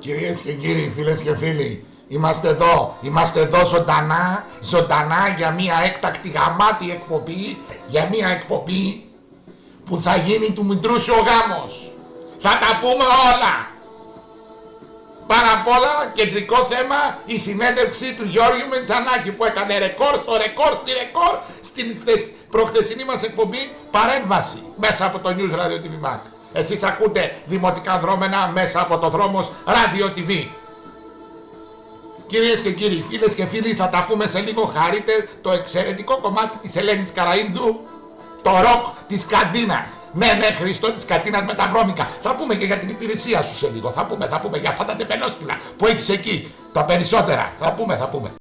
Κυρίες και κύριοι, φίλες και φίλοι, είμαστε εδώ ζωντανά για μια έκτακτη γαμάτη εκπομπή, για μια εκπομπή που θα γίνει του Μητρούσου ο γάμος. Θα τα πούμε όλα. Πάνω απ' όλα, κεντρικό θέμα, η συνέντευξη του Γιώργου Μεντσανάκη που έκανε ρεκόρ στη ρεκόρ στην προχθεσινή μας εκπομπή παρέμβαση μέσα από το News Radio TV Mac. Εσείς ακούτε δημοτικά δρόμενα μέσα από το Δρόμος Radio TV. Κυρίες και κύριοι, φίλες και φίλοι, θα τα πούμε σε λίγο. Χαρείτε το εξαιρετικό κομμάτι της Ελένης Καραΐνδου, το ροκ της καντίνας. Ναι, Χριστό, της καντίνας με τα βρώμικα. Θα πούμε και για την υπηρεσία σου σε λίγο. Θα πούμε για αυτά τα τεπελόσκυλα που έχεις εκεί. Τα περισσότερα. Θα πούμε.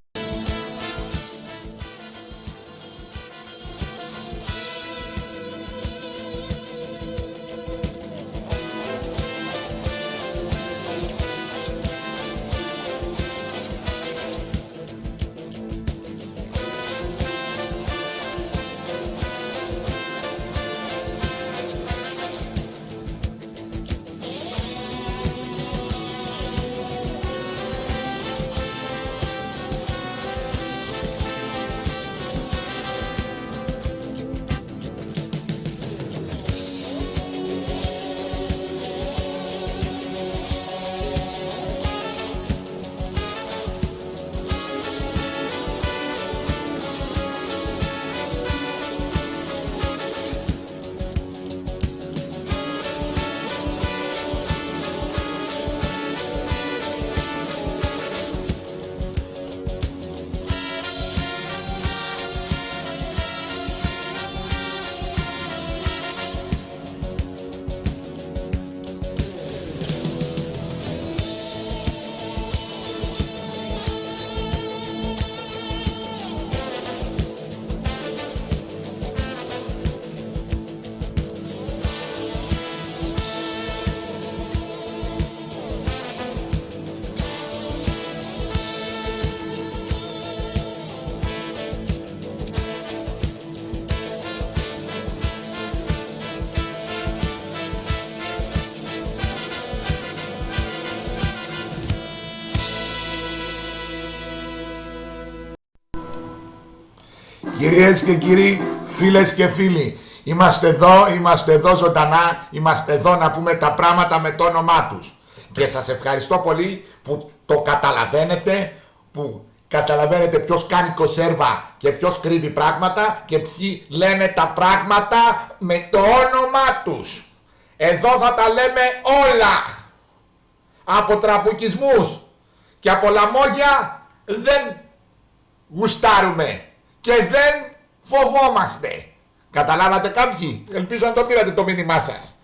Κυρίες και κύριοι, φίλες και φίλοι, είμαστε εδώ ζωντανά, είμαστε εδώ να πούμε τα πράγματα με το όνομά τους. Και σας ευχαριστώ πολύ που το καταλαβαίνετε, που καταλαβαίνετε ποιος κάνει κονσέρβα και ποιος κρύβει πράγματα και ποιοι λένε τα πράγματα με το όνομά τους. Εδώ θα τα λέμε όλα. Από τραμπουκισμούς και από λαμόγια δεν γουστάρουμε. Και δεν φοβόμαστε. Καταλάβατε κάποιοι? Ελπίζω να το πήρατε το μήνυμά σας.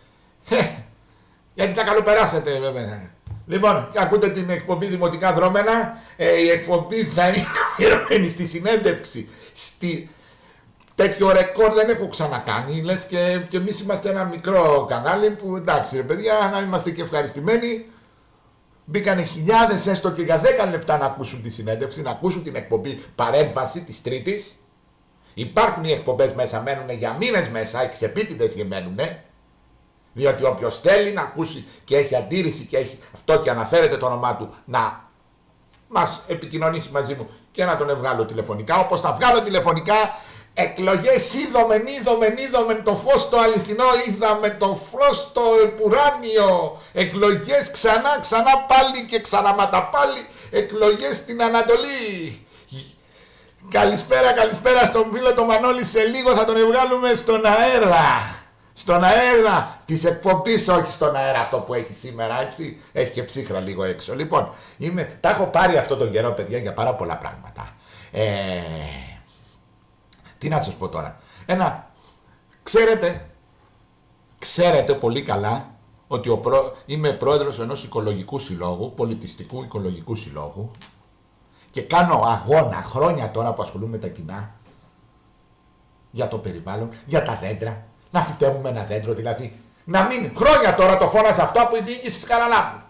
Γιατί θα καλοπεράσετε βέβαια. Λοιπόν, ακούτε την εκπομπή Δημοτικά Δρόμενα. Η εκπομπή θα είναι αφιερωμένη στη συνέντευξη. Τέτοιο ρεκόρ δεν έχω ξανακάνει. Λες και εμείς είμαστε ένα μικρό κανάλι που εντάξει ρε παιδιά, να είμαστε και ευχαριστημένοι. Μπήκανε χιλιάδες έστω και για 10 λεπτά να ακούσουν τη συνέντευξη, να ακούσουν την εκπομπή παρέμβαση της Τρίτης. Υπάρχουν οι εκπομπές μέσα, μένουν για μήνες μέσα, εξεπίτηδες και μένουνε. Διότι όποιος θέλει να ακούσει και έχει αντίρρηση και έχει αυτό και αναφέρεται το όνομά του να μας επικοινωνήσει μαζί μου και να τον βγάλω τηλεφωνικά. Όπως τα βγάλω τηλεφωνικά, εκλογές είδομεν το φως το αληθινό, είδαμε το φως το επουράνιο, εκλογές ξανά πάλι και ξαναματά πάλι, εκλογές στην Ανατολή. Καλησπέρα στον φίλο το Μανώλη, σε λίγο θα τον βγάλουμε στον αέρα της εκπομπής, όχι στον αέρα αυτό που έχει σήμερα, έτσι, έχει και ψύχρα λίγο έξω. Λοιπόν, τα έχω πάρει αυτό τον καιρό παιδιά για πάρα πολλά πράγματα. Τι να σας πω τώρα. Ξέρετε πολύ καλά ότι είμαι πρόεδρος ενός οικολογικού συλλόγου, πολιτιστικού οικολογικού συλλόγου και κάνω αγώνα χρόνια τώρα που ασχολούμαι με τα κοινά για το περιβάλλον, για τα δέντρα, να φυτεύουμε ένα δέντρο δηλαδή. Να μην, χρόνια τώρα το φώναζα αυτό από η διοίκηση της Καραλάμπους.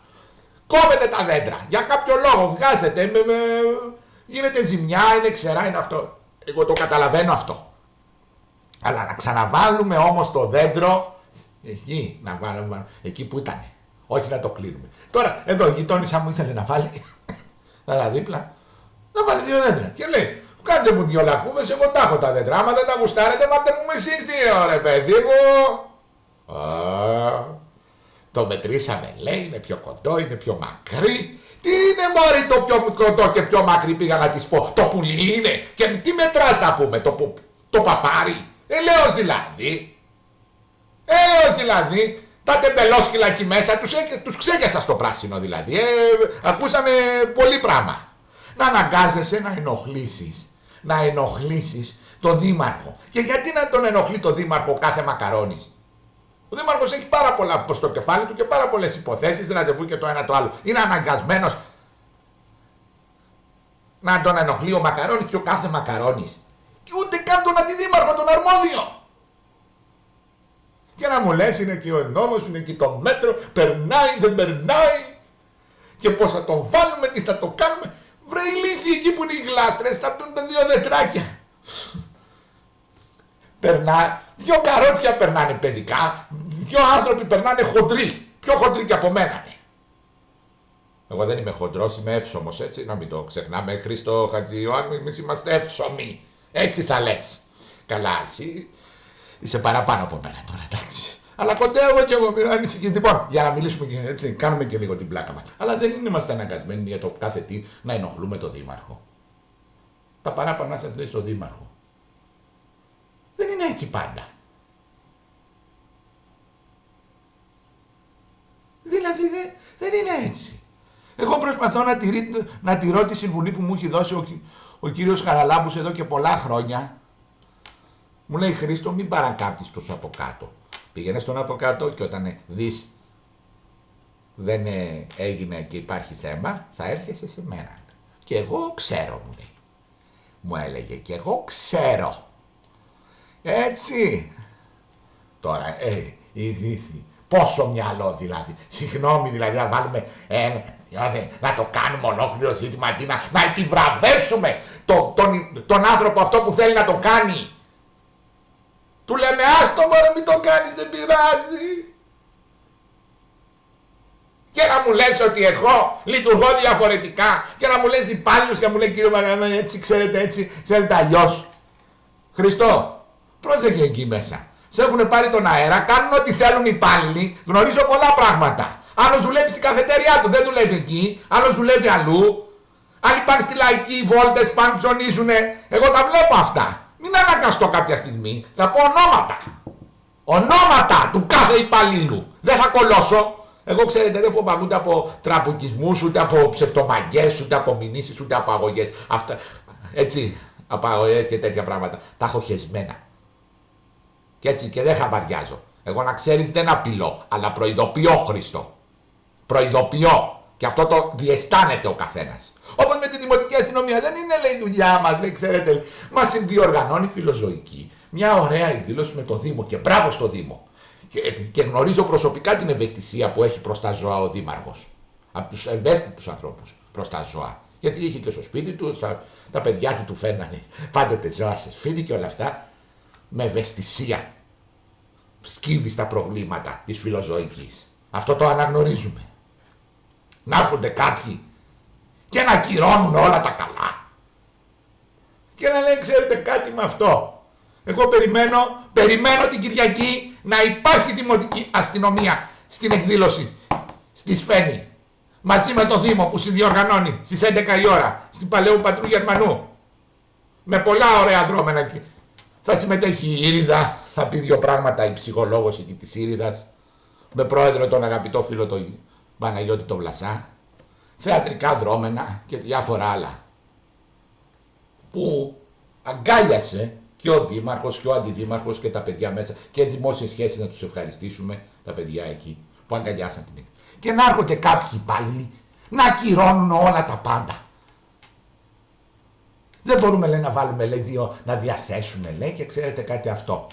Κόβετε τα δέντρα, για κάποιο λόγο βγάζετε, γίνεται ζημιά, είναι ξερά, είναι αυτό. Εγώ το καταλαβαίνω αυτό. Αλλά να ξαναβάλουμε όμως το δέντρο εκεί, να βάλουμε εκεί που ήταν. Όχι να το κλείνουμε. Τώρα, εδώ η γειτόνισσα μου ήθελε να βάλει. Να δίπλα. Να βάλει 2 δέντρα. Και λέει, κάντε μου 2 λακκούβες, εγώ τα έχω τα δέντρα. Άμα δεν τα γουστάρετε, μάτε μου εσείς 2, ρε παιδί μου. Το μετρήσαμε, λέει, είναι πιο κοντό, είναι πιο μακρύ. Τι είναι μωρή το πιο κοντό και πιο μακρύ, πήγα να της πω. Το πουλί είναι. Και τι μετράς να πούμε, το παπάρι. Έλεος δηλαδή. Έλεος δηλαδή. Τα τεμπελόσκυλα εκεί μέσα, τους ξέγιασα στο πράσινο δηλαδή. Ακούσαμε πολύ πράγμα. Να αναγκάζεσαι να ενοχλήσεις τον δήμαρχο. Και γιατί να τον ενοχλεί τον δήμαρχο κάθε μακαρόνης. Ο δήμαρχος έχει πάρα πολλά στο κεφάλι του και πάρα πολλές υποθέσεις, ραντεβού και το ένα το άλλο. Είναι αναγκασμένος να τον ενοχλεί ο μακαρόνης και ο κάθε μακαρόνης. Και ούτε καν τον αντιδήμαρχο, τον αρμόδιο. Και να μου λες, είναι και ο νόμος, είναι και το μέτρο, περνάει, δεν περνάει. Και πώς θα τον βάλουμε, τι θα το κάνουμε. Βρε ηλίθιοι εκεί που είναι οι γλάστρες, θα πούν τα 2 δεντράκια. Περνάει, 2 καρότσια περνάνε παιδικά, 2 άνθρωποι περνάνε χοντροί. Πιο χοντροί και από μένα είναι. Εγώ δεν είμαι χοντρός, είμαι εύσωμος, έτσι, να μην το ξεχνάμε. Χρήστο Χατζιωάννου, εμείς είμαστε εύσωμοι. Έτσι θα λες. Καλά, εσύ είσαι παραπάνω από μένα τώρα, εντάξει. Αλλά κοντεύω κι εγώ, μην ανησυχείς. Λοιπόν, για να μιλήσουμε και έτσι, κάνουμε και λίγο την πλάκα μας. Αλλά δεν είμαστε αναγκασμένοι για το κάθε τι να ενοχλούμε τον δήμαρχο. Τα παράπανα σας λέει στον δήμαρχο. Δεν είναι έτσι πάντα. Δηλαδή δεν είναι έτσι. Εγώ προσπαθώ να τηρώ τη συμβουλή που μου έχει δώσει ο κύριος Χαραλάμπους εδώ και πολλά χρόνια. Μου λέει, Χρήστο, μην παρακάπτεις τους από κάτω. Πήγαινε στον από κάτω και όταν δεις δεν έγινε και υπάρχει θέμα, θα έρχεσαι σε μένα. Και εγώ ξέρω, μου λέει. Μου έλεγε, και εγώ ξέρω. Έτσι. Τώρα, πόσο μυαλό δηλαδή. Συγγνώμη δηλαδή, να βάλουμε, να το κάνουμε ολόκληρο ζήτημα, να επιβραβεύσουμε τον άνθρωπο αυτό που θέλει να το κάνει. Του λέμε, άστο μωρέ, μην το κάνεις, δεν πειράζει. Και να μου λες ότι εγώ λειτουργώ διαφορετικά. Και να μου λες υπάλληλους και να μου λέει, κύριε Μαγαμέ, έτσι ξέρετε αλλιώς. Χριστό, πρόσεχε εκεί μέσα. Σε έχουν πάρει τον αέρα, κάνουν ό,τι θέλουν οι υπάλληλοι. Γνωρίζω πολλά πράγματα. Άλλος δουλεύει στην καφετέριά του, δεν δουλεύει εκεί. Άλλος δουλεύει αλλού. Άλλοι πάνε στη λαϊκή, βόλτες, πάνε ψωνίζουνε. Εγώ τα βλέπω αυτά. Μην αναγκαστώ κάποια στιγμή. Θα πω ονόματα. Ονόματα του κάθε υπαλλήλου. Δεν θα κολώσω. Εγώ ξέρετε δεν φοβάμαι ούτε από τραμπουκισμούς, ούτε από ψευτομαγκές, ούτε από μηνύσεις, ούτε από αγωγές. Αυτά, έτσι, απαγωγές και τέτοια πράγματα. Τα έχω χεσμένα. Και έτσι και δεν χαμπαριάζω. Εγώ να ξέρεις δεν απειλώ, αλλά προειδοποιώ, Χριστό. Προειδοποιώ. Και αυτό το διαισθάνεται ο καθένας. Όπως με τη δημοτική αστυνομία δεν είναι λέει δουλειά μας, λέει, ξέρετε, μας διοργανώνει φιλοζωική. Μια ωραία εκδήλωση με το Δήμο και μπράβο στο Δήμο. Και γνωρίζω προσωπικά την ευαισθησία που έχει προς τα ζώα ο Δήμαρχος. Από τους ευαίσθητους ανθρώπους προς τα ζώα. Γιατί είχε και στο σπίτι του, τα παιδιά του φέρνανε πάντοτε ζώα σε σπίτι και όλα αυτά. Με ευαισθησία. Σκύβει στα προβλήματα της φιλοζωικής. Αυτό το αναγνωρίζουμε. Να έρχονται κάποιοι και να κυρώνουν όλα τα καλά. Και να λένε, ξέρετε κάτι με αυτό. Εγώ περιμένω την Κυριακή να υπάρχει δημοτική αστυνομία στην εκδήλωση στη Σφαίνη. Μαζί με το Δήμο που συνδιοργανώνει στις 11 η ώρα στην Παλαιού Πατρού Γερμανού. Με πολλά ωραία δρόμενα. Θα συμμετέχει η Ήριδα, θα πει 2 πράγματα η ψυχολόγος εκεί της Ήριδας. Με πρόεδρο τον αγαπητό φίλο τον Παναγιώτη τον Βλασά. Θεατρικά δρόμενα και διάφορα άλλα. Που αγκάλιασε και ο Δήμαρχος και ο Αντιδήμαρχος και τα παιδιά μέσα και δημόσιες σχέσεις να τους ευχαριστήσουμε τα παιδιά εκεί που αγκαλιάσαν την έκθεση. Και να έρχονται κάποιοι υπάλληλοι να ακυρώνουν όλα τα πάντα. Δεν μπορούμε λέει να βάλουμε λέει να διαθέσουμε λέει και ξέρετε κάτι αυτό.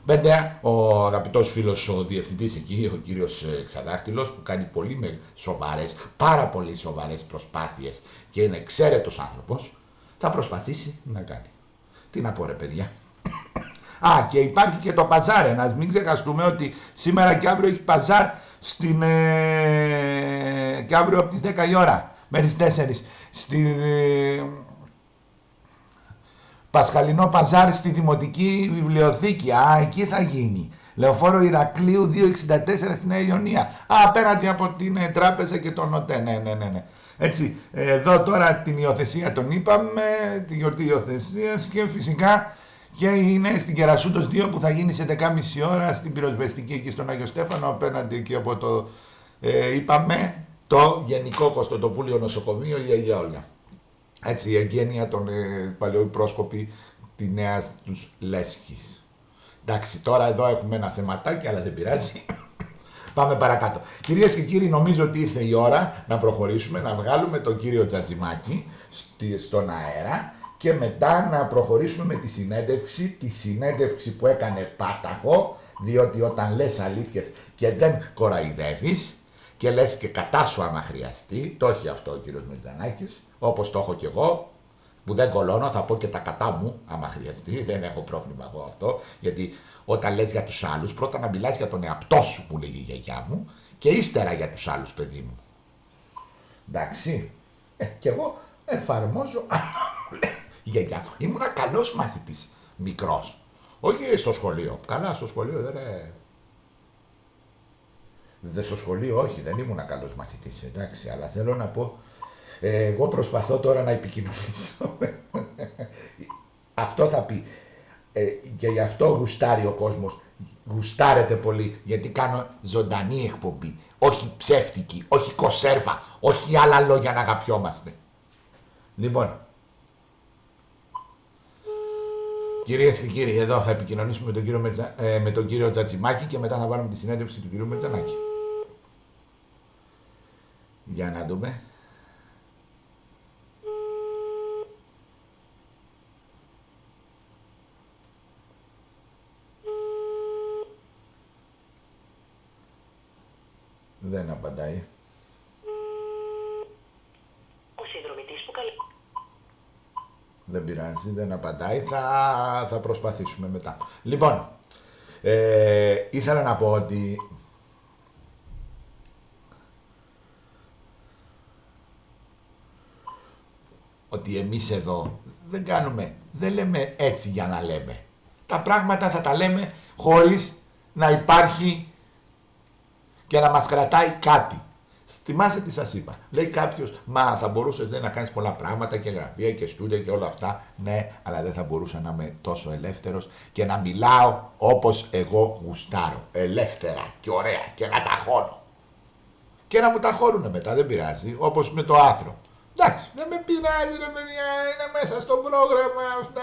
Βέβαια ο αγαπητός φίλος ο διευθυντής εκεί, ο κύριος Ξαδάχτυλος που κάνει πολύ σοβαρές, πάρα πολύ σοβαρές προσπάθειες και είναι εξαίρετος άνθρωπος, θα προσπαθήσει να κάνει. Τι να πω ρε παιδιά. Α, και υπάρχει και το παζάρ, να μην ξεχαστούμε ότι σήμερα και αύριο έχει παζάρ στην, και αύριο από τις 10 η ώρα μέχρι τις 4 στη Πασχαλινό Παζάρι στη Δημοτική Βιβλιοθήκη. Α, εκεί θα γίνει. Λεωφόρο Ηρακλείου 264 στη Νέα Ιωνία. Απέναντι από την τράπεζα και τον ΟΤΕ. Ναι. Έτσι, εδώ τώρα την υιοθεσία τον είπαμε, τη γιορτή υιοθεσίας και φυσικά και είναι στην Κερασούντος 2 που θα γίνει σε 10.30 ώρα στην πυροσβεστική εκεί στον Άγιο Στέφανο, απέναντι και από το, είπαμε, το Γενικό Κωστοτοπούλιο Νοσοκομείο η Αγία Όλια. Έτσι, η εγγένεια των παλαιού πρόσκοπη τη νέα τους Λέσχης. Εντάξει, τώρα εδώ έχουμε ένα θεματάκι, αλλά δεν πειράζει. Πάμε παρακάτω. Κυρίες και κύριοι, νομίζω ότι ήρθε η ώρα να προχωρήσουμε, να βγάλουμε τον κύριο Τζατζιμάκη στον αέρα και μετά να προχωρήσουμε με τη συνέντευξη που έκανε πάταγο, διότι όταν λες αλήθειες και δεν κοραϊδεύεις και λες και κατά σου άμα χρειαστεί, το έχει αυτό ο κύριος Μελτζανάκης, όπως το έχω κι εγώ, που δεν κολώνω, θα πω και τα κατά μου, άμα χρειαστεί, δεν έχω πρόβλημα εγώ αυτό, γιατί όταν λες για τους άλλους, πρώτα να μιλάς για τον εαυτό σου, που λέγει η γιαγιά μου, και ύστερα για τους άλλους, παιδί μου. Εντάξει, κι εγώ εφαρμόζω, η γιαγιά μου, ήμουνα καλός μαθητής, μικρός, όχι στο σχολείο, καλά στο σχολείο δεν στο σχολείο όχι, δεν ήμουνα καλός μαθητής, εντάξει, αλλά θέλω να πω, εγώ προσπαθώ τώρα να επικοινωνήσω. Αυτό θα πει. Και γι' αυτό γουστάρει ο κόσμος. Γουστάρετε πολύ, γιατί κάνω ζωντανή εκπομπή. Όχι ψεύτικη, όχι κονσέρβα, όχι άλλα λόγια να αγαπιόμαστε. Λοιπόν, κυρίες και κύριοι, εδώ θα επικοινωνήσουμε με τον κύριο Τζατζιμάκη και μετά θα βάλουμε τη συνέντευξη του κυρίου Μελτζανάκη. Για να δούμε. Δεν απαντάει. Ο συνδρομητής που καλεί. Δεν πειράζει, δεν απαντάει. Θα προσπαθήσουμε μετά. Λοιπόν, ήθελα να πω ότι εμείς εδώ δεν λέμε έτσι για να λέμε. Τα πράγματα θα τα λέμε χωρίς να υπάρχει και να μας κρατάει κάτι. Θυμάστε τι σας είπα. Λέει κάποιος, μα θα μπορούσες να κάνεις πολλά πράγματα και γραφεία και στούντια και όλα αυτά. Ναι, αλλά δεν θα μπορούσα να είμαι τόσο ελεύθερος και να μιλάω όπως εγώ γουστάρω. Ελεύθερα και ωραία και να ταχώνω. Και να μου ταχώνουνε μετά, δεν πειράζει, όπως με το άθρο. Εντάξει, δεν με πειράζει ρε παιδιά, είναι μέσα στο πρόγραμμα αυτά.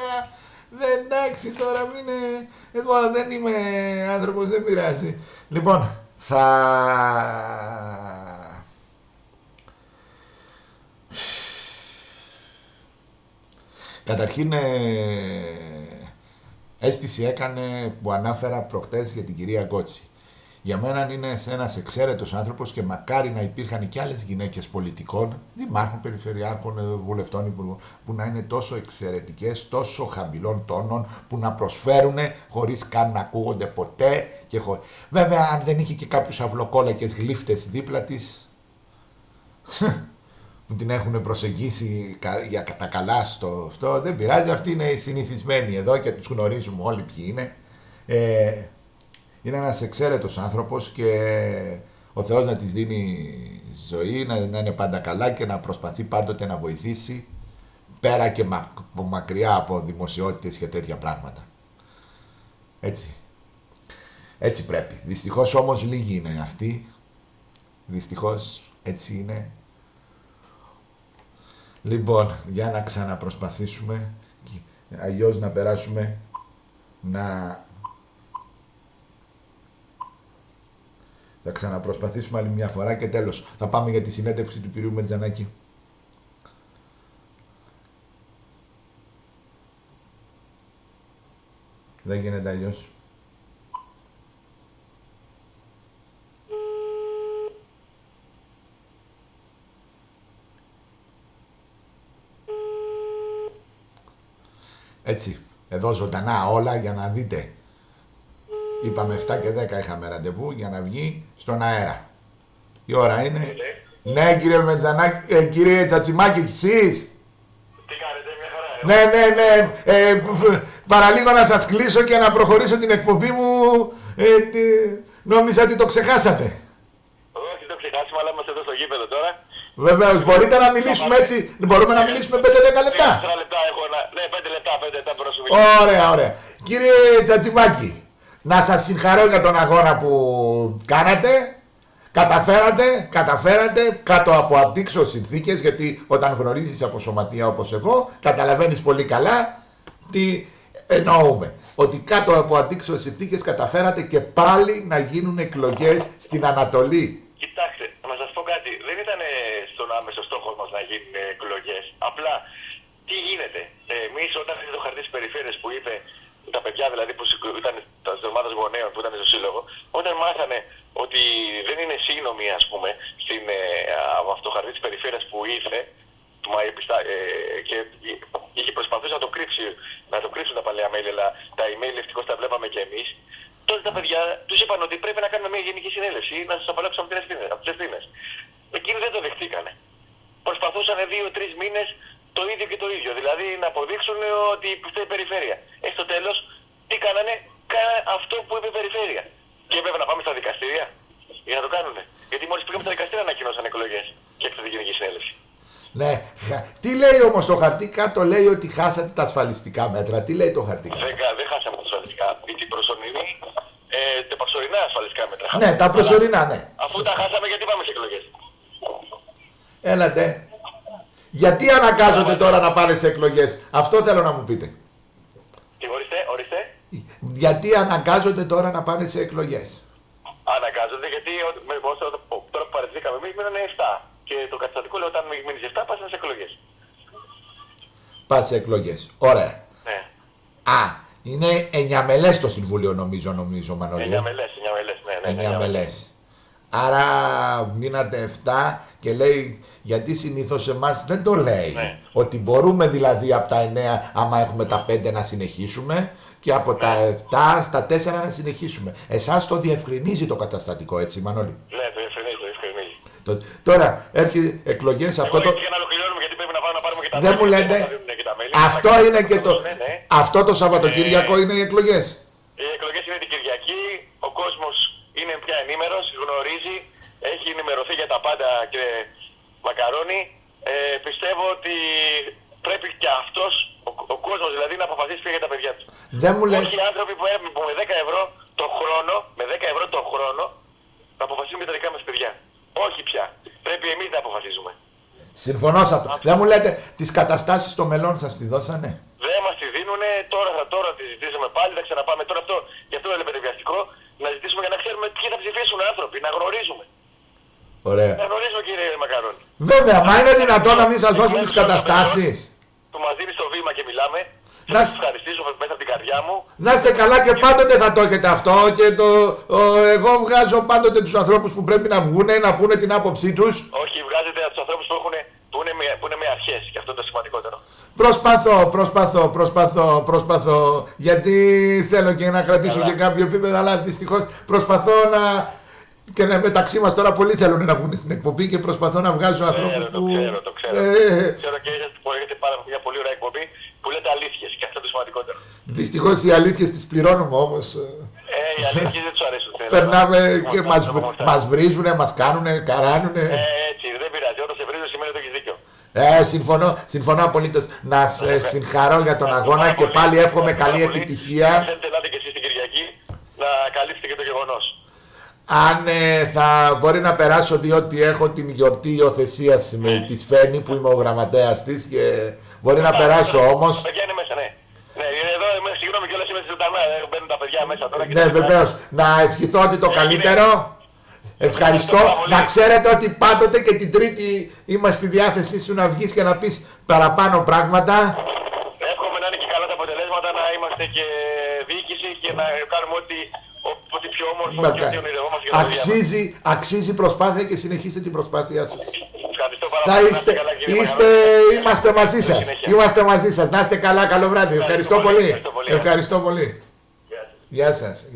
Δεν, εντάξει τώρα, εγώ δεν είμαι άνθρωπος, δεν πειράζει. Λοιπόν, καταρχήν αίσθηση έκανε που ανάφερα προχτές για την κυρία Γκότση. Για μένα είναι ένας εξαίρετος άνθρωπος και μακάρι να υπήρχαν και άλλες γυναίκες πολιτικών, δημάρχων, περιφερειάρχων, βουλευτών, υπουργών, που να είναι τόσο εξαιρετικές, τόσο χαμηλών τόνων, που να προσφέρουν χωρίς καν να ακούγονται ποτέ. Βέβαια, αν δεν είχε και κάποιους αυλοκόλακες γλύφτες δίπλα της, που την έχουν προσεγγίσει για τα καλά στο αυτό, δεν πειράζει, αυτοί είναι συνηθισμένοι εδώ και τους γνωρίζουμε όλοι ποιοι είναι. Είναι ένας εξαίρετος άνθρωπος και ο Θεός να της δίνει ζωή, να είναι πάντα καλά και να προσπαθεί πάντοτε να βοηθήσει πέρα και μακριά από δημοσιότητες και τέτοια πράγματα. Έτσι πρέπει. Δυστυχώς όμως λίγοι είναι αυτοί. Δυστυχώς έτσι είναι. Λοιπόν, για να ξαναπροσπαθήσουμε, αλλιώς να περάσουμε Θα ξαναπροσπαθήσουμε άλλη μια φορά και τέλος. Θα πάμε για τη συνέντευξη του κυρίου Μελτζανάκη. Δεν γίνεται αλλιώς. Έτσι, εδώ ζωντανά όλα για να δείτε. Είπαμε 7 και 10 είχαμε ραντεβού για να βγει στον αέρα. Τι ώρα είναι? Ναι, κύριε Μετζανάκη, κύριε Τσατσιμάκη, εσείς. Τι κάνετε, μια χαρά. Ναι. Παραλίγο να σας κλείσω και να προχωρήσω την εκπομπή μου. Νόμιζα ότι το ξεχάσατε. Όχι, το ξεχάσαμε, αλλά είμαστε εδώ στο γήπεδο τώρα. Βεβαίως, μπορείτε να μιλήσουμε έτσι. Μπορούμε να μιλήσουμε 5-10 λεπτά. 4 λεπτά έχω να. Ναι, 5 λεπτά προσωπικά. Ωραία. Κύριε Τσατσιμάκη, να σας συγχαρώ για τον αγώνα που κάνατε. Καταφέρατε κάτω από αντίξωες συνθήκες, γιατί όταν γνωρίζεις από σωματεία όπως εγώ, καταλαβαίνεις πολύ καλά τι εννοούμε. Ότι κάτω από αντίξωες συνθήκες καταφέρατε και πάλι να γίνουν εκλογές στην Ανατολή. Κοιτάξτε, να σας πω κάτι. Δεν ήταν στον άμεσο στόχο μας να γίνουν εκλογές. Απλά, τι γίνεται. Εμείς όταν είδε το χαρτί της περιφέρειας που είπε, τα παιδιά δηλαδή που ήταν της ομάδας γονέων που ήταν στο σύλλογο, όταν μάθανε ότι δεν είναι σύγνωμοι, ας πούμε, από αυτό το χαρτί της περιφέρειας που ήρθε, και είχε προσπαθήσει να το κρύψουν τα παλαιά mail, αλλά τα email ευτυχώς τα βλέπαμε και εμείς. Τότε τα παιδιά τους είπαν ότι πρέπει να κάνουμε μια γενική συνέλευση ή να σας απαλλάξουμε από τις ευθύνες. Εκείνοι δεν το δεχτήκανε. Προσπαθούσαν 2-3 μήνες το ίδιο και το ίδιο. Δηλαδή να αποδείξουν ότι φταίει η περιφέρεια. Στο τέλος, τι κάνανε? Κάνανε αυτό που είπε η περιφέρεια. Και έπρεπε να πάμε στα δικαστήρια για να το κάνουνε. Γιατί μόλις πήγαμε στα δικαστήρια ανακοινώσαν εκλογές και έκθεσε τη γενική συνέλευση. Ναι. Τι λέει όμως το χαρτί κάτω? Λέει ότι χάσατε τα ασφαλιστικά μέτρα. Τι λέει το χαρτί κάτω? Δεν χάσαμε τα ασφαλιστικά. Την προσωρινή, τα προσωρινά ασφαλιστικά μέτρα. Ναι, τα προσωρινά, ναι. Αφού τα χάσαμε, γιατί πάμε σε εκλογές? Έλατε. Γιατί αναγκάζονται τώρα να πάνε σε εκλογές? Αυτό θέλω να μου πείτε. Τι, ορίστε. Γιατί αναγκάζονται τώρα να πάνε σε εκλογές? Αναγκάζονται γιατί τώρα που παραιτηθήκαμε εμείς μείνανε 7. Και το καταστατικό λέει όταν μείνεις 7 πας σε εκλογές. Πας σε εκλογές. Ωραία. Ναι. Είναι 9 μελές το Συμβούλιο νομίζω Μανώλη. 9 μελές, ναι. 9 μελές. Άρα μείνατε 7 και λέει, γιατί συνήθως εμάς δεν το λέει. Ναι. Ότι μπορούμε δηλαδή από τα 9, άμα έχουμε τα 5 να συνεχίσουμε και από τα 7 στα 4 να συνεχίσουμε. Εσάς το διευκρινίζει το καταστατικό, έτσι Μανώλη? Ναι, το διευκρινίζει. Τώρα έρχεται εκλογές αυτό το... Για να ολοκληρώνουμε γιατί πρέπει να πάρουμε και τα Δεν μου λέτε. Αυτό είναι και το... Ναι. Αυτό το Σαββατοκύριακο είναι οι εκλογές. Οι εκλογές είναι την Κυριακή. Ο κόσμος είναι πια ενήμερος, γνωρίζει, έχει ενημερωθεί για τα πάντα και μακαρόνι. Πιστεύω ότι πρέπει και αυτός, ο κόσμος δηλαδή, να αποφασίσει πια για τα παιδιά του. Δεν μου λέει. Όχι οι άνθρωποι που με 10 ευρώ το χρόνο, να αποφασίσουμε για τα δικά μας παιδιά. Όχι πια. Πρέπει εμείς να αποφασίζουμε. Συμφωνώ σε αυτό. Δεν μου λέτε, τις καταστάσεις των μελών σας τη δώσανε? Δεν μας τη δίνουνε, τώρα τη ζητήσαμε πάλι, θα ξαναπάμε τώρα αυτό. Γι' αυτό είναι περιβιαστικό, να ζητήσουμε για να ξέρουμε ποιοι θα ψηφίσουν άνθρωποι, να γνωρίζουμε. Ωραία. Να γνωρίζουμε κύριε Μακαρόνη. Βέβαια, μα είναι δυνατόν να μην σας δώσουν τις καταστάσεις? Που μας δίνει στο βήμα και μιλάμε. Να Θα σας ευχαριστήσω μέσα από την καρδιά μου. Να είστε καλά και πάντοτε θα το έχετε αυτό και εγώ βγάζω πάντοτε τους ανθρώπους που πρέπει να βγούνε, να πούνε την άποψή τους. Όχι, βγάζετε από τους ανθρώπους που είναι με αρχές και αυτό είναι το σημαντικότερο. Προσπαθώ, γιατί θέλω και να κρατήσω και κάποιο επίπεδο, αλλά δυστυχώς προσπαθώ να... Και μεταξύ μας τώρα πολλοί θέλουν να βγουν στην εκπομπή και προσπαθώ να βγάζω ανθρώπους που... Το ξέρω. Ξέρω και έχετε πάρα μια πολύ ωραία εκπομπή που λέτε αλήθειες και αυτό είναι το σημαντικότερο. Δυστυχώς οι αλήθειες τις πληρώνουμε όμως. Οι αλήθειες δεν τους αρέσουν. Περνάμε και μας βρίζουνε, μας κάνουνε, καράνουνε. Έτσι, δεν πειράζει. Όταν σε βρίζουν σημαίνει ότι έχεις δίκιο. Συμφωνώ απολύτως. Να σε συγχαρώ για τον αγώνα και πάλι εύχομαι καλή επιτυχία. Θέλετε να και εσείς την Κυριακή να καλύψετε και το γεγονός. Αν θα μπορεί να περάσω, διότι έχω την γιορτή υιοθεσίας της Φένη που είμαι ο γραμματέας της και μπορεί να περάσω όμως. Τα παιδιά είναι μέσα, ναι. Ναι, εδώ είμαι, συγγνώμη κιόλας, είμαι στη ζωντανά, μπαίνουν τα παιδιά μέσα τώρα. Ναι, βεβαίως. Να ευχηθώ ότι το καλύτερο. Ευχαριστώ. Να ξέρετε ότι πάντοτε και την Τρίτη είμαστε στη διάθεσή σου να βγεις και να πεις παραπάνω πράγματα. Εύχομαι να είναι και καλά τα αποτελέσματα, να είμαστε και διοίκηση και να κάνουμε ό,τι πιο όμορφο και ό,τι ονειρευόμαστε για τα παιδιά. Αξίζει προσπάθεια και συνεχίστε την προσπάθεια σας. Ευχαριστώ πάρα πολύ. Είμαστε μαζί σας. Να είστε καλά, καλό βράδυ. Ευχαριστώ πολύ. Ευχαριστώ πολύ. Γεια σας.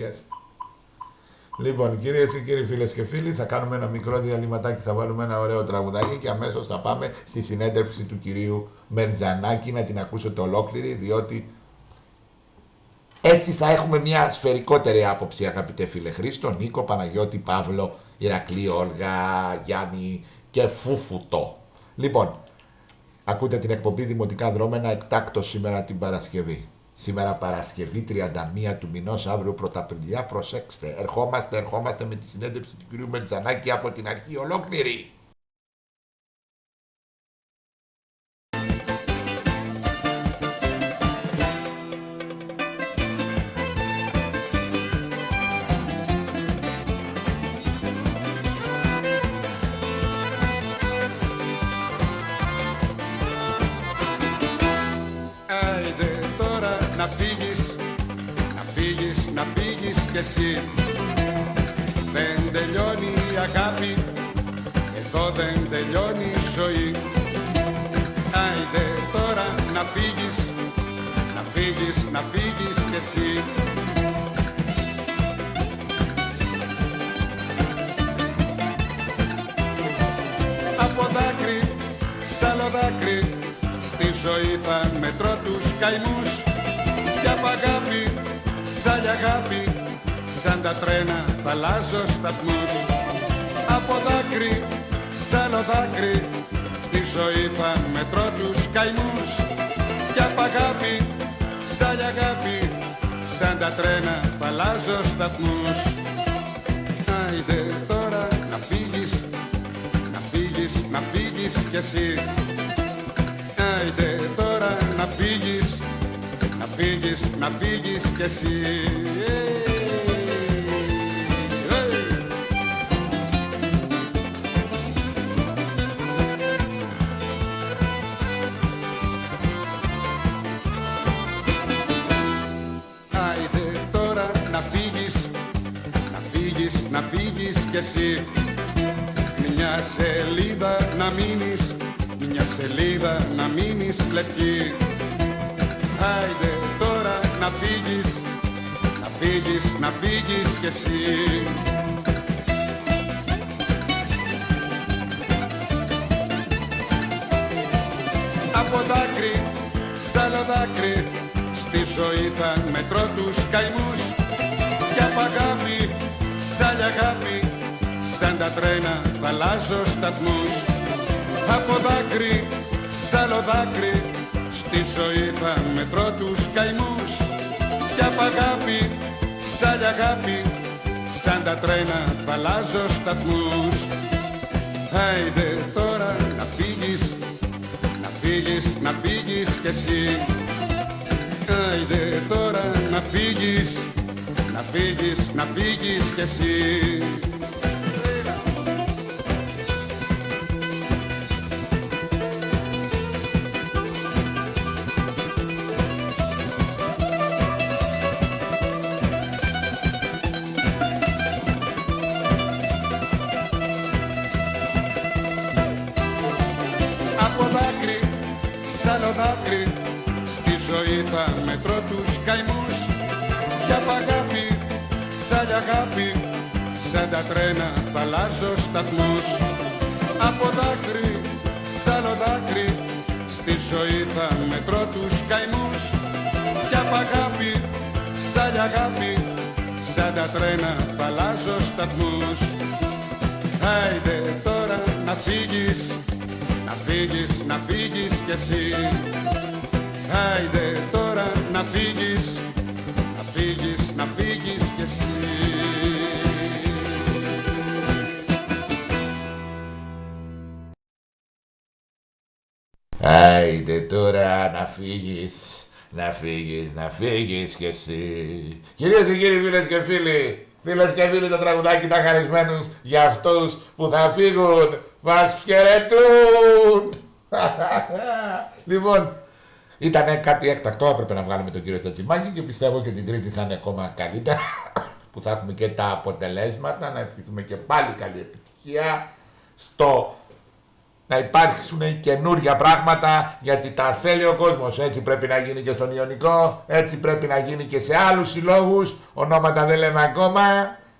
Λοιπόν, κυρίες και κύριοι, φίλες και φίλοι, θα κάνουμε ένα μικρό διαλυματάκι, θα βάλουμε ένα ωραίο τραγουδάκι και αμέσως θα πάμε στη συνέντευξη του κυρίου Μερτζανάκη να την ακούσετε ολόκληρη, διότι έτσι θα έχουμε μια σφαιρικότερη άποψη, αγαπητέ φίλε Χρήστο, Νίκο, Παναγιώτη, Παύλο, Ηρακλή, Όλγα, Γιάννη και Φούφουτο. Λοιπόν, ακούτε την εκπομπή Δημοτικά Δρόμενα εκτάκτος σήμερα την Παρασκευή. Σήμερα Παρασκευή 31 του μηνός, αύριο Πρωταπριλιά, προσέξτε. Ερχόμαστε με τη συνέντευξη του κυρίου Μερτζανάκη από την αρχή ολόκληρη. Να φύγεις κι εσύ. Δεν τελειώνει η αγάπη, εδώ δεν τελειώνει η ζωή. Άιντε τώρα να φύγεις, να φύγεις, να φύγεις κι εσύ. Από δάκρυ, σ' άλλο δάκρυ, στη ζωή θα μετρώ τους καημούς. Κι απ' αγάπη, σαν αγάπη, σαν τα τρένα θα αλλάζω σταθμούς. Από δάκρυ, σ' άλλο δάκρυ, στη ζωή θα μετρώ τους καημούς. Κι απ' αγάπη, σαν αγάπη, σαν τα τρένα θα αλλάζω σταθμούς. Άιντε τώρα να φύγεις, να φύγεις, να φύγεις κι εσύ. Άιντε τώρα να φύγεις, να φύγεις, να φύγεις κι εσύ. Άιντε τώρα να φύγεις, να φύγεις, να φύγεις κι εσύ. Μια σελίδα να μείνεις, μια σελίδα να μείνεις λευκή. Άιντε τώρα να φύγεις, να φύγεις, να φύγεις κι εσύ. Από δάκρυ, σ' άλλο δάκρυ, στη ζωή θα μετρώ τους καημούς. Κι απ' αγάπη, σαν αγάπη, σαν τα τρένα θα αλλάζω σταθμούς. Από δάκρυ, σ' άλλο δάκρυ, στη ζωή θα μετρώ τους καημούς. Κι απ' αγάπη, σαν αγάπη, σαν τα τρένα θα αλλάζω σταθμούς. Άιντε τώρα να φύγεις, να φύγεις, να φύγεις κι εσύ. Άιντε τώρα να φύγεις, να φύγεις, να φύγεις κι εσύ. Δάκρυ, στη ζωή θα μετρώ τους καημούς. Κι απ' αγάπη, σαν αγάπη, σαν τα τρένα θα αλλάζω σταθμούς. Από δάκρυ, σ' άλλο δάκρυ, στη ζωή θα μετρώ τους καημούς. Κι απ' αγάπη, σαν αγάπη, σαν τα τρένα θα αλλάζω σταθμούς. Άιντε τώρα να φύγεις, να φύγεις, να φύγεις κι εσύ. Άιντε τώρα να φύγεις, να φύγεις, να φύγεις κι εσύ. Άιντε τώρα να φύγεις, να φύγεις, να φύγεις κι εσύ. Κυρίες και κύριοι, φίλες και φίλοι, φίλες και φίλοι, το τραγουδάκι τα χαρισμένους για αυτούς που θα φύγουν. Μας χαιρετούν! Λοιπόν, ήταν κάτι έκτακτο, έπρεπε να βγάλουμε τον κύριο Τσατσιμάκη και πιστεύω και την Τρίτη θα είναι ακόμα καλύτερα, που θα έχουμε και τα αποτελέσματα, να ευχηθούμε και πάλι καλή επιτυχία στο να υπάρξουν καινούργια πράγματα, γιατί τα θέλει ο κόσμος. Έτσι πρέπει να γίνει και στον Ιωνικό, έτσι πρέπει να γίνει και σε άλλους συλλόγους, ονόματα δεν λέμε ακόμα.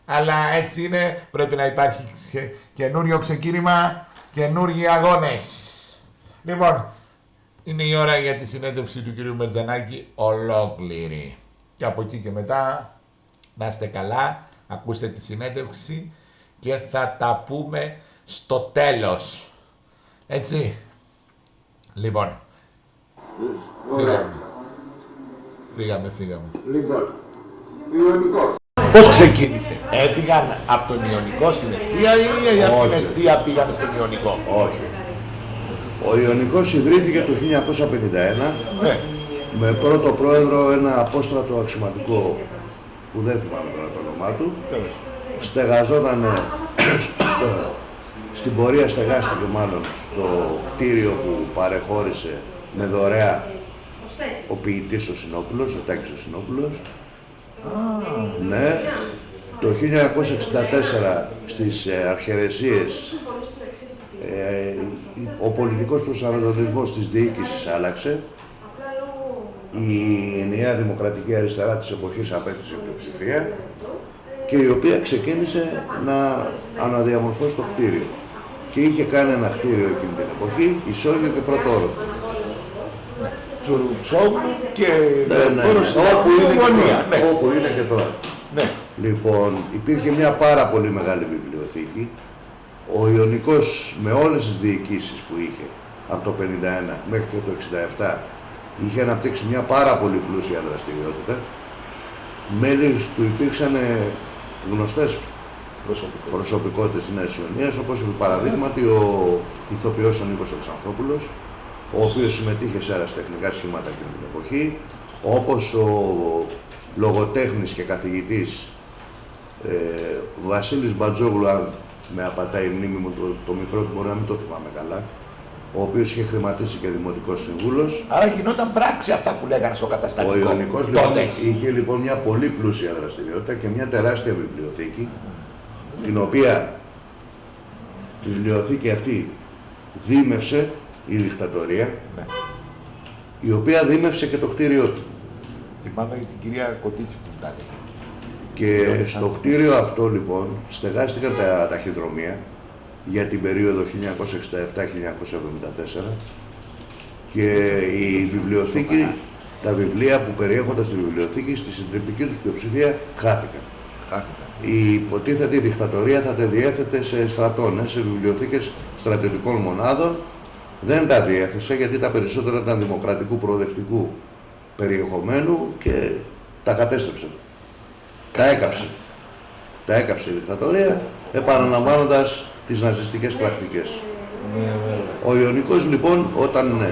Αλλά έτσι είναι, πρέπει να υπάρχει καινούριο ξεκίνημα, καινούργιοι αγώνες. Λοιπόν, είναι η ώρα για τη συνέντευξη του κυρίου Μερτζανάκη ολόκληρη. Και από εκεί και μετά, να είστε καλά, ακούστε τη συνέντευξη και θα τα πούμε στο τέλος. Έτσι. Λοιπόν, φύγαμε. Λοιπόν, Ιωνικός. Πώς ξεκίνησε, έφυγαν από τον Ιωνικό στην Εστία ή από την Εστία πήγανε στον Ιωνικό? Όχι. Ο Ιωνικός ιδρύθηκε το 1951 με πρώτο πρόεδρο ένα απόστρατο αξιωματικό που δεν θυμάμαι τώρα το όνομά του. Στεγαζόταν στην πορεία, στεγάστηκε μάλλον στο κτίριο που παρεχώρησε με δωρεά ο ποιητής ο Συνόπουλος, ο Τάκης ο Συνόπουλος. Ναι, το 1964 στις αρχαιρεσίες ο πολιτικός προσανατολισμός της διοίκησης άλλαξε. Η Νέα Δημοκρατική Αριστερά της εποχής απέκτησε πλειοψηφία και η οποία ξεκίνησε να αναδιαμορφώσει το κτίριο. Και είχε κάνει ένα κτίριο εκείνη την εποχή, Ισόγειο και Πρωτόροφο. Τσουρουτσόγλου και όπου είναι και τώρα. Ναι. Λοιπόν, υπήρχε μια πάρα πολύ μεγάλη βιβλιοθήκη. Ο Ιωνικός με όλες τις διοικήσεις που είχε από το 1951 μέχρι και το 1967 είχε αναπτύξει μια πάρα πολύ πλούσια δραστηριότητα. Μέλη του υπήρξαν γνωστές προσωπικότητες της Νέας Ιωνίας, όπως επί παραδείγματι ο ηθοποιός ο Νίκος ο Ξανθόπουλος, ο οποίος συμμετείχε σε αεραστεχνικά σχήματα εκείνη την εποχή, όπως ο λογοτέχνης και καθηγητής Βασίλης Μπατζόγλου, αν με απατάει η μνήμη μου, το μικρό του μπορεί να μην το θυμάμαι καλά, ο οποίος είχε χρηματίσει και δημοτικός σύμβουλος. Άρα γινόταν πράξη αυτά που λέγανε στο καταστατικό. Ο Ιωνικός λοιπόν, είχε λοιπόν μια πολύ πλούσια δραστηριότητα και μια τεράστια βιβλιοθήκη, την οποία τη βιβλιοθήκη αυτή δίμευσε η δικτατορία, η οποία δίμευσε και το κτίριό του. Θυμάμαι την κυρία Κωτίτσι που τα έλεγε. Και στο κτίριο αυτό λοιπόν στεγάστηκαν τα ταχυδρομεία για την περίοδο 1967-1974 και η βιβλιοθήκη, τα βιβλία που περιέχονταν στη βιβλιοθήκη στη συντριπτική τους πλειοψηφία χάθηκαν. Η υποτίθεται δικτατορία θα τα διέθετε σε στρατώνες, σε βιβλιοθήκες στρατιωτικών μονάδων. Δεν τα διέθεσε γιατί τα περισσότερα ήταν δημοκρατικού προοδευτικού περιεχομένου και τα κατέστρεψε. Τα έκαψε η δικτατορία επαναλαμβάνοντας τις ναζιστικές πρακτικές. Ο Ιωνικός λοιπόν όταν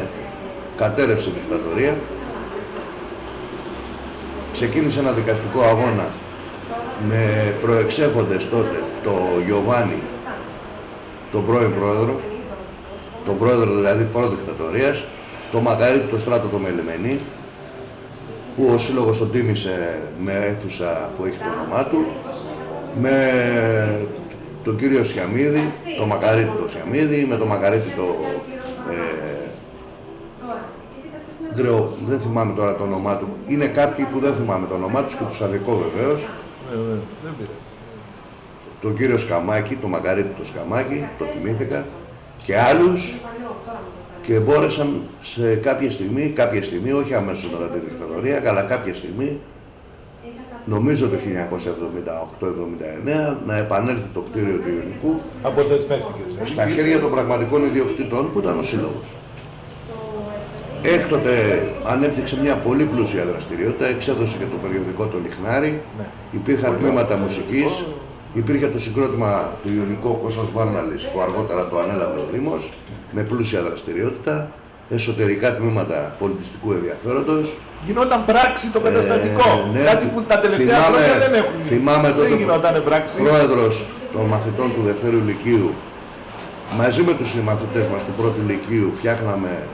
κατέρευσε η δικτατορία ξεκίνησε ένα δικαστικό αγώνα με προεξέχοντες τότε το Γιωβάνι, τον πρώην πρόεδρο, τον πρόεδρο δηλαδή προδικτατορίας, το Μακαρίτη, το Στράτο το Μελεμένη, που ο Σύλλογος τον τίμησε με αίθουσα που έχει το όνομά του, με τον κύριο Σιαμίδη, το Μακαρίτη το Σιαμίδη, με το Μακαρίτη το... δεν θυμάμαι τώρα το όνομά του. Είναι κάποιοι που δεν θυμάμαι το όνομά τους και τους αδικό βεβαίως. Δεν πειράζει. Τον κύριο Σκαμάκη, το Μακαρίτη το Σκαμάκη, το θυμήθηκα, και άλλους, και μπόρεσαν σε κάποια στιγμή, όχι αμέσως μετά τη δικτατορία, αλλά κάποια στιγμή, νομίζω το 1978-79, να επανέλθει το κτίριο του Ιωνικού στα χέρια των πραγματικών ιδιοκτητών που ήταν ο Σύλλογος. Έκτοτε ανέπτυξε μια πολύ πλούσια δραστηριότητα, εξέδωσε και το περιοδικό το Λιχνάρι, υπήρχαν τμήματα μουσικής, υπήρχε το συγκρότημα του Ιωνικού Κώστας Βάρναλης που αργότερα το ανέλαβε ο Δήμος, με πλούσια δραστηριότητα, εσωτερικά τμήματα πολιτιστικού ενδιαφέροντος. Γινόταν πράξη το καταστατικό, κάτι που τα τελευταία χρόνια δεν έχουν. Θυμάμαι τότε πρόεδρος των μαθητών του Δευτέρου Λυκείου, μαζί με τους συμμαθητές μας του Πρώτου Λυκείου φτιάχναμε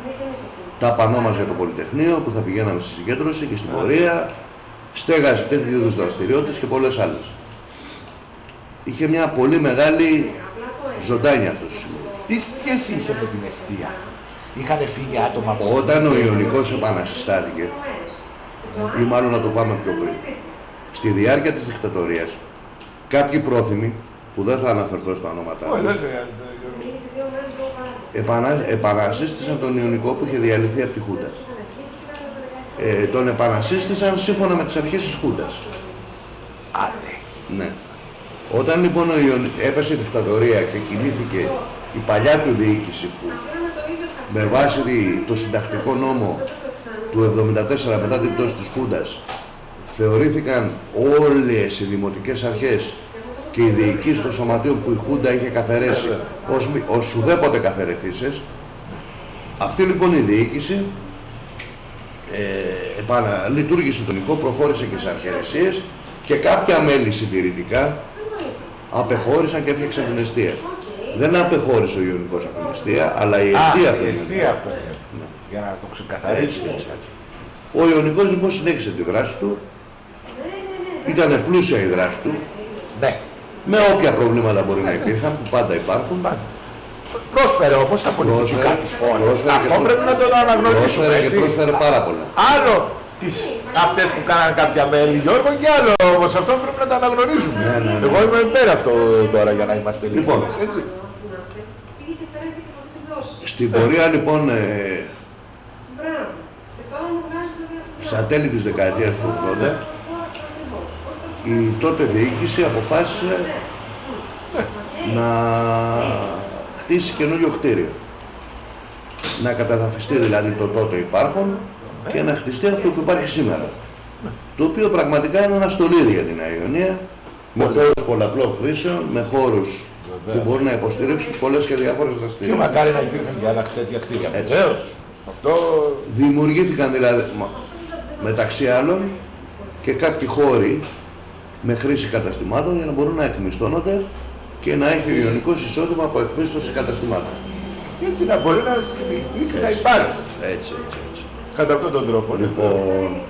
τα πανό μας για το Πολυτεχνείο που θα πηγαίναμε στη συγκέντρωση και στην πορεία, στέγαζε τέτοιου είδους δραστηριότητες και πολλές άλλες. Είχε μια πολύ μεγάλη ζωντάνια αυτός ο σύλλογος. Τι σχέση είχε με την Εστία? Είχαν φύγει άτομα από... Όταν ο Ιωνικός επανασυστάθηκε, ή μάλλον να το πάμε πιο πριν, στη διάρκεια της δικτατορίας κάποιοι πρόθυμοι, που δεν θα αναφερθώ στα ονόματά Όχι, δεν τους, χρειάζεται. επανασύστησαν τον Ιωνικό που είχε διαλυθεί από τη Χούντα. Τον επανασύστησαν σύμφωνα με τις αρχές της Χούντας. Άντε. Ναι. Όταν λοιπόν έπεσε η δικτατορία και κινήθηκε η παλιά του διοίκηση που με βάση το συντακτικό νόμο του 1974 μετά την πτώση της Χούντας θεωρήθηκαν όλες οι δημοτικές αρχές και οι διοικήσεις των σωματείων που η Χούντα είχε καθαρέσει ως ουδέποτε καθαρεθήσεις, αυτή λοιπόν η διοίκηση λειτουργήσε τον Ιωνικό, προχώρησε και σε αρχαιρεσίες και κάποια μέλη συντηρητικά απεχώρησαν και έφτιαξαν την εστία. Δεν απεχώρησε ο Ιωνικός από την εστία, αλλά η εστία από τον Ιωνικό. Για να το ξεκαθαρίσει. Ο Ιωνικός λοιπόν συνέχισε τη δράση του, ήταν πλούσια η δράση του, Ναι. με όποια προβλήματα μπορεί να υπήρχαν, που πάντα υπάρχουν. Πρόσφερε όμως τα πολιτικά της πόλης. Αυτό πρέπει να το αναγνωρίσουμε. Πρόσφερε και πρόσφερε πάρα πολλά. Άλλο αυτές που κάνανε κάποια μέλη, Γιώργο, και άλλο όμως. Αυτό πρέπει να το αναγνωρίζουμε. Ναι. Εγώ είμαι υπέρ αυτό τώρα για να είμαστε Λοιπόν, ειλικρινείς, έτσι. Στην πορεία λοιπόν, στα τέλη της δεκαετίας του 80, η τότε διοίκηση αποφάσισε να χτίσει καινούριο κτίριο. Να καταδαφιστεί δηλαδή το τότε υπάρχον και να χτιστεί αυτό που υπάρχει σήμερα. Το οποίο πραγματικά είναι ένα στολίδι για την Νέα Ιωνία, με χώρους πολλαπλών χρήσεων, με χώρους που μπορούν να υποστηρίξουν πολλές και διάφορες Και δραστηριότητες. μακάρι να υπήρχαν και άλλα τέτοια κτίρια. Βεβαίως. Αυτό Δημιουργήθηκαν δηλαδή μεταξύ άλλων και κάποιοι χώροι με χρήση καταστημάτων για να μπορούν να εκμισθώνονται και να έχει ο Ιωνικός εισόδημα από εκμίσθωση καταστημάτων. και έτσι να μπορεί να συνεχίσει να υπάρχει. Έτσι. Κατά αυτόν τον τρόπο. Λοιπόν,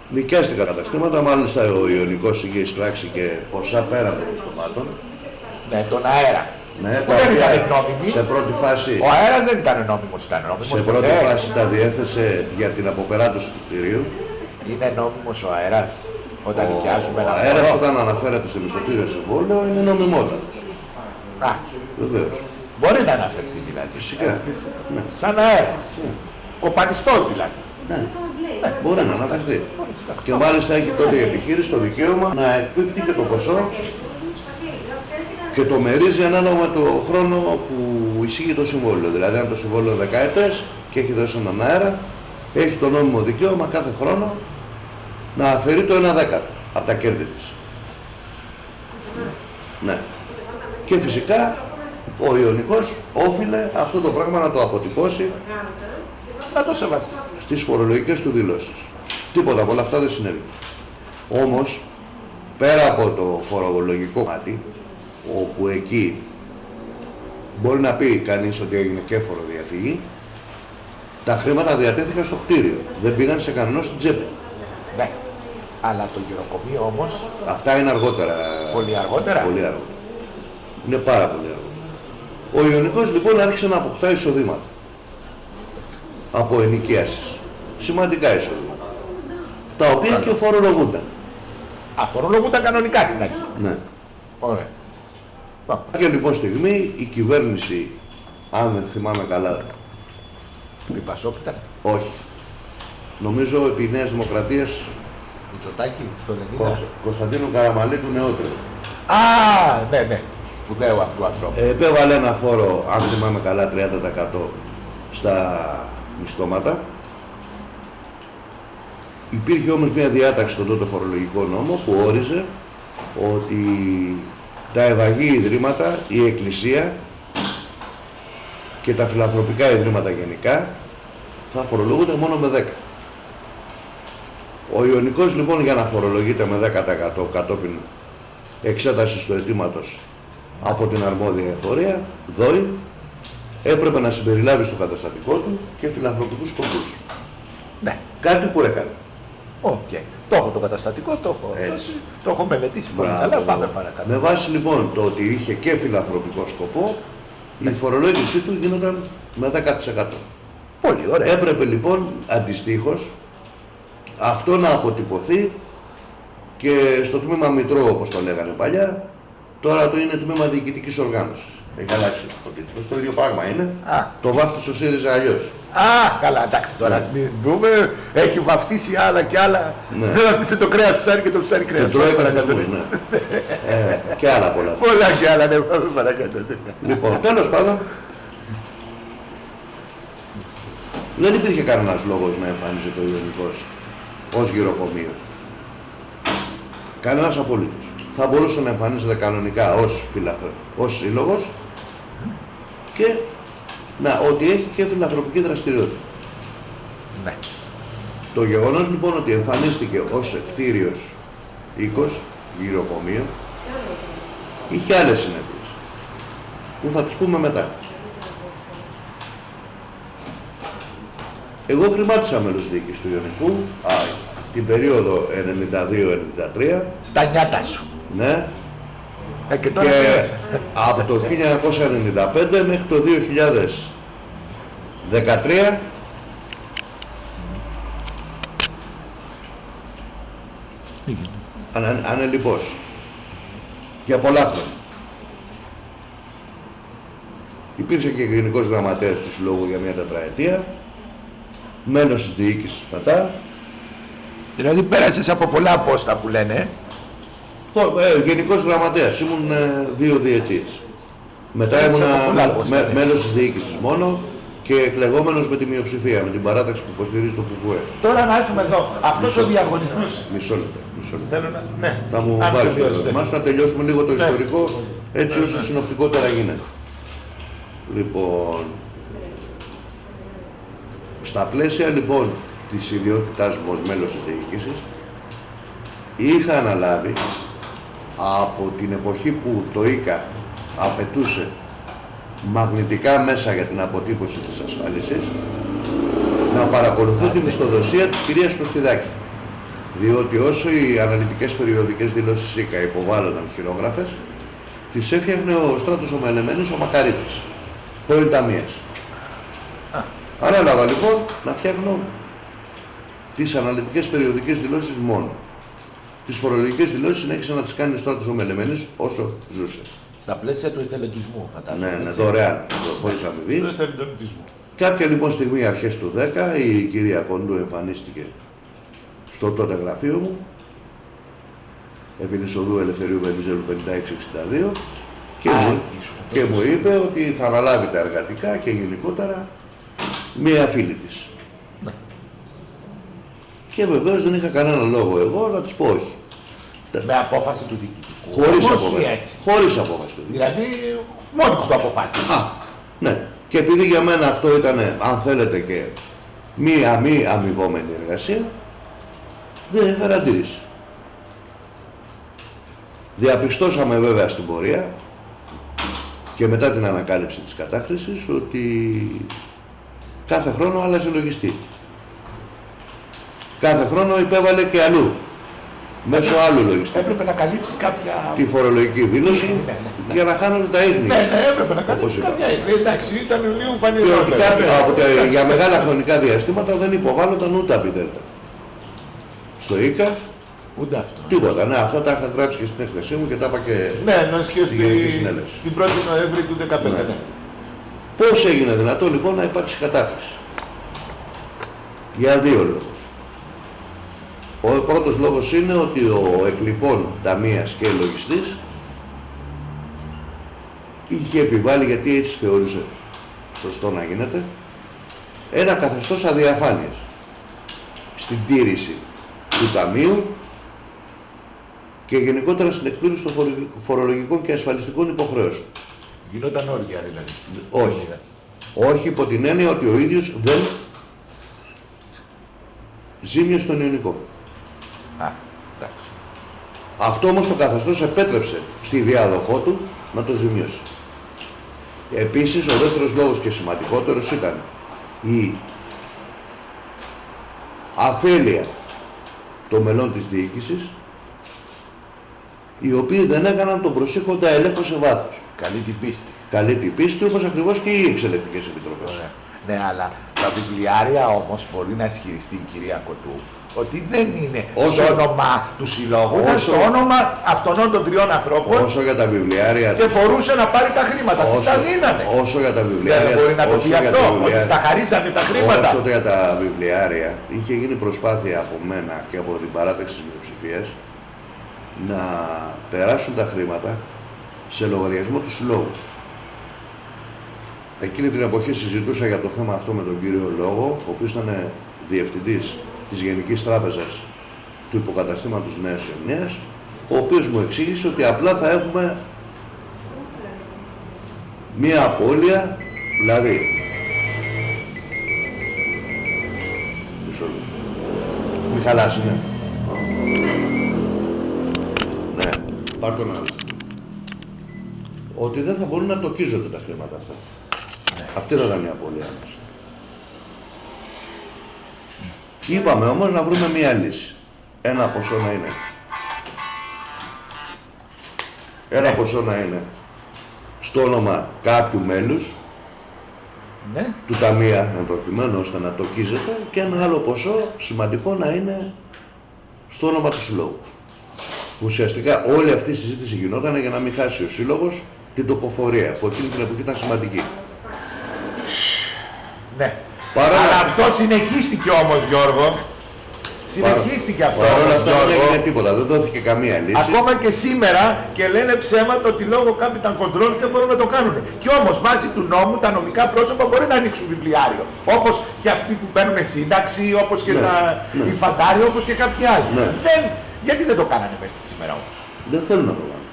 νοικιάστηκαν καταστήματα, μάλιστα ο Ιωνικός είχε εισπράξει και ποσά πέρα των μισθωμάτων. Ναι, τον αέρα. Ναι, Που δεν ήταν νόμιμη. σε πρώτη φάση, Ο αέρας δεν ήταν νόμιμος, ήταν νόμιμος σε πρώτη ποτέ. φάση τα διέθεσε για την αποπεράτωση του κτηρίου. Είναι νόμιμος ο αέρας όταν νοικιάζουμε Ο ένα αέρας χώρο. όταν αναφέρεται στο μισθωτήριο συμβόλαιο είναι νομιμότατος. Α, Βεβαίως. μπορεί να αναφερθεί δηλαδή. Φυσικά. Ναι. Σαν αέρας. Κοπανιστός δηλαδή. Ναι. Μπορεί να αναφερθεί. Και μάλιστα έχει τότε η επιχείρηση το δικαίωμα να εκπίπτει και το ποσό και το μερίζει ανάλογα με το χρόνο που ισχύει το συμβόλαιο. Δηλαδή, αν το συμβόλαιο 10 ετές και έχει δώσει έναν αέρα, έχει το νόμιμο δικαίωμα κάθε χρόνο να αφαιρεί το 1/10 από τα κέρδη της. Ναι. Και φυσικά ο Ιωνικός όφιλε αυτό το πράγμα να το αποτυπώσει Να το σεβαστεί. στις φορολογικές του δηλώσεις. Τίποτα από όλα αυτά δεν συνέβη. Όμως, πέρα από το φορολογικό μάτι, όπου εκεί μπορεί να πει κανείς ότι έγινε και φοροδιαφυγή, τα χρήματα διατέθηκαν στο κτίριο. Δεν πήγαν σε κανένα στην τσέπη. Ναι. Αλλά το γυροκομείο όμως, Αυτά είναι αργότερα. πολύ αργότερα. Πολύ αργότερα. Είναι πάρα πολύ αργότερα. Ο Ιωνικός λοιπόν άρχισε να αποκτά εισοδήματα από ενοικίασεις. Σημαντικά εισοδήματα. Τα οποία και φορολογούνταν. Αφορολογούνταν κανονικά στην αρχή. Ναι. Ωραία. Πάμε. Και λοιπόν στιγμή η κυβέρνηση, αν δεν θυμάμαι καλά, Η Πασόκ ήταν. όχι. Νομίζω επί Νέας Δημοκρατίας Μητσοτάκη, το 90. Κωνσταντίνου Καραμαλίτου νεότερο. Α, ναι. Σπουδαίο αυτού ανθρώπου. Επέβαλε ένα φόρο, αν θυμάμαι καλά, 30% στα μισθώματα. Υπήρχε όμως μια διάταξη στον τότε φορολογικό νόμο που όριζε ότι τα ευαγή ιδρύματα, η Εκκλησία και τα φιλανθρωπικά ιδρύματα γενικά θα φορολογούνται μόνο με 10. Ο Ιωνικός λοιπόν για να φορολογείται με 10% κατόπιν εξέτασης του αιτήματος από την αρμόδια εφορία, ΔΟΗ, έπρεπε να συμπεριλάβει στο καταστατικό του και φιλανθρωπικούς σκοπούς. Ναι. Κάτι που έκανε. Οκ. Το έχω το καταστατικό, το έχω Έτσι. δώσει, το έχω μελετήσει πολύ Μπράβο. καλά. Πάμε παρακάτω. Με βάση λοιπόν το ότι είχε και φιλανθρωπικό σκοπό, η φορολόγησή του γίνονταν με 10%. Πολύ ωραία. Έπρεπε λοιπόν αντιστοίχως αυτό να αποτυπωθεί και στο τμήμα Μητρό, όπως το λέγανε παλιά, τώρα το είναι τμήμα διοικητικής οργάνωσης. Έχει αλλάξει ο τίτλος, το ίδιο πράγμα είναι. Το βάφτισε ο ΣΥΡΙΖΑ αλλιώς. Καλά, εντάξει τώρα, ας μην πούμε, έχει βαφτίσει άλλα και άλλα. Ναι. Δεν βαφτίσε το κρέας ψάρι και το ψάρι κρέας. Και τρώει παρακατώ, ναι. Και άλλα πολλά. Πολλά και άλλα, ναι, παρακάτω. Λοιπόν, τέλος πάντων, δεν υπήρχε κανένας λόγος να εμφανίζεται ο Ιωνικός ως γυροκομείο. Κανένας απολύτως. Θα μπορούσε να εμφανίζεται κανονικά ως σύλλογος και ότι έχει και φιλανθρωπική δραστηριότητα. Ναι. Το γεγονός λοιπόν ότι εμφανίστηκε ως κτήριος οίκος, γυροκομείο, είχε άλλες συνέπειες που θα τις πούμε μετά. Εγώ χρημάτισα μέλος διοίκησης του Ιωνικού την περίοδο 92-93. Στα νιάτα σου. Ναι. Και τώρα Και από το 1995 μέχρι το 2013 ανελιπώς για πολλά χρόνια. Υπήρξε και γενικός γραμματέας του Συλλόγου για μια τετραετία, μέλος της διοίκησης μετά. Δηλαδή πέρασες από πολλά πόστα που λένε. Γενικός γραμματέας, ήμουν 2 διετίες. Μετά Πέρασε ήμουν από πολλά πόστα, ναι. μέλος της διοίκησης μόνο και εκλεγόμενος με τη μειοψηφία, με την παράταξη που υποστηρίζει το ΚΚΕ. Τώρα να έρθουμε εδώ. Αυτός ο διαγωνισμός. Μισό λεπτό. Θέλω να. Ναι. Θα μου Αν βάλεις το το δώσετε. ερώτημά σου, να τελειώσουμε λίγο το Ναι. ιστορικό, έτσι όσο συνοπτικότερα γίνεται. Λοιπόν, στα πλαίσια λοιπόν της ιδιότητάς μου ως μέλος της διοίκησης, είχα αναλάβει από την εποχή που το ΙΚΑ απαιτούσε μαγνητικά μέσα για την αποτύπωση της ασφάλισης, να παρακολουθώ τη μισθοδοσία της κυρίας Κωστιδάκη. Διότι όσο οι αναλυτικές περιοδικές δηλώσεις ΙΚΑ υποβάλλονταν χειρόγραφες, τις έφτιαχνε ο Στράτος ο Μελεμένης, ο Μακαρίτης, πρώην ταμείας. Ανέλαβα λοιπόν να φτιάχνω τις αναλυτικές περιοδικές δηλώσεις μόνο. Τις φορολογικές δηλώσεις συνέχισε να τις κάνει ο Στράτος ο Μελεμένης όσο ζούσε. Στα πλαίσια του εθελοντισμού, φαντάζομαι. Ναι, έτσι. δωρεάν, χωρίς Του αμοιβή. εθελοντισμού. Κάποια λοιπόν στιγμή αρχές του 10 η κυρία Κοντού εμφανίστηκε στο τότε γραφείο μου, επί της οδού Ελευθερίου Βενιζέλου 5662 και μου είπε ότι θα αναλάβει τα εργατικά και γενικότερα μία φίλη της. Ναι. Και βεβαίως δεν είχα κανένα λόγο εγώ να της πω όχι. Με απόφαση του διοικητικού. Χωρίς Όμως ή απόφαση. έτσι. Χωρίς απόφαση του διοικητικού. Δηλαδή, μόνοι τους το αποφάσισαν. Ναι. Και επειδή για μένα αυτό ήταν, αν θέλετε, και μία μη αμοιβόμενη εργασία, δεν έφερα αντίρρηση. Διαπιστώσαμε βέβαια στην πορεία και μετά την ανακάλυψη της κατάχρησης ότι κάθε χρόνο άλλαζε λογιστή. Κάθε χρόνο υπέβαλε και αλλού, μέσω άλλου λογιστή. Έπρεπε να καλύψει κάποια. Τη φορολογική δήλωση Ναι, για να χάνονται τα ίχνη. Ναι, έπρεπε να καλύψει Όπως κάποια. Εντάξει, ήταν λίγο Και ότι φανερότερο. για μεγάλα χρονικά διαστήματα δεν υποβάλλονταν ούτε απειδέλτα. Στο ΙΚΑ, Ούτε αυτό. τίποτα. Ναι, αυτά τα είχα γράψει και στην έκθεσή μου και τα είπα και Ναι, ενώ και στη Γενική Συνέλευση. στην 1η Νοέμβρη του 2015. Ναι. Ναι. Πώς έγινε δυνατό λοιπόν να υπάρξει κατάχρηση? Για 2 λόγους. Ο πρώτος λόγος είναι ότι ο εκλειπών ταμείας και λογιστής είχε επιβάλει, γιατί έτσι θεωρούσε σωστό να γίνεται, ένα καθεστώς αδιαφάνειας στην τήρηση του ταμείου και γενικότερα στην εκπλήρωση των φορολογικών και ασφαλιστικών υποχρεώσεων. Γινόταν όργια δηλαδή. Όχι. Όχι υπό την έννοια ότι ο ίδιος δεν ζήμιωσε τον Ιωνικό. Α, εντάξει. Αυτό όμως το καθεστώς επέτρεψε στη διάδοχό του να το ζημιώσει. Επίσης, ο δεύτερος λόγος και σημαντικότερος ήταν η αφέλεια των μελών της διοίκησης, οι οποίοι δεν έκαναν τον προσέχοντα ελέγχο σε βάθος. Καλή την πίστη. Καλή την πίστη, όπως ακριβώς και οι εξελεκτικές επιτροπές. Ωραία. Ναι, αλλά Τα βιβλιάρια όμως μπορεί να ισχυριστεί η κυρία Κωτού ότι δεν είναι Όσο- στο όνομα του συλλόγου, ήταν όσο- στο όνομα αυτών των τριών ανθρώπων Όσο για τα βιβλιάρια και μπορούσε να πάρει τα χρήματα. Της τα δίνανε. όσο για τα βιβλιάρια. Δεν μπορεί να το όσο πει για αυτό, τα ότι βιβλιάρια- στα χαρίζανε τα χρήματα. Όσο για τα βιβλιάρια, είχε γίνει προσπάθεια από μένα και από την παράταξη της μειοψηφίας να περάσουν τα χρήματα σε λογαριασμό του συλλόγου. Εκείνη την εποχή συζητούσα για το θέμα αυτό με τον κύριο Λόγο, ο οποίος ήταν διευθυντής της Γενικής Τράπεζας του υποκαταστήματος Νέας Ιωνίας, ο οποίος μου εξήγησε ότι απλά θα έχουμε μία απώλεια, δηλαδή μισό λεπτό. Μη χαλάσει, ναι. Ναι, πάρ' τον άλλο. Ότι δεν θα μπορούν να τοκίζονται τα χρήματα αυτά. Αυτή θα ήταν η απώλειά μας. Είπαμε όμως να βρούμε μία λύση. Ένα ποσό να είναι. Ένα ποσό να είναι στο όνομα κάποιου μέλους Ναι. του ταμεία εν προκειμένου ώστε να τοκίζεται και ένα άλλο ποσό σημαντικό να είναι στο όνομα του συλλόγου. Ουσιαστικά όλη αυτή η συζήτηση γινόταν για να μην χάσει ο σύλλογος την τοκοφορία που εκείνη την εποχή ήταν σημαντική. Ναι. Παρά- Αλλά αυτό συνεχίστηκε όμως, Γιώργο. Συνεχίστηκε αυτό Παρ' όλα όμως, αυτά δεν Γιώργο. έγινε τίποτα, δεν δόθηκε καμία λύση. Ακόμα και σήμερα και λένε ψέματα ότι λόγω capital control δεν μπορούν να το κάνουν. Και όμως βάσει του νόμου τα νομικά πρόσωπα μπορεί να ανοίξουν βιβλιάριο. Όπως και αυτοί που παίρνουν σύνταξη, όπως και Ναι, οι φαντάροι, όπως και κάποιοι άλλοι. Ναι. Γιατί δεν το κάνανε μέχρι σήμερα όμως. Δεν θέλουν να το κάνουν.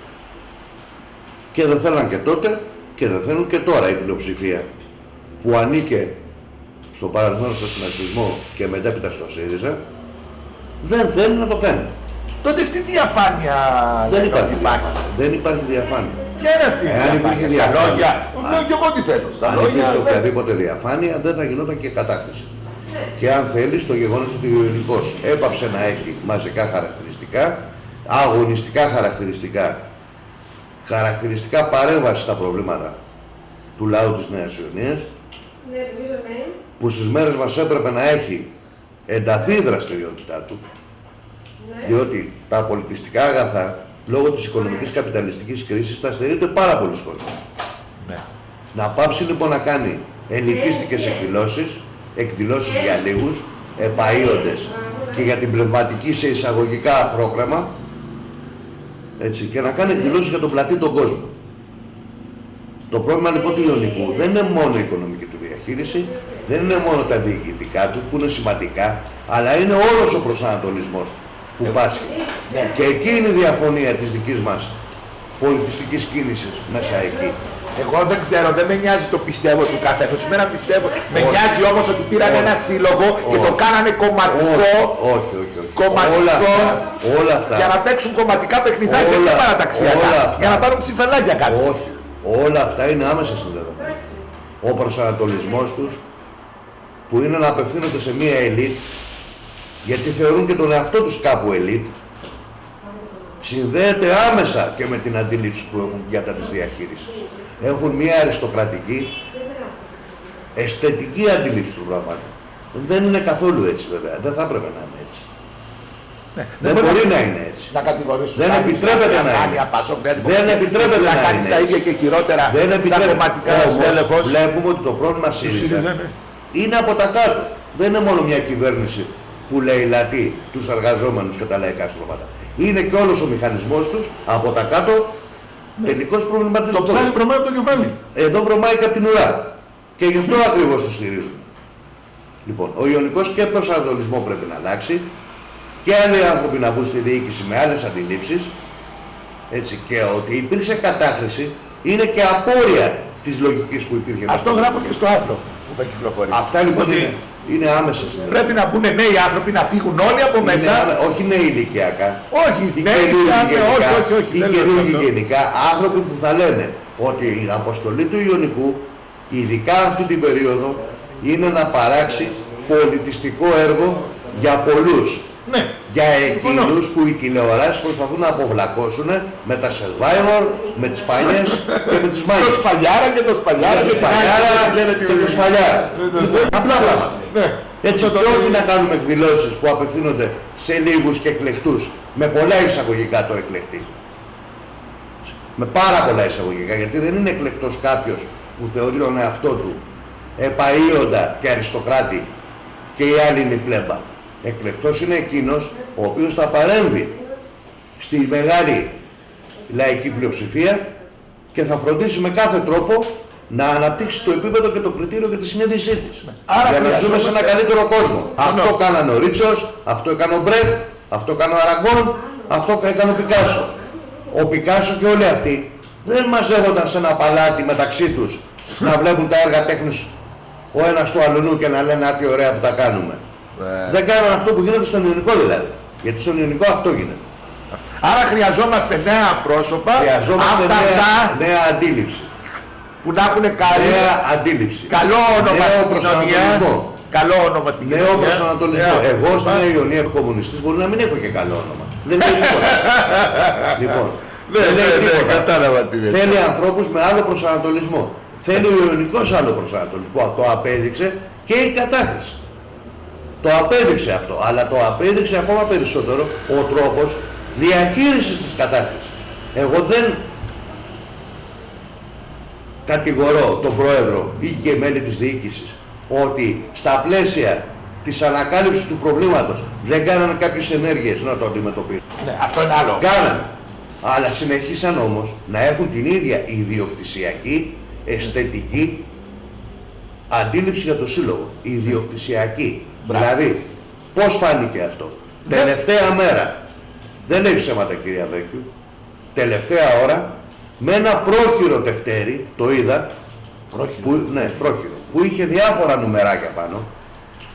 Και δεν θέλαν και τότε και δεν θέλουν και τώρα η πλειοψηφία που ανήκε στο παρελθόν στο συνασπισμό και μετέπειτα στο ΣΥΡΙΖΑ δεν θέλει να το κάνει. Τότε στη διαφάνεια Δεν λένε υπάρχει ότι υπάρχει. διαφάνεια. Δεν υπάρχει διαφάνεια. Ποια είναι αυτή η Εάν υπήρχε διαφάνεια, στα διαφάνεια. λόγια. Λέω και εγώ τι θέλω. Στα Αν λόγια. υπήρχε εντάξει. οποιαδήποτε διαφάνεια δεν θα γινόταν και κατάχρηση. Και αν θέλει, το γεγονός ότι ο ελληνικός έπαψε να έχει μαζικά χαρακτηριστικά, αγωνιστικά χαρακτηριστικά παρέμβαση στα προβλήματα του λαού της Νέας Ιωνίας, που στις μέρες μας έπρεπε να έχει ενταθεί η δραστηριότητά του, διότι τα πολιτιστικά αγαθά, λόγω της οικονομικής καπιταλιστικής κρίσης, τα στερείται πάρα πολλούς κόσμος. Ναι. Να πάψει λοιπόν να κάνει ελιτίστικες εκδηλώσεις για λίγους, επαΐοντες και για την πνευματική σε εισαγωγικά αθρόκραμα, έτσι, και να κάνει εκδηλώσεις για τον πλατή τον κόσμο. Το πρόβλημα λοιπόν του Ιωνικού δεν είναι μόνο η οικονομική του διαχείριση, δεν είναι μόνο τα διοικητικά του που είναι σημαντικά, αλλά είναι όλος ο προσανατολισμός του που πάσχει. Και εκεί είναι η διαφωνία της δικής μας πολιτιστικής κίνησης μέσα εκεί. Εγώ δεν ξέρω, δεν με νοιάζει το πιστεύω του καθενός. Εμένα πιστεύω. Με Όχι. νοιάζει όμως ότι πήραν Όχι. ένα σύλλογο και το Όχι. κάνανε κομματικό. Όχι. Κομματικό. Όλα αυτά. Για να παίξουν κομματικά παιχνιδάκια Όλα- και παραταξιακά. όλα αυτά. Για να πάρουν ψηφελάκια κάτι. Όχι. Όλα αυτά είναι άμεσα συνδεδεμένα. Ο προσανατολισμός τους που είναι να απευθύνονται σε μία ελίτ, γιατί θεωρούν και τον εαυτό τους κάπου ελίτ, συνδέεται άμεσα και με την αντίληψη που έχουν για τα της διαχείρισης. Έχουν μία αριστοκρατική, αισθητική αντίληψη του πράγματος. Δεν είναι καθόλου έτσι βέβαια. Δεν θα έπρεπε να είναι έτσι. Ναι, Δεν μπορεί να είναι έτσι. Να κατηγορήσουν. Δεν επιτρέπεται να είναι. Δεν επιτρέπεται να κάνεις είναι τα έτσι. ίδια και χειρότερα Δεν σαν επιτρέπεται. κομματικά Όμως, στέλεχος. βλέπουμε ότι το πρόβλημα ΣΥΡΙΖΑ ναι. είναι από τα κάτω. Δεν είναι μόνο μια κυβέρνηση που λαιλατεί τους εργαζόμενους και τα λαϊκά στρώματα. Είναι και όλος ο μηχανισμός τους από τα κάτω τελικός Το προβληματισμός. ψάρι βρωμάει από το κεφάλι. Εδώ βρωμάει και από την ουρά. Και γι' αυτό ακριβώς τους στηρίζουν. Λοιπόν, ο Ιωνικός και προσανατολισμό πρέπει να αλλάξει και άλλοι άνθρωποι να μπουν στη διοίκηση με άλλες αντιλήψεις, έτσι, και ότι υπήρξε κατάχρηση είναι και απόρρια της λογικής που υπήρχε. Αυτό γράφω και στο άρθρο που θα κυκλοφορήσει. Αυτά λοιπόν Ότι είναι άμεσα συνδεδεμένα. πρέπει να μπουν νέοι άνθρωποι να φύγουν όλοι από μέσα. Όχι νέοι ηλικιακά. Όχι, Ή νέοι καινούργοι σαν. γενικά, Όχι, ή δεν λέω καινούργοι αυτό. γενικά, άνθρωποι που θα λένε ότι η αποστολή του Ιωνικού, ειδικά αυτή την περίοδο, είναι να παράξει πολιτιστικό έργο για πολλούς. Ναι. Για εκείνους που οι τηλεοράσεις προσπαθούν να αποβλακώσουν με τα Survivor, με τις παλιές και με τις Το μάγες. Σπαλιάρα και το Σπαλιάρα Το Σπαλιάρα και το Σπαλιάρα. Λοιπόν, απλά πράγματα. Ναι. Έτσι και όχι να κάνουμε εκδηλώσεις που απευθύνονται σε λίγους και εκλεκτούς, με πολλά εισαγωγικά το εκλεκτή. Με πάρα πολλά εισαγωγικά, γιατί δεν είναι εκλεκτός κάποιος που θεωρεί τον εαυτό του επαΐοντα και αριστοκράτη και οι άλλοι είναι η πλέμπα. Εκλεκτός είναι εκείνος ο οποίος θα παρέμβει στη μεγάλη λαϊκή πλειοψηφία και θα φροντίσει με κάθε τρόπο να αναπτύξει το επίπεδο και το κριτήριο και τη συνείδησή της. Άρα για να ζούμε σε ένα καλύτερο κόσμο. Αυτό κάνανε ο Ρίτσος, αυτό έκανε ο Μπρέχτ, αυτό έκανε ο Αραγκόν, αυτό έκανε ο Πικάσο. Ο Πικάσο και όλοι αυτοί δεν μαζεύονταν σε ένα παλάτι μεταξύ τους να βλέπουν τα έργα τέχνης ο ένας του αλλονού και να λένε «Α, τι ωραία που τα κάνουμε». Δεν κάνουν αυτό που γίνεται στον Ιωνικό δηλαδή. Γιατί στον Ιωνικό αυτό γίνεται. Άρα χρειαζόμαστε νέα πρόσωπα, Χρειαζόμαστε νέα αντίληψη. που να έχουν Νέα αντίληψη. καλό όνομα Νέο στην κοινωνία. προσανατολισμό. Καλό όνομα στην Νέο κοινωνία. προσανατολισμό. Εγώ στην Νέα Ιωνία κομμουνιστής μπορεί να μην έχω και καλό όνομα. Δεν λέει τίποτα. Λοιπόν, δεν λέει τίποτα. κατάλαβα τι λέει. Θέλει ανθρώπους με άλλο προσανατολισμό. Θέλει ο Ιωνικός άλλο προσανατολισμό. Το απέδειξε και η κατάθεση. Το απέδειξε αυτό, αλλά το απέδειξε ακόμα περισσότερο ο τρόπος διαχείρισης της κατάστασης. Εγώ δεν κατηγορώ τον Πρόεδρο ή και μέλη της διοίκησης ότι στα πλαίσια της ανακάλυψης του προβλήματος δεν κάνανε κάποιες ενέργειες να το αντιμετωπίσουν. Ναι, αυτό είναι άλλο. Κάνανε. Αλλά συνεχίσαν όμως να έχουν την ίδια ιδιοκτησιακή, αισθητική αντίληψη για το σύλλογο. Ιδιοκτησιακή. Δηλαδή, πώς φάνηκε αυτό. Τελευταία μέρα, δεν λέει ψέματα κυρία Βέκιου, τελευταία ώρα, με ένα πρόχειρο τευτέρι, το είδα, πρόχειρο, που είχε διάφορα νουμεράκια πάνω,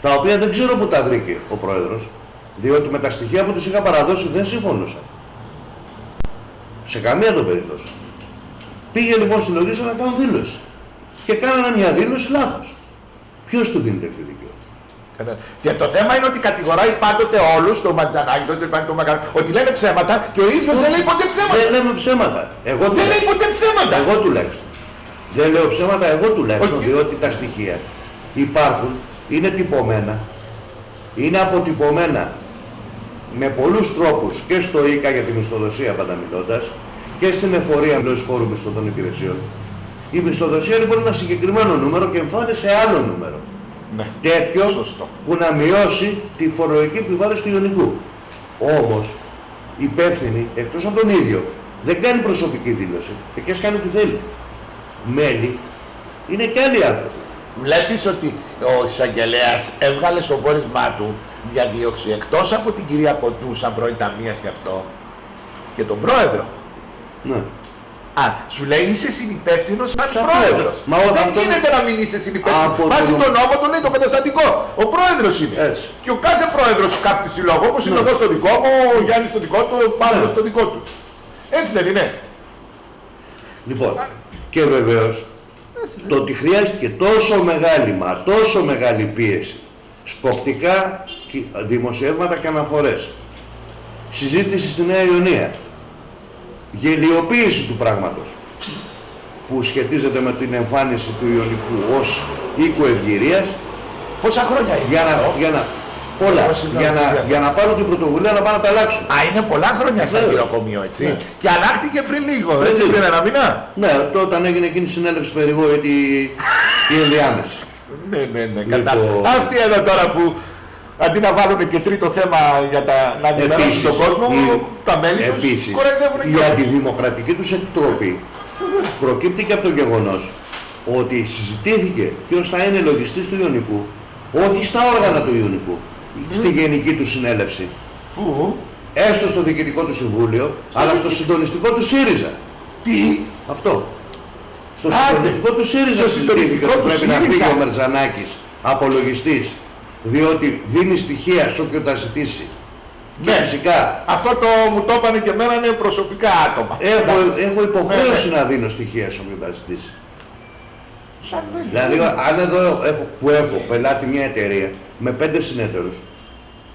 τα οποία δεν ξέρω που τα βρήκε ο Πρόεδρος, διότι με τα στοιχεία που τους είχα παραδώσει δεν συμφωνούσαν. Σε καμία των περιπτώσεων. Πήγε λοιπόν στη Λογίσα να κάνουν δήλωση. Και κάνανε μια δήλωση λάθος. Ποιος του δίνει τέτοιο δικαίωμα? Και το θέμα είναι ότι κατηγοράει πάντοτε όλους, το Ματζανάκη, το Τσεπάνη, το Μακαρό, ότι λένε ψέματα και ο ίδιος δεν λέει ποτέ ψέματα. Δεν λέμε ψέματα. Δεν λέει ποτέ ψέματα. Εγώ τουλάχιστον. Δεν λέω ψέματα εγώ τουλάχιστον, διότι τα στοιχεία υπάρχουν, είναι τυπωμένα, είναι αποτυπωμένα με πολλούς τρόπους και στο ΙΚΑ για τη μισθοδοσία πάντα μιλώντας και στην εφορία ενός φόρου μισθωτών υπηρεσιών. Η μισθοδοσία λοιπόν είναι ένα συγκεκριμένο νούμερο και εμφάνεται σε άλλο νούμερο. Ναι. Τέτοιο Σωστό. που να μειώσει τη φορολογική επιβάρυνση του Ιωνικού. Όμως, υπεύθυνοι, εκτός από τον ίδιο, δεν κάνει προσωπική δήλωση και ας κάνει ό,τι θέλει. Μέλη είναι και άλλοι άνθρωποι. Βλέπεις ότι ο εισαγγελέας έβγαλε στο πόρισμά του διαδίωξη εκτός από την κυρία Κοντού σαν πρώην ταμείας και αυτό και τον πρόεδρο. Ναι. Α, σου λέει είσαι συνυπεύθυνος σαν Σαφώς. πρόεδρος. Μα όταν δεν τον- γίνεται να μην είσαι συνυπεύθυνος. Από Βάσει τον- τον νόμο το λέει το καταστατικό. Ο πρόεδρος είναι. Έτσι. Και ο κάθε πρόεδρος κάποιου συλλόγου, όπως είναι Ναι. εγώ στο δικό μου, ο Γιάννης στο δικό του, ο Παύλος Ναι. στο δικό του. Έτσι δεν είναι? Λοιπόν, και βεβαίως το ότι χρειάστηκε τόσο μεγάλη, μα τόσο μεγάλη πίεση, σκοπτικά δημοσιεύματα και αναφορές, συζήτηση στη Νέα Ιωνία, γελιοποίηση του πράγματος που σχετίζεται με την εμφάνιση του Ιωνικού ως οίκου ευγυρίας, Πόσα χρόνια είναι? πολλά, Συγγνώμη. για να πάρουν την πρωτοβουλία να πάνε να τα αλλάξουν. Α, είναι πολλά χρόνια σαν Βέβαια. γυροκομείο, έτσι. Ναι. Και αλλάχτηκε πριν λίγο, Πριν έτσι, λίγο. πριν ένα μήνα. Ναι, όταν έγινε εκείνη η συνέλευση περιβόητη η ενδιάμεση. Ναι, Λοιπόν. κατάλαβα. Αυτοί εδώ τώρα που αντί να βάλουν και τρίτο θέμα για να ενημερώσουν τον κόσμο, τα μέλη τους επίσης, κοροϊδεύουν και η όλους. αντιδημοκρατική τους εκτροπή προκύπτει και από το γεγονός ότι συζητήθηκε ποιος θα είναι λογιστής του Ιωνικού, όχι στα όργανα του Ιωνικού, στη γενική του συνέλευση, Πού? έστω στο διοικητικό του συμβούλιο, αλλά στο συντονιστικό του ΣΥΡΙΖΑ. Τι? Αυτό. Στο Άντε. συντονιστικό του ΣΥΡΙΖΑ Στο συζητήθηκε συντονιστικό ότι του πρέπει να ΣΥΡΙΖΑ. φύγει ο Μερτζανάκης απολογιστής, διότι δίνει στοιχεία σε όποιον τα ζητήσει. Και Ναι. φυσικά Αυτό μου το είπανε και εμένα, είναι προσωπικά άτομα. έχω υποχρέωση Ναι. να δίνω στοιχεία σε όποιον τα ζητήσει. Σαν δεν Δηλαδή, αν εδώ έχω πελάτη μια εταιρεία με 5 συνεταιρούς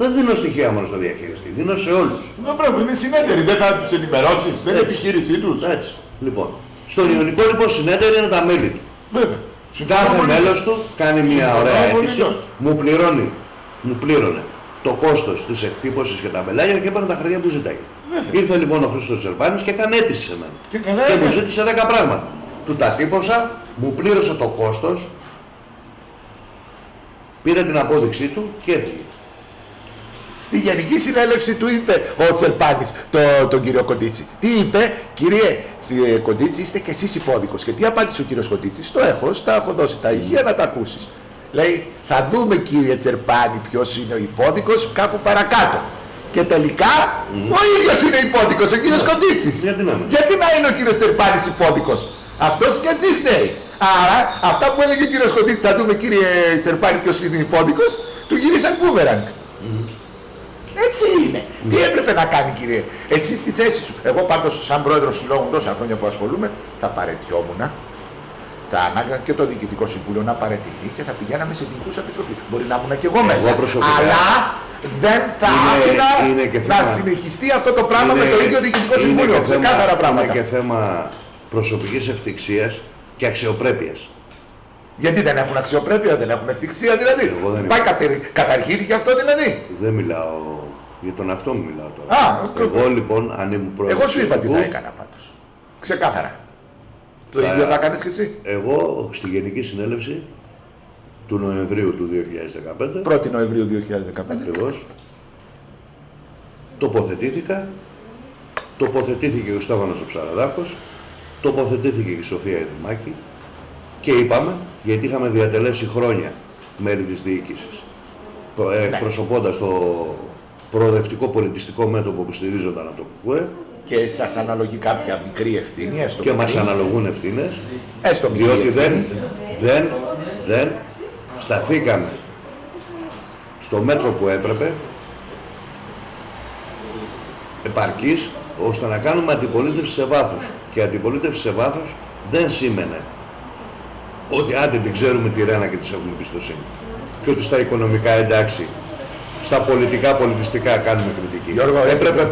Δεν δίνω στοιχεία μόνο στο διαχειριστή, δίνω σε όλους. Δεν πρέπει, είναι συνέτεροι, δεν θα τους ενημερώσεις, δεν είναι επιχείρησή τους. Έτσι. Λοιπόν, στον Ιωνικό λοιπόν συνέτεροι είναι τα μέλη του. Βέβαια. Κάθε μέλος του κάνει μια ωραία αίτηση, μου πλήρωνε το κόστος της εκτύπωσης και τα μπελάγια και έπαιρνε τα χαρτιά που ζητάει. Ήρθε λοιπόν ο Χρήστος Τσερπάνης και έκανε αίτηση σε μένα. Και μου ζήτησε 10 πράγματα. Του τα τύπωσα, μου πλήρωσε το κόστος, πήρε την απόδειξή του και έφυγε. Στη Γενική Συνέλευση του είπε ο Τσερπάνης τον κύριο Κοντίτσι. Τι είπε, κύριε Κοντίτσι, είστε και εσείς υπόδικος. Και τι απάντησε ο κύριος Κοντίτσης, το έχω, στα έχω δώσει τα ηχεία να τα ακούσεις. Λέει, θα δούμε κύριε Τσερπάνη ποιος είναι ο υπόδικος κάπου παρακάτω. Και τελικά ο ίδιος είναι υπόδικος, ο κύριος Κοντίτσης. Γιατί να είναι ο κύριος Τσερπάνης υπόδικος, αυτός και τι φταίει. Άρα αυτά που έλεγε ο κύριος Κοντίτσης, θα δούμε κύριε Τσερπάνη ποιος είναι υπόδικος, του γύρισαν μπούμεραγκ. Έτσι είναι. Τι έπρεπε να κάνει, κύριε, εσείς στη θέση σου. Εγώ πάντως, σαν πρόεδρος συλλόγου τόσα χρόνια που ασχολούμαι, θα παραιτιόμουν. Θα ανάγκαν και το Διοικητικό Συμβούλιο να παραιτηθεί και θα πηγαίναμε σε ειδικούς επιτροπή. Μπορεί να ήμουν και εγώ μέσα. Αλλά δεν θα άφηνα να συνεχιστεί αυτό το πράγμα με το ίδιο Διοικητικό Συμβούλιο. Ξεκάθαρα πράγματα. Είναι και θέμα προσωπικής ευτυχίας και αξιοπρέπειας. Γιατί δεν έχουν αξιοπρέπεια, δεν έχουν ευτυχία δηλαδή. Καταργήθηκε αυτό δηλαδή. Δεν μιλάω για τον αυτό μου μιλάω τώρα. Εγώ λοιπόν, αν ήμουν πρόεδρος. Εγώ σου είπα τι θα έκανα πάντως. Ξεκάθαρα. Το ίδιο θα κάνεις και εσύ. Εγώ στη Γενική Συνέλευση του Νοεμβρίου του 2015. 1η Νοεμβρίου 2015. Ακριβώς. Τοποθετήθηκε ο Στέφανος ο Ψαραδάκος. Τοποθετήθηκε και η Σοφία Εδημάκη. Και είπαμε, γιατί είχαμε διατελέσει χρόνια μέλη της διοίκησης, εκπροσωπώντας το προοδευτικό πολιτιστικό μέτωπο που στηρίζονταν από το ΚΚΕ. Και σας αναλογεί κάποια μικρή ευθύνη, έστω και μας αναλογούν ευθύνες, διότι δεν σταθήκαμε στο μέτρο που έπρεπε, επαρκής, ώστε να κάνουμε αντιπολίτευση σε βάθος. Και αντιπολίτευση σε βάθος δεν σήμαινε ότι άντε την ξέρουμε τη Ρένα και της έχουμε εμπιστοσύνη. Και ότι στα οικονομικά εντάξει, στα πολιτικά, πολιτιστικά κάνουμε κριτική. Γιώργο, έπρεπε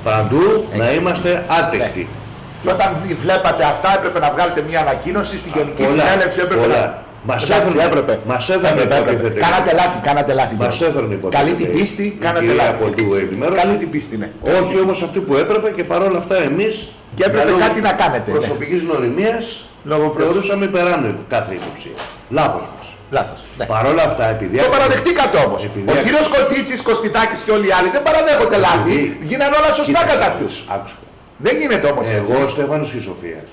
παντού να είμαστε άτεκτοι. Και όταν βλέπατε αυτά έπρεπε να βγάλετε μια ανακοίνωση στη Γενική Συνέλευση. Μας έφερνε υποτίθεται. Κάνατε λάθη. Μας έφερνε υποτίθεται. Καλή την πίστη, κάνατε λάθη. Καλή την πίστη, ναι. Όχι όμως αυτή που έπρεπε και παρόλα αυτά εμείς. Και έπρεπε κάτι να κάνετε. Προσωπικής γνωριμίας θεωρούσαμε υπεράνω κάθε υποψία. Λάθος μας. Λάθος. Ναι. Παρ' όλα αυτά, επειδή. Το παραδεχτήκατε όμως. Ο κύριος Κοντίτσης, Κωστιτάκης και όλοι οι άλλοι δεν παραδέχονται λάθη. Γίνανε όλα σωστά κατά αυτούς. Δεν γίνεται όμως έτσι. Εγώ, Στέφανος και η Σοφία,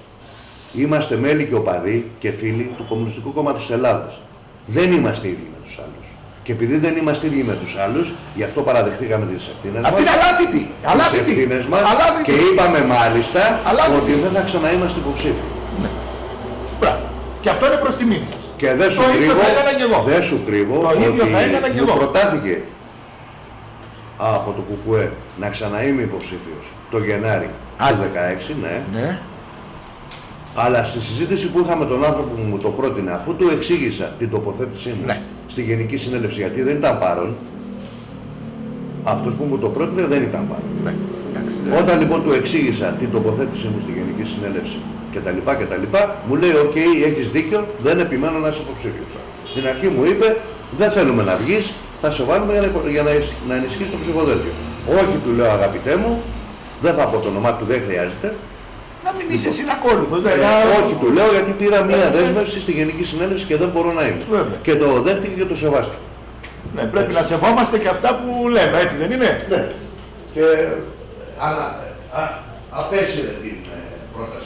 είμαστε μέλη και οπαδοί και φίλοι του Κομμουνιστικού Κόμματος της Ελλάδας. Δεν είμαστε ίδιοι με τους άλλους. Και επειδή δεν είμαστε ίδιοι με τους άλλους, γι' αυτό παραδεχτήκαμε τις ευθύνες μας. Αυτή είναι αλάθητη. Τις ευθύνες μας και είπαμε μάλιστα ότι δεν θα ξαναείμαστε υποψήφοι. Ναι. Και αυτό είναι προς τιμήν σας. Και δεν σου κρύβω ότι μου προτάθηκε από το ΚΚΕ να ξαναείμαι υποψήφιος το Γενάρη του 2016, ναι. Αλλά στη συζήτηση που είχαμε τον άνθρωπο που μου το πρότεινε, αφού του εξήγησα την τοποθέτησή μου στη Γενική Συνέλευση, γιατί δεν ήταν παρόν, αυτός που μου το πρότεινε δεν ήταν παρόν. Όταν λοιπόν του εξήγησα την τοποθέτησή μου στη Γενική Συνέλευση κτλ. Μου λέει: «Οκ, έχεις δίκιο, δεν επιμένω να είσαι υποψήφιος». Στην αρχή μου είπε: «Δεν θέλουμε να βγεις, θα σε βάλουμε για να ενισχύσεις το ψηφοδέλτιο». «Όχι», του λέω, «αγαπητέ μου, δεν θα πω το όνομά του, δεν χρειάζεται». Να μην είσαι συνακόλουθος. Όχι, του λέω, γιατί πήρα μία δέσμευση στη Γενική Συνέλευση και δεν μπορώ να είμαι. Και το δέχτηκε και το σεβάστηκε. Ναι, πρέπει να σεβόμαστε και αυτά που λέμε, έτσι δεν είναι? Ναι. Και απέσυρε την πρόταση.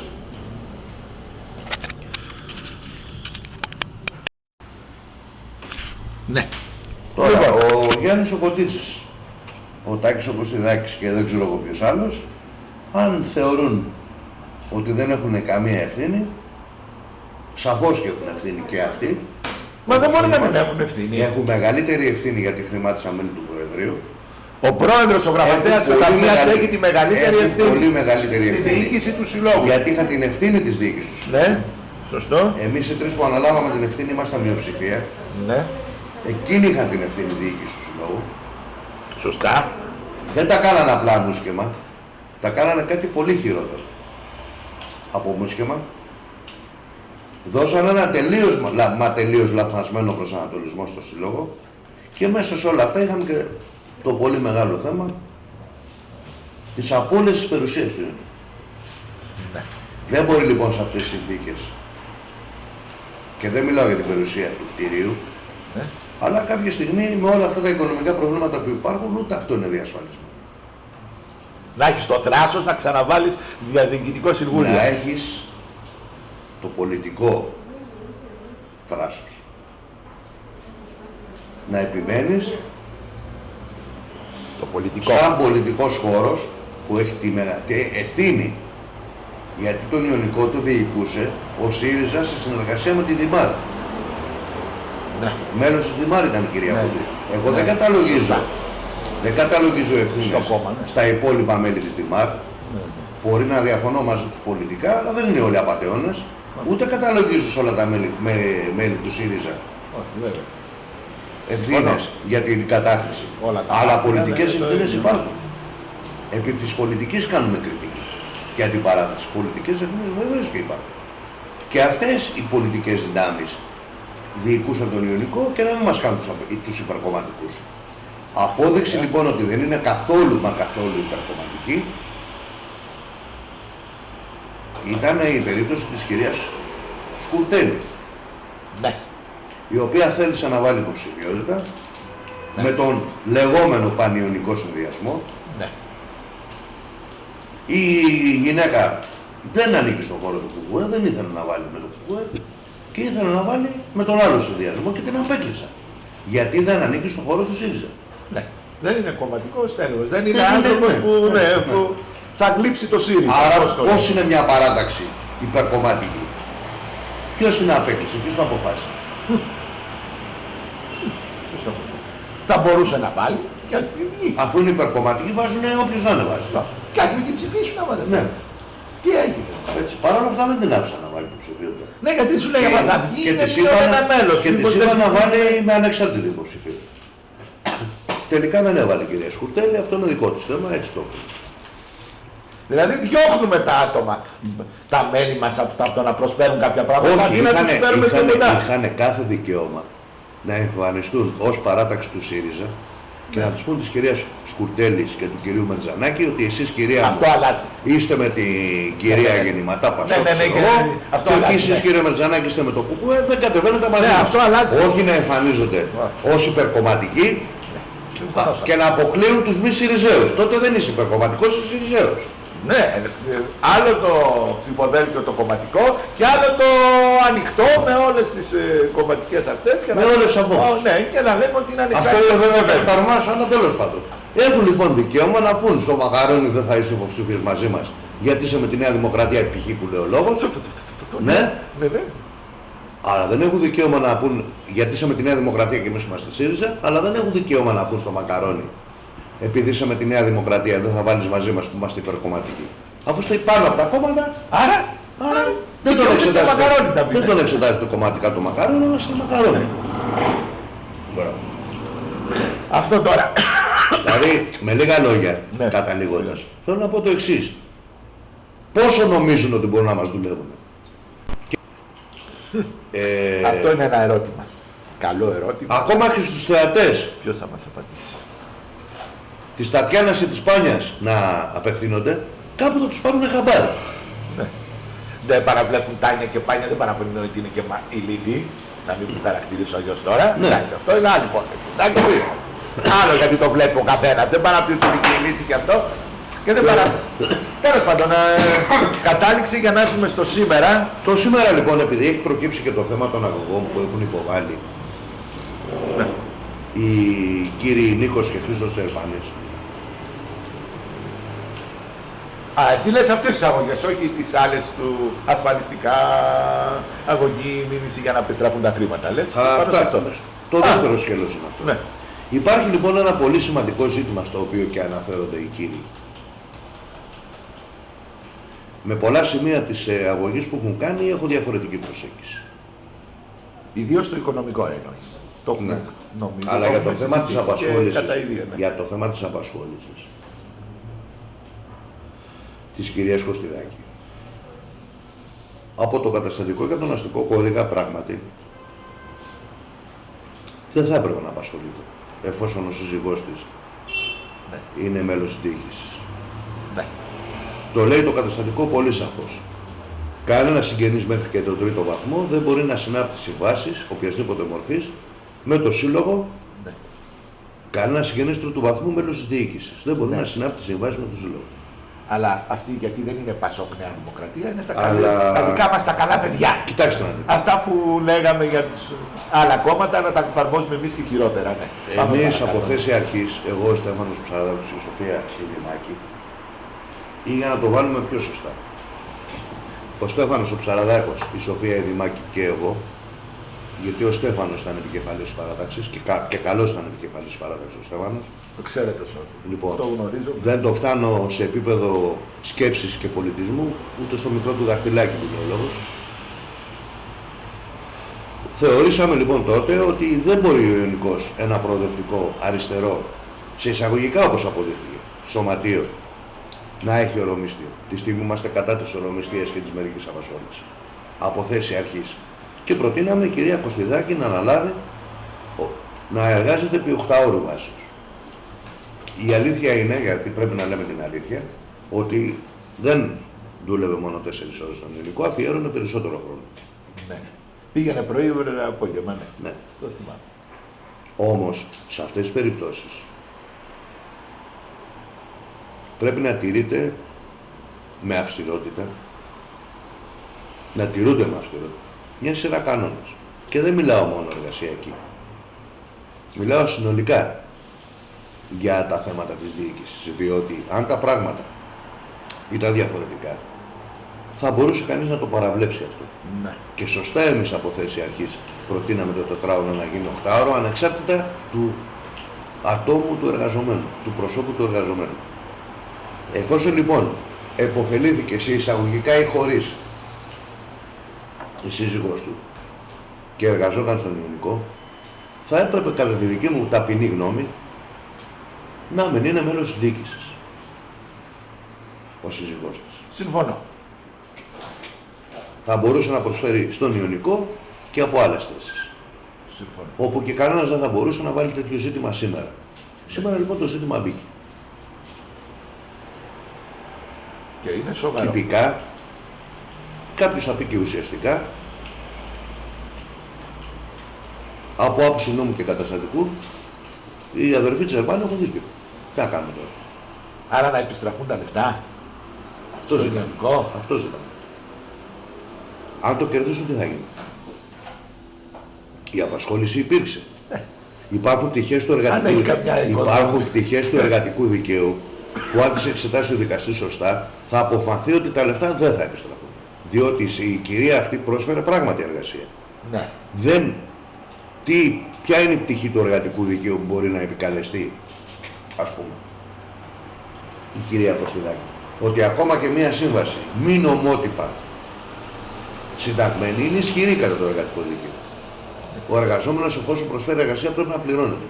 Ναι. Τώρα, ο Γιάννης ο Κοντίτσης, ο Τάκης ο Κωστιδάκης και δεν ξέρω εγώ ποιος άλλος, αν θεωρούν ότι δεν έχουν καμία ευθύνη, σαφώς και έχουν ευθύνη και αυτοί. Μα δεν μπορεί να μην έχουν ευθύνη. Έχουν μεγαλύτερη ευθύνη για τη χρημάτισσα μέλη του Προεδρείου. Ο πρόεδρος, ο γραμματέας της Ταμείας έχει τη μεγαλύτερη ευθύνη. Πολύ μεγαλύτερη ευθύνη. Στη διοίκηση του συλλόγου. Γιατί είχα την ευθύνη της διοίκησης του συλλόγου. Ναι, σωστό. Εμείς οι τρεις που αναλάβαμε την ευθύνη ήμασταν μειοψηφία. Ναι. Εκείνοι είχαν την ευθύνη διοίκηση του συλλόγου. Σωστά. Δεν τα κάνανε απλά μουσκεμα, τα κάνανε κάτι πολύ χειρότερο από μουσκεμα. Δώσανε ένα τελείως λαθασμένο προσανατολισμό στο σύλλογο και μέσα σε όλα αυτά είχαμε και το πολύ μεγάλο θέμα της απώλειας της περιουσίας του. Ναι. Δεν μπορεί λοιπόν σε αυτές τις συνθήκες, και δεν μιλάω για την περιουσία του κτηρίου, Ναι. αλλά κάποια στιγμή με όλα αυτά τα οικονομικά προβλήματα που υπάρχουν, ούτε αυτό είναι διασφαλισμένο. Να έχεις το θράσος να ξαναβάλεις διαδιοικητικό συμβούλιο. Να έχεις το πολιτικό θράσος. Να επιμένεις Το πολιτικό. σαν πολιτικός χώρος που έχει τη ευθύνη, γιατί τον Ιωνικό το διοικούσε ο ΣΥΡΙΖΑ σε συνεργασία με τη Δημάρ. Ναι. Μέλος της Δημάρ ήταν η κυρία Ναι. Κοντή. Εγώ Ναι. δεν καταλογίζω. Σωστά. Δεν καταλογίζω ευθύνες Στο κόμμα, ναι. στα υπόλοιπα μέλη της Δημάρ. Ναι. Μπορεί να διαφωνώ μαζί τους πολιτικά, αλλά δεν είναι όλοι απατεώνες. Ούτε καταλογίζω σε όλα τα μέλη του ΣΥΡΙΖΑ Όχι, βέβαια. ευθύνες για την κατάχρηση. Όλα τα Αλλά άλλα, πολιτικές ναι, ευθύνες το ίδιο. υπάρχουν. Επί της πολιτικής κάνουμε κριτική και αντιπαράθεση. Πολιτικές ευθύνες βεβαίως και υπάρχουν. Και αυτές οι πολιτικές δυνάμεις διοικούσαν τον Ιωνικό και να μην μας κάνουν τους υπερκομματικούς. Απόδειξη λοιπόν ότι δεν είναι καθόλου μα καθόλου υπερκομματική ήταν η περίπτωση της κυρίας Σκουρτέλη, Ναι. η οποία θέλησε να βάλει υποψηφιότητα με τον λεγόμενο πανιωνικό συνδυασμό. Ναι. Η γυναίκα δεν ανήκει στον χώρο του ΚΚΕ, δεν ήθελε να βάλει με το ΚΚΕ και ήθελε να βάλει με τον άλλο συνδυασμό και την απέκλεισα. Γιατί δεν ανήκει στον χώρο του ΣΥΡΙΖΑ. Ναι. Δεν είναι κομματικός τέλος. Δεν είναι Ναι, ναι, άνθρωπος ναι, που, ναι, ναι, ναι. που θα γλύψει το ΣΥΡΙΖΑ. Άρα Πώς το πώς λέει. είναι μια παράταξη υπερκομματική. Ποιος την απέκλεισε, ποιος το αποφάσισε. Πώς το αποφάσισε. Θα μπορούσε να βάλει και ας μην βγει. Αφού είναι υπερκομματική βάζουν όποιος να είναι βάζει. Και ας μην την ψηφίσουν άμα δεν Ναι. θέλουν. Τι έγινε. Έτσι. Παρ' όλα αυτά δεν την άφησαν να βάλει υποψηφιότητα. Ναι, γιατί σου λέει άμα θα βγει είναι της πλέον ένα μέλος. και της Μήπως δεν είπαν να ψηφίσει. βάλει με ανεξάρτητη υποψηφιότητα. Τελικά δεν έβαλε η κυρία Σκουρτέλη, αυτό είναι δικό της θέμα, έτσι το είπε. Δηλαδή διώχνουμε τα άτομα, τα μέλη μας από το να προσφέρουν κάποια πράγματα. Όχι, ή να τους φέρουμε πιο κοντά. είχαν κάθε δικαίωμα να εμφανιστούν ως παράταξη του ΣΥΡΙΖΑ και να τους πούν της κυρίας Σκουρτέλης και του κυρίου Μερτζανάκη ότι εσείς κυρία Αυτό μου αλλάζει. είστε με την κυρία Γεννηματά Πασόκ, ναι, ξέρω και- εγώ, αυτό και εκεί αλλάζει, εσείς ναι. κύριε Μερτζανάκη είστε με το ΚΚΕ, δεν κατεβαίνετε μαζί Ναι, μας. αυτό αλλάζει. Όχι να εμφανίζονται ως υπερκομματικοί Συμφωνώ σε και να αποκλείουν τους μη ΣΥΡΙΖΑΙους. Τότε δεν είσαι υπερκομματικός, είσαι ΣΥΡΙΖΑΙος. Ναι, άλλο το ψηφοδέλτιο το κομματικό και άλλο το ανοιχτό με όλες τις κομματικές αυτές. Και Με όλες τις απόψεις. Ναι, και να λέμε ότι είναι Αυτό ανεξάρτητο. είναι βέβαια καθαρμάς, αλλά τέλος πάντων. Έχουν λοιπόν δικαίωμα να πούν στο Μαχαρόνι δεν θα είσαι υποψήφιος μαζί μας γιατί είσαι με τη Νέα Δημοκρατία π.χ. που λέει ο λόγος. Ναι, Βέβαια. αλλά δεν έχουν δικαίωμα να πούν γιατί είσαι με τη Νέα Δημοκρατία και εμείς είμαστε ΣΥΡΙΖΑ, αλλά δεν έχουν δικαίωμα να πούν στο Μακαρόνι επειδή είσαι με τη Νέα Δημοκρατία δεν θα βάλεις μαζί μας που είμαστε υπερκομματικοί. Αφού στο πάνω από τα κόμματα, Άρα, δεν τον δικαιούται το μακαρόνι θα πει. δεν τον εξετάζεται κομματικά το Μακαρόνι, αλλά στο Μακαρόνι. Αυτό τώρα. Δηλαδή, με λίγα λόγια, Ναι. καταλήγοντας, θέλω να πω το εξής. Πόσο νομίζουν ότι μπορούν να μας δουλεύουν. Αυτό είναι ένα ερώτημα. Καλό ερώτημα. Ακόμα και στους θεατές Ποιος θα μας απαντήσει. της Τατιάνας ή της Πάνιας να απευθύνονται, κάπου θα τους πάρουν χαμπάρι. Ναι. Δεν παραβλέπουν Τάνια και Πάνια, δεν παραπονούν ότι είναι και ηλίθιοι. Να μην μου χαρακτηρίσω αλλιώς τώρα. Ναι. Εντάξει, αυτό είναι άλλη υπόθεση. Εντάξει. Άλλο γιατί το βλέπει ο καθένας. Δεν παραπονούν ότι είναι και ηλίθιοι και αυτό. Και δεν παρα... Τέλος πάντων, κατάληξη για να έρθουμε στο σήμερα. Το σήμερα λοιπόν, επειδή έχει προκύψει και το θέμα των αγωγών που έχουν υποβάλει Ναι. οι κύριοι Νίκος και Χρήστος Ερβάνης, Α, εσύ λες αυτές τις αγωγές, όχι τις άλλες του ασφαλιστικά, αγωγή, μήνυση για να επιστραφούν τα χρήματα. Λες, πάνω σε αυτά, αυτό. το δεύτερο σκέλος είναι αυτό. Ναι. Υπάρχει λοιπόν ένα πολύ σημαντικό ζήτημα στο οποίο και αναφέρονται οι κύριοι. Με πολλά σημεία της αγωγής που έχουν κάνει έχω διαφορετική προσέγγιση. Ιδίως το οικονομικό εννοείς. Το έχουμε, Ναι. νομίζω, Αλλά το για το έχουμε θέμα της συζητήσει και απασχόλησης, κατά ίδια, ναι. για το θέμα της απασχόλησης της κυρίας Κωστιδάκη, από το καταστατικό και τον αστικό κώδικα πράγματι δεν θα έπρεπε να απασχολείται, εφόσον ο σύζυγός της είναι μέλος της διοίκησης. Ναι. Το λέει το καταστατικό πολύ σαφώς. Κανένα συγγενής μέχρι και τον τρίτο βαθμό δεν μπορεί να συνάπτει συμβάσεις οποιασδήποτε μορφής με το σύλλογο. Ναι. Κανένα συγγενής τρίτου βαθμού μέλος της διοίκησης δεν μπορεί Ναι. να συνάπτει συμβάσεις με το σύλλογο. Αλλά αυτή γιατί δεν είναι Πασόκ Νέα Δημοκρατία, είναι τα, Αλλά- τα δικά μας τα καλά παιδιά. Κοιτάξτε να δείτε. Αυτά που λέγαμε για τους άλλα κόμματα να τα εφαρμόσουμε εμείς και χειρότερα, ναι. Πάμε Εμείς παρακάτω. από θέση αρχής, εγώ ο Στέφανος Ψαραδάκος και η Σοφία Δημάκη, ή για να το βάλουμε πιο σωστά. Ο Στέφανος ο Ψαραδάκος, η Σοφία Δημάκη και εγώ, γιατί ο Στέφανος ήταν επικεφαλής της παράταξης και καλώς ήταν επικεφαλής της παράταξης ο Στέφανος. Το ξέρετε αυτό. Λοιπόν, Το γνωρίζω. δεν το φτάνω σε επίπεδο σκέψης και πολιτισμού, ούτε στο μικρό του δαχτυλάκι που λέει ο λόγος. Θεωρήσαμε λοιπόν τότε ότι δεν μπορεί ο Ιωνικός, ένα προοδευτικό αριστερό, σε εισαγωγικά όπως αποδείχθηκε, σωματείο, να έχει ορομίστιο. Τη στιγμή που είμαστε κατά της ορομιστίας και της μερικής απασχόλησης. Από θέση αρχής. Και προτείναμε η κυρία Κωστιδάκη να αναλάβει, να εργάζεται επί 8 ώρου βάσεως. Η αλήθεια είναι, γιατί πρέπει να λέμε την αλήθεια, ότι δεν δούλευε μόνο 4 ώρες στον Ιωνικό, αφιέρωνε περισσότερο χρόνο. Ναι. Πήγαινε πρωί, ώρα απόγευμα, ναι. Ναι. Το θυμάμαι. Όμως, σε αυτές τις περιπτώσεις, πρέπει να τηρείται με αυστηρότητα, να τηρούνται με αυστηρότητα μια σειρά κανόνες. Και δεν μιλάω μόνο εργασιακή. Μιλάω συνολικά για τα θέματα της διοίκησης, διότι αν τα πράγματα ήταν διαφορετικά, θα μπορούσε κανείς να το παραβλέψει αυτό. Ναι. Και σωστά εμείς από θέση αρχής προτείναμε το τετράωρο να γίνει 8ωρο, ανεξάρτητα του ατόμου του εργαζομένου, του προσώπου του εργαζομένου. Εφόσον λοιπόν επωφελήθηκε σε εισαγωγικά ή χωρίς η σύζυγός του και εργαζόταν στον Ιωνικό, θα έπρεπε κατά τη δική μου ταπεινή γνώμη να μην είναι μέλος της διοίκησης ο σύζυγός της. Συμφωνώ. Θα μπορούσε να προσφέρει στον Ιωνικό και από άλλες θέσεις. Συμφωνώ. Όπου και κανένας δεν θα μπορούσε να βάλει τέτοιο ζήτημα σήμερα. Σήμερα λοιπόν το ζήτημα μπήκε. Και είναι σοβαρό. Τυπικά, κάποιος θα πει και ουσιαστικά, από άποψη νόμου και καταστατικού, οι αδερφοί της Ερμπάνη έχουν δίκιο. Τι να κάνουμε τώρα. Άρα να επιστραφούν τα λεφτά. Αυτό στο ζητάμε. Ιωνικό. Αυτό ζητάμε. Αν το κερδίσουν, τι θα γίνει. Η απασχόληση υπήρξε. Υπάρχουν πτυχές του έχει εργατικού, καμιά εικόνα. υπάρχουν πτυχές του εργατικού δικαίου που αν τις εξετάσει ο δικαστής σωστά, θα αποφανθεί ότι τα λεφτά δεν θα επιστραφούν. Διότι η κυρία αυτή πρόσφερε πράγματι εργασία. Ναι. Δεν. Ποια είναι η πτυχή του εργατικού δικαίου που μπορεί να επικαλεστεί, ας πούμε, η κυρία Κωστιδάκη. Ότι ακόμα και μία σύμβαση μη νομότυπα συνταγμένη είναι ισχυρή κατά το εργατικό δίκαιο. Ο εργαζόμενος εφόσον προσφέρει εργασία πρέπει να πληρώνεται.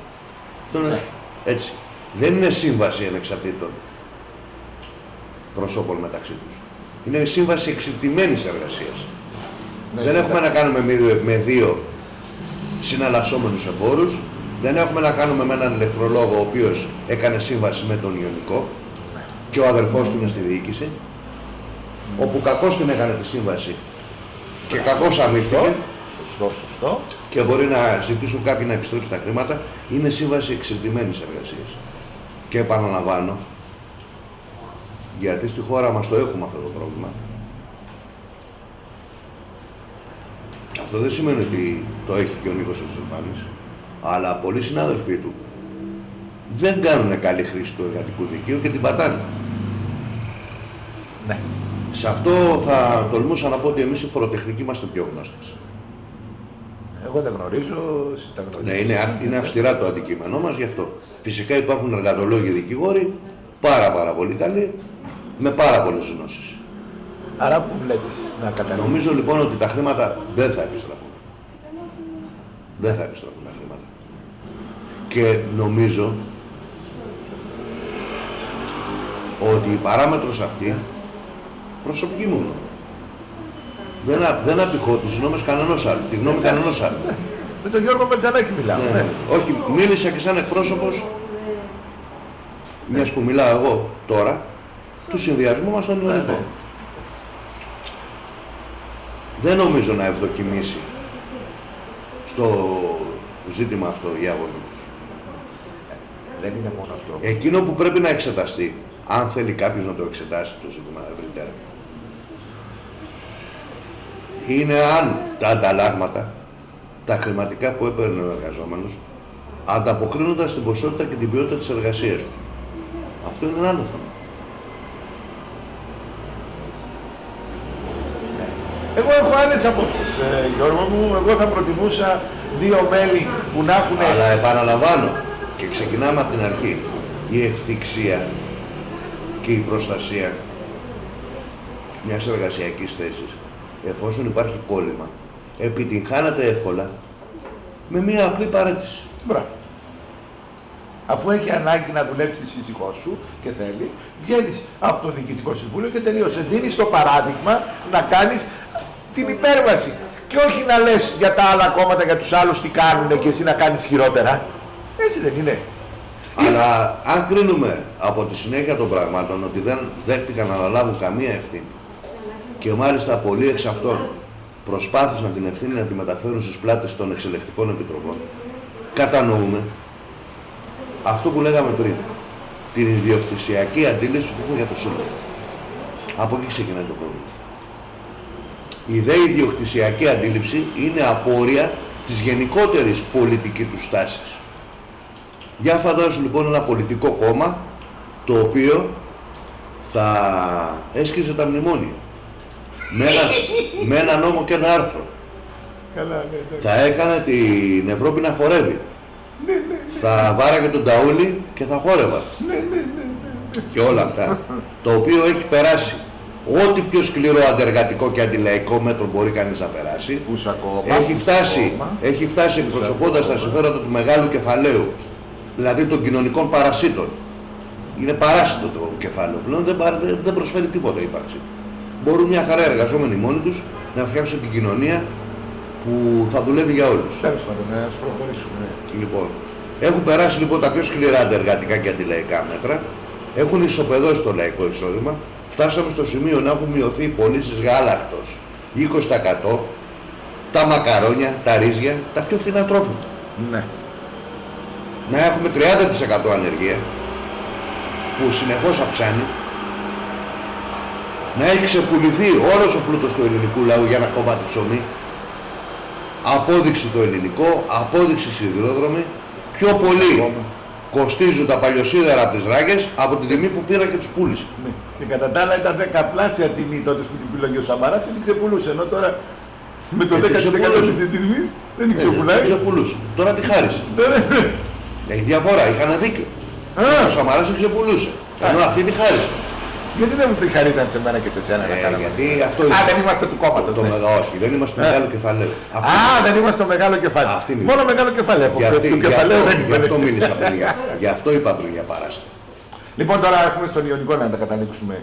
Αυτό είναι έτσι. Δεν είναι σύμβαση ανεξαρτήτων προσώπων μεταξύ τους. Είναι σύμβαση εξιττημένης εργασίας. Ναι, Δεν έχουμε να κάνουμε με δύο συναλλασσόμενους εμπόρους. Δεν έχουμε να κάνουμε με έναν ηλεκτρολόγο ο οποίος έκανε σύμβαση με τον Ιωνικό και ο αδερφός του είναι στη διοίκηση, όπου κακώς την έκανε τη σύμβαση και κακώς αμύθηκε Σωστό. και μπορεί να ζητήσουν κάποιοι να επιστρέψουν τα χρήματα. Είναι σύμβαση εξαρτημένης εργασίας. Και επαναλαμβάνω, γιατί στη χώρα μας το έχουμε αυτό το πρόβλημα, αυτό δεν σημαίνει ότι το έχει και ο Νίκος ο Τσουρμάνης, αλλά πολλοί συνάδελφοί του δεν κάνουν καλή χρήση του εργατικού δικαίου και την πατάνε. Ναι. Σε αυτό θα τολμούσα να πω ότι εμείς οι φοροτεχνικοί είμαστε πιο γνώστες. Εγώ δεν γνωρίζω, εσύ τα Ναι, γνωρίζεις. είναι αυστηρά το αντικείμενό μας γι' αυτό. Φυσικά υπάρχουν εργατολόγοι δικηγόροι, πάρα πολύ καλοί, με πάρα πολλές γνώσεις. Άρα που βλέπεις να καταλήγει. Νομίζω λοιπόν ότι τα χρήματα δεν θα επιστραφούν. Δεν θα επιστραφούν τα χρήματα. Και νομίζω ότι η παράμετρος αυτή προσωπική μόνο. Δεν απηχώ τις γνώμες κανενός άλλου, τη γνώμη κανενός άλλου. Με τον Γιώργο Μπερτζανάκη μιλάω. Ναι. Όχι, μίλησα και σαν εκπρόσωπος, μιας που μιλάω εγώ τώρα, του συνδυασμού μας στον Ιωνικό. Δεν νομίζω να ευδοκιμήσει στο ζήτημα αυτό η αγώνα τους. Δεν είναι μόνο αυτό. Εκείνο που πρέπει να εξεταστεί, αν θέλει κάποιος να το εξετάσει το ζήτημα ευρύτερα, είναι αν τα ανταλλάγματα, τα χρηματικά που έπαιρνε ο εργαζόμενος, ανταποκρίνονταν στην ποσότητα και την ποιότητα της εργασίας του. Αυτό είναι ένα άλλο θέμα. Εγώ έχω άλλες απόψεις, Γιώργο μου. Εγώ θα προτιμούσα δύο μέλη που να έχουν... Αλλά επαναλαμβάνω και ξεκινάμε από την αρχή. Η ευτυχία και η προστασία μιας εργασιακής θέσης, εφόσον υπάρχει κόλλημα, επιτυγχάνεται εύκολα με μια απλή παρέτηση. Μπράβο. Αφού έχει ανάγκη να δουλέψει η σύζυγός σου και θέλει, βγαίνεις από το Διοικητικό Συμβούλιο και τελείωσε. Δίνεις το παράδειγμα να κάνεις την υπέρβαση. Και όχι να λες για τα άλλα κόμματα, για τους άλλους τι κάνουνε και εσύ να κάνεις χειρότερα. Έτσι δεν είναι? Αλλά αν κρίνουμε από τη συνέχεια των πραγμάτων ότι δεν δέχτηκαν να αναλάβουν καμία ευθύνη και μάλιστα πολλοί εξ αυτών προσπάθησαν την ευθύνη να τη μεταφέρουν στις πλάτες των εξελεκτικών επιτροπών, κατανοούμε αυτό που λέγαμε πριν, την ιδιοκτησιακή αντίληψη που έχω για το Σύλλογο. Από εκεί ξεκινάει το πρόβλημα. Η δε ιδιοκτησιακή αντίληψη είναι απόρρια της γενικότερης πολιτικής του στάσης. Για φαντάσου λοιπόν ένα πολιτικό κόμμα το οποίο θα έσκυζε τα μνημόνια με ένα νόμο και ένα άρθρο. Καλά, ναι. Θα έκανε την Ευρώπη να χορεύει. Θα βάραγε τον ταούλι και θα χόρευα. Και όλα αυτά. Το οποίο έχει περάσει ό,τι πιο σκληρό αντεργατικό και αντιλαϊκό μέτρο μπορεί κανείς να περάσει. Πούσα κόμμα, έχει φτάσει εκπροσωπώντας τα συμφέροντα του μεγάλου κεφαλαίου, δηλαδή των κοινωνικών παρασίτων. Είναι παράσιτο το κεφάλαιο πλέον, δεν προσφέρει τίποτα η ύπαρξη. Μπορούν μια χαρά εργαζόμενοι μόνοι τους να φτιάξουν την κοινωνία που θα δουλεύει για όλους. Τέλος πάντων, να προχωρήσουμε. Λοιπόν, έχουν περάσει λοιπόν τα πιο σκληρά αντεργατικά και αντιλαϊκά μέτρα, έχουν ισοπεδώσει το λαϊκό εισόδημα, φτάσαμε στο σημείο να έχουν μειωθεί οι πωλήσεις γάλακτος 20%, τα μακαρόνια, τα ρύζια, τα πιο φθηνά τρόφιμα. Ναι. Να έχουμε 30% ανεργία, που συνεχώς αυξάνει, να έχει ξεπουληθεί όλος ο πλούτος του ελληνικού λαού για ένα κομμάτι ψωμί, απόδειξη το ελληνικό, απόδειξη σιδηρόδρομη, πιο πολύ κοστίζουν τα παλιοσίδερα από τις ράγες από την τιμή που πήρα και τους πούλησε. Ναι. Και κατά τα άλλα ήταν 10πλάσια τιμή τότε που την πήλογε ο Σαμαράς και την ξεπουλούσε, ενώ τώρα με το 10% της τιμής δεν την ξεπουλάει. Δεν ξεπουλούσε. Τώρα τη χάρισε. Έχει διαφορά, είχαν δίκιο. Ο Σαμαράς την ξεπουλούσε, ενώ αυτή τη χάρισε. Γιατί δεν μου τη χαρίζαν σε μένα και σε σένα να κάναμε? Γιατί αυτό δεν είμαστε του κόμματος. Όχι, δεν είμαστε του μεγάλου κεφαλαίου. Δεν είμαστε το μεγάλο κεφάλαιο. Μόνο μεγάλο κεφάλαιο. Γι' αυτό μίλησα πριν. Γι' αυτό είπα πριν για παράσταση. Λοιπόν, τώρα έχουμε στον Ιωνικό να τα καταλήξουμε.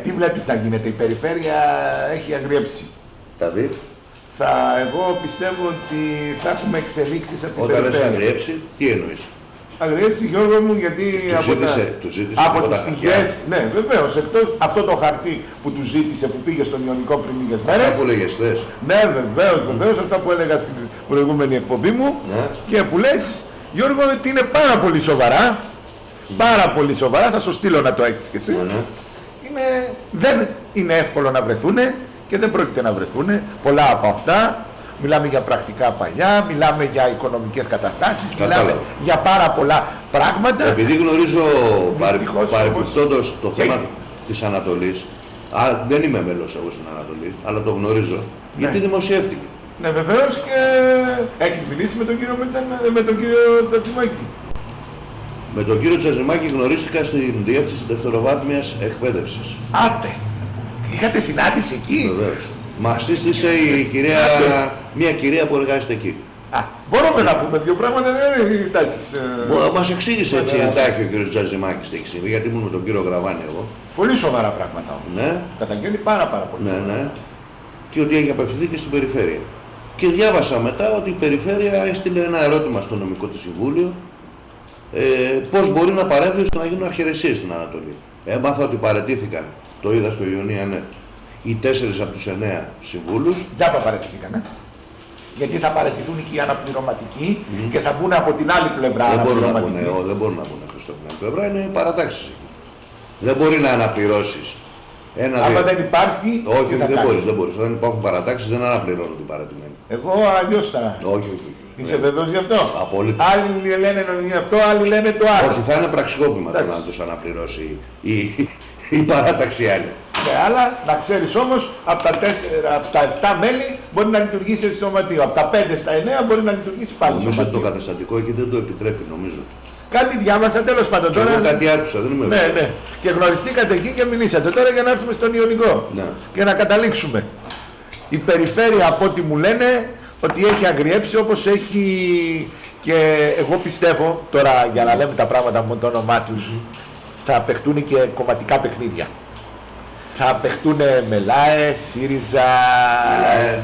Τι βλέπεις να γίνεται? Η περιφέρεια έχει αγριέψει. Δηλαδή, εγώ πιστεύω ότι θα έχουμε εξελίξεις από την όταν περιφέρεια. λες αγριέψει, τι εννοείς? Αγριέψει, Γιώργο μου, γιατί από τις πηγές, ναι βεβαίως, εκτός αυτό το χαρτί που του ζήτησε, που πήγε στον Ιωνικό πριν λίγες μέρες. Αυτά που λέγες θες. Ναι, βεβαίως, αυτά που έλεγα στην προηγούμενη εκπομπή μου, ναι. Και που λες, Γιώργο, ότι είναι πάρα πολύ σοβαρά, πάρα πολύ σοβαρά, θα σου στείλω να το έχεις και εσύ. Ναι. Δεν είναι εύκολο να βρεθούνε και δεν πρόκειται να βρεθούνε πολλά από αυτά. Μιλάμε για πρακτικά παλιά, μιλάμε για οικονομικές καταστάσεις, μιλάμε για πάρα πολλά πράγματα. Επειδή γνωρίζω παρεμπιπτόντως το θέμα της Ανατολής, δεν είμαι μέλος εγώ στην Ανατολή, αλλά το γνωρίζω, ναι. Γιατί δημοσιεύτηκε. Ναι, βεβαίως, και έχεις μιλήσει με τον κύριο Τσατζημάκη. Με τον κύριο Τσατζημάκη γνωρίστηκα στην διεύθυνση δευτεροβάθμιας εκπαίδευσης. Άτε! Είχατε συνάντηση εκεί? Βεβαίως. Μας σύστησε μια κυρία που εργάζεται εκεί. Μπορούμε να πούμε δύο πράγματα, δεν τα έχεις... Μας εξήγησε έτσι ναι. εντάχει ο κύριος Τζαζιμάκης τι έχει συμβεί, γιατί ήμουν με τον κύριο Γραβάνη εγώ. Πολύ σοβαρά πράγματα όμως. Ναι. Καταγγέλει πάρα πολύ Ναι, σοβαρά. ναι. Και ότι έχει απευθυνθεί και στην περιφέρεια. Και διάβασα μετά ότι η περιφέρεια έστειλε ένα ερώτημα στο νομικό της συμβούλιο πώς μπορεί να παρέμβει ώστε να γίνουν αρχαιρεσίες στην Ανατολή. Έμαθα ότι παραιτήθηκαν, το είδα στο Ιωνία.net, οι 4 από τους 9 συμβούλους. Τζάμπα παραιτηθήκανε. Γιατί θα παραιτηθούν και οι αναπληρωματικοί και θα μπουν από την άλλη πλευρά Δεν μπορούν να αναπληρωματικοί. πούνε, δεν μπορούν να πούνε Χριστό από την άλλη πλευρά, είναι παρατάξεις εκεί. Δεν μπορεί να αναπληρώσεις Άμα δεν υπάρχει, όχι, τι θα δεν κάνεις? μπορείς. Όταν υπάρχουν παρατάξεις δεν αναπληρώνουν την παρατημένη. Εγώ αλλιώς θα... Όχι. Είσαι βέβαιος γι' αυτό? Απόλυτα. Άλλοι λένε γι' αυτό, άλλοι λένε το άλλο. Όχι, θα είναι πραξικόπημα το Εντάξει. να τους αναπληρώσει η παράταξη άλλη. Ναι, αλλά να ξέρεις όμως, από τα 7 μέλη μπορεί να λειτουργήσει σε σωματείο. Από τα 5 στα 9 μπορεί να λειτουργήσει πάλι Νομίζω ότι το σωματείο. καταστατικό εκεί δεν το επιτρέπει, νομίζω. Κάτι διάβασα, τέλος πάντων. Και εγώ κάτι άκουσα, δεν είμαι Ναι, βέβαιος. ναι. Και γνωριστήκατε εκεί και μιλήσατε. Τώρα για να έρθουμε στον Ιωνικό Ναι. και να καταλήξουμε. Η περιφέρεια, από ό,τι μου λένε, ότι έχει αγριέψει όπως έχει και εγώ πιστεύω, τώρα για να λέμε τα πράγματα με το όνομά τους, θα παιχτούν και κομματικά παιχνίδια. Θα παιχτούν με ΛΑΕ, ΣΥΡΙΖΑ, ΛΑΕ.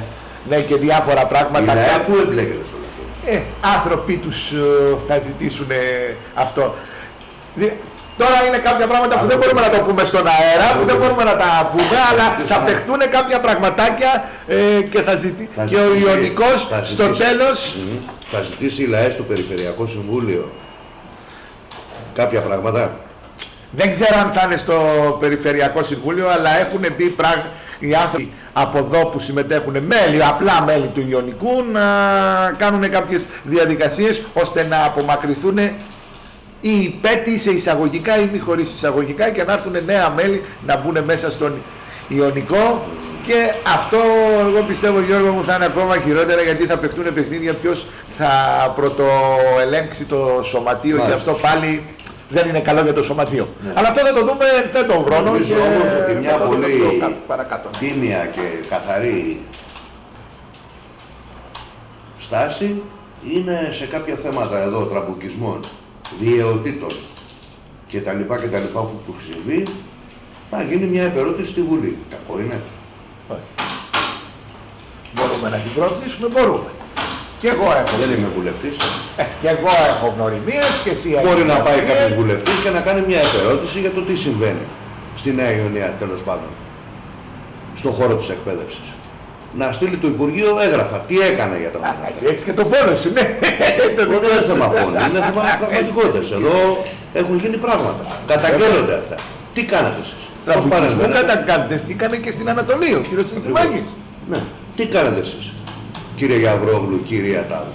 ναι, και διάφορα πράγματα. Η ΛΑΕ πού εμπλέκεται σε όλο αυτό? Άνθρωποι τους θα ζητήσουν αυτό. Τώρα είναι κάποια πράγματα που δεν μπορούμε να το πούμε στον αέρα, που δεν μπορούμε να τα πούμε, αλλά θα παιχτούν κάποια πραγματάκια και θα ζητήσει. Και ο Ιωνικός στο τέλος. Θα ζητήσει η ΛΑΕ στο Περιφερειακό Συμβούλιο κάποια πράγματα. Δεν ξέρω αν θα είναι στο Περιφερειακό Συμβούλιο, αλλά έχουν πει οι άνθρωποι από εδώ που συμμετέχουν, μέλη, απλά μέλη του Ιωνικού, να κάνουν κάποιες διαδικασίες ώστε να απομακρυνθούν οι υπέτειοι σε εισαγωγικά ή μη χωρίς εισαγωγικά και να έρθουν νέα μέλη να μπουν μέσα στον Ιωνικό. Και αυτό εγώ πιστεύω, Γιώργο μου, θα είναι ακόμα χειρότερα, γιατί θα παιχτούν παιχνίδια ποιος θα πρωτοελέγξει το σωματείο. Μάλιστα. Και αυτό πάλι δεν είναι καλό για το σωματείο. Αλλά αυτό θα το δούμε σε τον χρόνο. Νομίζω όμως ότι μια θα το δούμε πολύ πιο παρακάτω. τίμια και καθαρή στάση είναι σε κάποια θέματα εδώ τραμπουκισμών, διαιωτήτων και τα λοιπά που έχει συμβεί, να γίνει μια επερώτηση στη Βουλή. Κακό είναι? Όχι. Μπορούμε να την προωθήσουμε, μπορούμε. Και εγώ έχω. Δεν είμαι βουλευτής. Και εγώ έχω γνωριμίες και εσύ έχεις Μπορεί να πάει γνωριμίες. κάποιος βουλευτής και να κάνει μια επερώτηση για το τι συμβαίνει στη Νέα Ιωνία, τέλος πάντων, στον χώρο της εκπαίδευσης. Να στείλει το Υπουργείο έγγραφα. Τι έκανε για τα πράγματα. Εσύ έχεις και το πόνο σου, ναι. Δεν είναι θέμα πόνου, είναι θέμα πραγματικότητας. Εδώ έχουν γίνει πράγματα. Καταγγέλλονται αυτά. Τι κάνατε εσείς? Πώς Τραμπουκισμού παρεμβαίνετε? κατακαντεύτηκαν και στην Ανατολή, ο κύριος Τσιμάκης. Ναι. Τι κάνετε εσείς, κύριε Γιαβρόγλου, κύριε Ατάλ?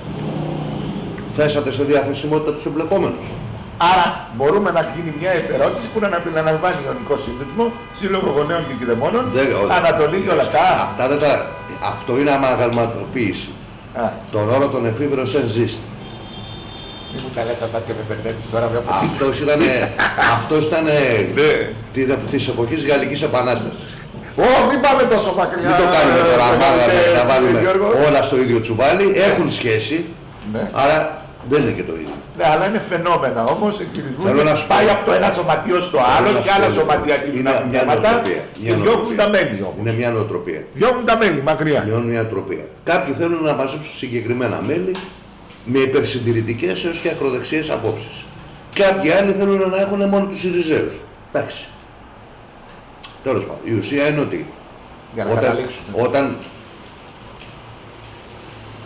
Θέσατε σε διαθεσιμότητα τους εμπλεκόμενους? Άρα μπορούμε να γίνει μια επερώτηση που να αναλαμβάνει Ιωνικό Σύνδεσμο, Σύλλογο Γονέων και Κηδεμόνων, Ανατολή και όλα αυτά. Αυτά δεν τα... Αυτό είναι αμαγαλματοποίηση. Α, Τον όρο των εφήβρων σεν ζήστη. μην μου τα λες αυτά και με μπερδεύεις τώρα με όπως Αυτός ήταν Ναι. της εποχής Γαλλικής Επανάστασης. Μην πάμε τόσο μακριά. Μην το κάνουμε τώρα, να βάλουμε Γιώργο. όλα στο ίδιο τσουβάλι. Έχουν σχέση, Ναι. άρα δεν είναι και το ίδιο. Ναι, αλλά είναι φαινόμενα όμως εκκλεισμού. Θέλω να σου Πάει πω. από το ένα σωματείο στο Θέλω άλλο να και σου άλλα πω, σωματεία αρχίζουν είναι να έχουν μια θέματα νοοτροπία, και μια διώχνουν νοοτροπία. τα μέλη όμως. Είναι μια νοοτροπία. Διώχνουν τα μέλη μακριά. Είναι μια νοοτροπία. Κάποιοι θέλουν να μαζέψουν συγκεκριμένα μέλη με υπερσυντηρητικές έως και ακροδεξιές απόψεις. Κάποιοι άλλοι θέλουν να έχουν μόνο τους Συριζέους. Εντάξει. Τέλος πάντων. Η ουσία είναι ότι Για να καταλήξουμε. όταν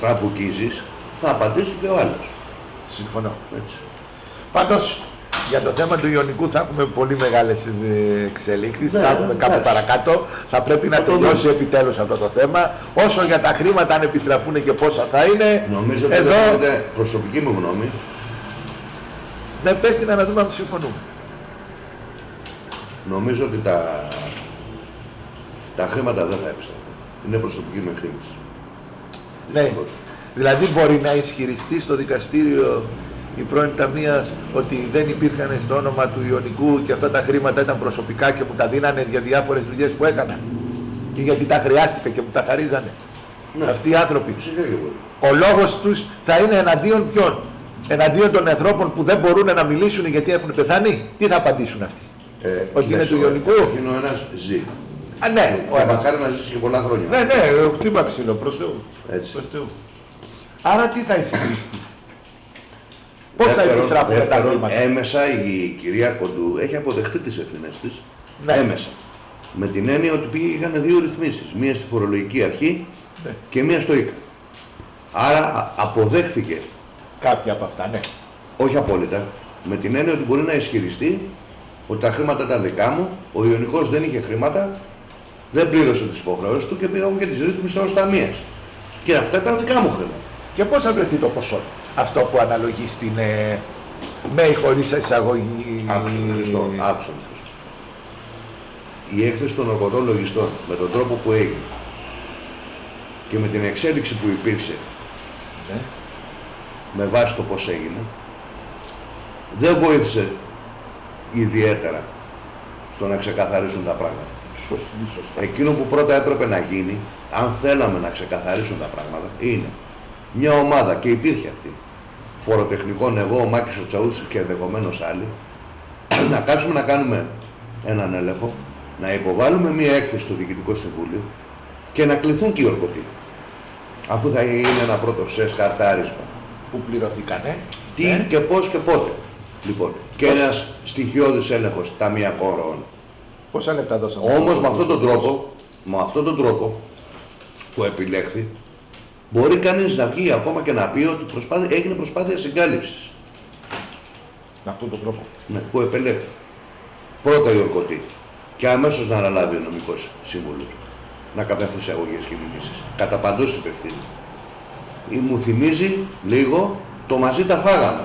τραμπουκίζεις θα απαντήσει και ο άλλος. Συμφωνώ. Έτσι. Πάντως, για το θέμα του Ιωνικού θα έχουμε πολύ μεγάλες εξελίξεις. Ναι, Θα έχουμε κάπου εντάξει. παρακάτω. Θα πρέπει να Θα το τελειώσει δούμε. επιτέλους αυτό το θέμα. Όσο για τα χρήματα, αν επιστραφούν και πόσα θα είναι. Νομίζω ότι εδώ. δεν είναι προσωπική μου γνώμη. Ναι, πες την να δούμε αν συμφωνούμε. Νομίζω ότι τα χρήματα δεν θα επιστρέφουν. Είναι προσωπική μου εκτίμηση. Ναι. Δυστυχώς. Δηλαδή μπορεί να ισχυριστεί στο δικαστήριο η πρώην ταμείας ότι δεν υπήρχαν στο όνομα του Ιωνικού και αυτά τα χρήματα ήταν προσωπικά και μου τα δίνανε για διάφορες δουλειές που έκανα. Ή γιατί τα χρειάστηκα και μου τα χαρίζανε. Ναι. Αυτοί οι άνθρωποι. Φυσικά και μπορεί. Ο λόγος τους θα είναι εναντίον ποιον? Εναντίον των ανθρώπων που δεν μπορούν να μιλήσουν γιατί έχουν πεθάνει. Τι θα απαντήσουν αυτοί? Ότι είναι του Ιωνικού. Είναι ο ένας ζει. Α, ναι. Και μακάρι να ζήσει και πολλά χρόνια. Ναι, ναι, χτύπα ξύλο, προς Θεού. Έτσι. Προς Θεού. Άρα τι θα εισηγηστεί? Πώς θα επιστραφούν τα χρήματα? Έμεσα η κυρία Κοντού έχει αποδεχτεί τις ευθύνες της. Ναι. Έμεσα. Με την έννοια ότι πήγαν δύο ρυθμίσεις. Μία στη φορολογική αρχή και μία στο ΙΚΑ. Άρα αποδέχθηκε. Κάποια από αυτά, ναι. Όχι απόλυτα. Με την έννοια ότι μπορεί να ισχυριστεί ότι τα χρήματα ήταν δικά μου, ο Ιωνικός δεν είχε χρήματα, δεν πλήρωσε τις υποχρεώσεις του και πήγα εγώ και τις ρύθμισα ως ταμείας. Και αυτά ήταν δικά μου χρήματα. Και πώς θα βρεθεί το ποσό? Αυτό που αναλογεί στην ΜΕΗ χωρίς εισαγωγή. Άκουσα τον Χριστό. Η έκθεση των εργοδών λογιστών με τον τρόπο που έγινε και με την εξέλιξη που υπήρξε, Ναι. με βάση το πώς έγινε, δεν βοήθησε ιδιαίτερα στο να ξεκαθαρίσουν τα πράγματα. Σωστά. Εκείνο που πρώτα έπρεπε να γίνει, αν θέλαμε να ξεκαθαρίσουν τα πράγματα, είναι μια ομάδα, και υπήρχε αυτή, φοροτεχνικών, εγώ, ο Μάκης ο Τσαούσης και ενδεχομένως άλλοι, να κάτσουμε να κάνουμε έναν έλεγχο, να υποβάλουμε μια έκθεση στο Διοικητικό Συμβούλιο και να κληθούν και οι ορκωτοί. Αφού θα είναι ένα πρώτο σες χαρτάρισμα. Που πληρωθήκανε. Τι και πώς και πότε. Λοιπόν, και ένας στοιχειώδης έλεγχος ταμειακών ροών. Πόσα λεφτά δώσαμε? Όμως με αυτόν τον τρόπο που επιλέχθη, μπορεί κανείς να βγει ακόμα και να πει ότι έγινε προσπάθεια συγκάλυψης. Με αυτόν τον τρόπο. Ναι, που επελέχθη. Πρώτα η ορκωτή και αμέσως να αναλάβει ο νομικός σύμβουλος να καταθέσει αγωγές και μηνύσεις. Κατά παντός υπευθύνη. Μου θυμίζει λίγο το μαζί τα φάγαμε.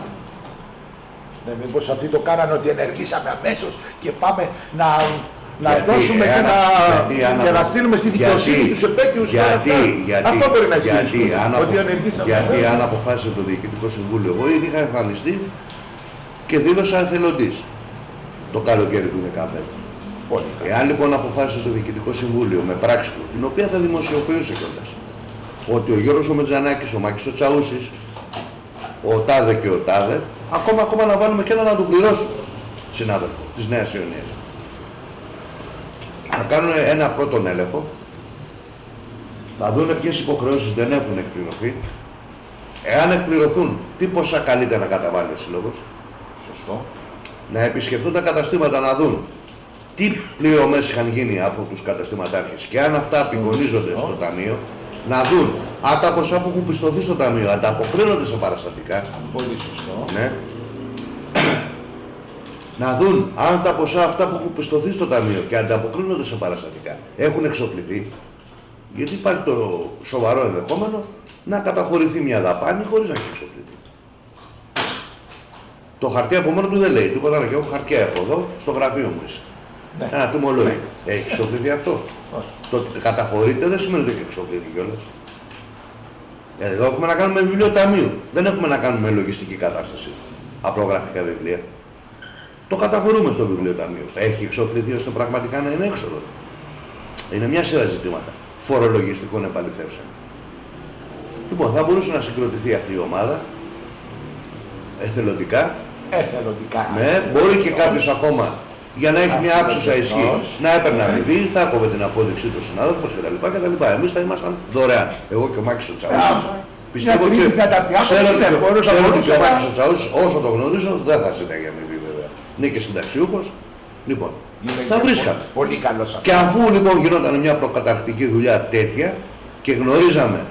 Ναι, μήπως αυτοί το κάνανε ότι ενεργήσαμε αμέσως και πάμε να Γιατί, δώσουμε και να στείλουμε στη δικαιοσύνη τους επέτειους και αυτά. Αυτό μπορεί να ισχύει. Ότι ενεργήσαμε. Γιατί αν αποφάσισε το Διοικητικό Συμβούλιο, εγώ ήδη είχα εμφανιστεί και δήλωσα εθελοντής το καλοκαίρι του 2015. Εάν λοιπόν αποφάσισε το Διοικητικό Συμβούλιο με πράξη του, την οποία θα δημοσιοποιούσε κιόλας, ότι ο Γιώργος ο Μετζανάκης, ο Μάκης ο Τσαούσης, ο Τάδε και ο Τάδε, ακόμα να βάλουμε και ένα να τον πληρώσουμε, συνάδελφο της Νέας Ιωνίας. Θα κάνουν ένα πρώτον έλεγχο, θα δουν ποιες υποχρεώσεις δεν έχουν εκπληρωθεί, εάν εκπληρωθούν, τι ποσά καλείται να καταβάλει ο Σύλλογος. Σωστό. Να επισκεφτούν τα καταστήματα να δουν τι πληρωμές είχαν γίνει από τους καταστηματάρχες και αν αυτά απεικονίζονται στο ταμείο, να δουν αν τα ποσά που έχουν πιστωθεί στο ταμείο ανταποκρίνονται σε παραστατικά. Πολύ σωστό. Ναι. Να δουν αν τα ποσά αυτά που έχουν πιστωθεί στο ταμείο και ανταποκρίνονται σε παραστατικά έχουν εξοφληθεί. Γιατί υπάρχει το σοβαρό ενδεχόμενο να καταχωρηθεί μια δαπάνη χωρίς να έχει εξοφληθεί. Το χαρτί από μόνο του δεν λέει τίποτα, αλλά και εγώ χαρτιά έχω εδώ στο γραφείο μου είσαι. Ναι. Ένα τιμολόγιο. Έχει εξοφληθεί αυτό? Το ότι καταχωρείται δεν σημαίνει ότι έχει εξοφληθεί κιόλας. Εδώ έχουμε να κάνουμε βιβλίο ταμείου. Δεν έχουμε να κάνουμε λογιστική κατάσταση. Απλογραφικά βιβλία. Το καταχωρούμε στο βιβλίο ταμείο. Έχει εξοφληθεί ώστε πραγματικά να είναι έξοδο? Είναι μια σειρά ζητήματα φορολογιστικών επαληθεύσεων. Λοιπόν, θα μπορούσε να συγκροτηθεί αυτή η ομάδα εθελοντικά. Ναι, μπορεί και κάποιος ακόμα για να έχει μια άψουσα ισχύ να έπαιρνε αμοιβή, θα έκοβε την απόδειξή του συνάδελφος κτλ. Εμείς θα ήμασταν δωρεάν. Εγώ και ο Μάκης ο Τσαούσης. Πιστεύω ότι ξέρω ότι και ο Μάκης ο Τσαούσης, όσο το γνωρίζω, δεν θα ζητάει για αμοιβή βέβαια. Είναι και συνταξιούχος. Λοιπόν, θα βρίσκαμε. Πολύ καλός αυτό. Και αφού λοιπόν γινόταν μια προκαταρκτική δουλειά τέτοια και γνωρίζαμε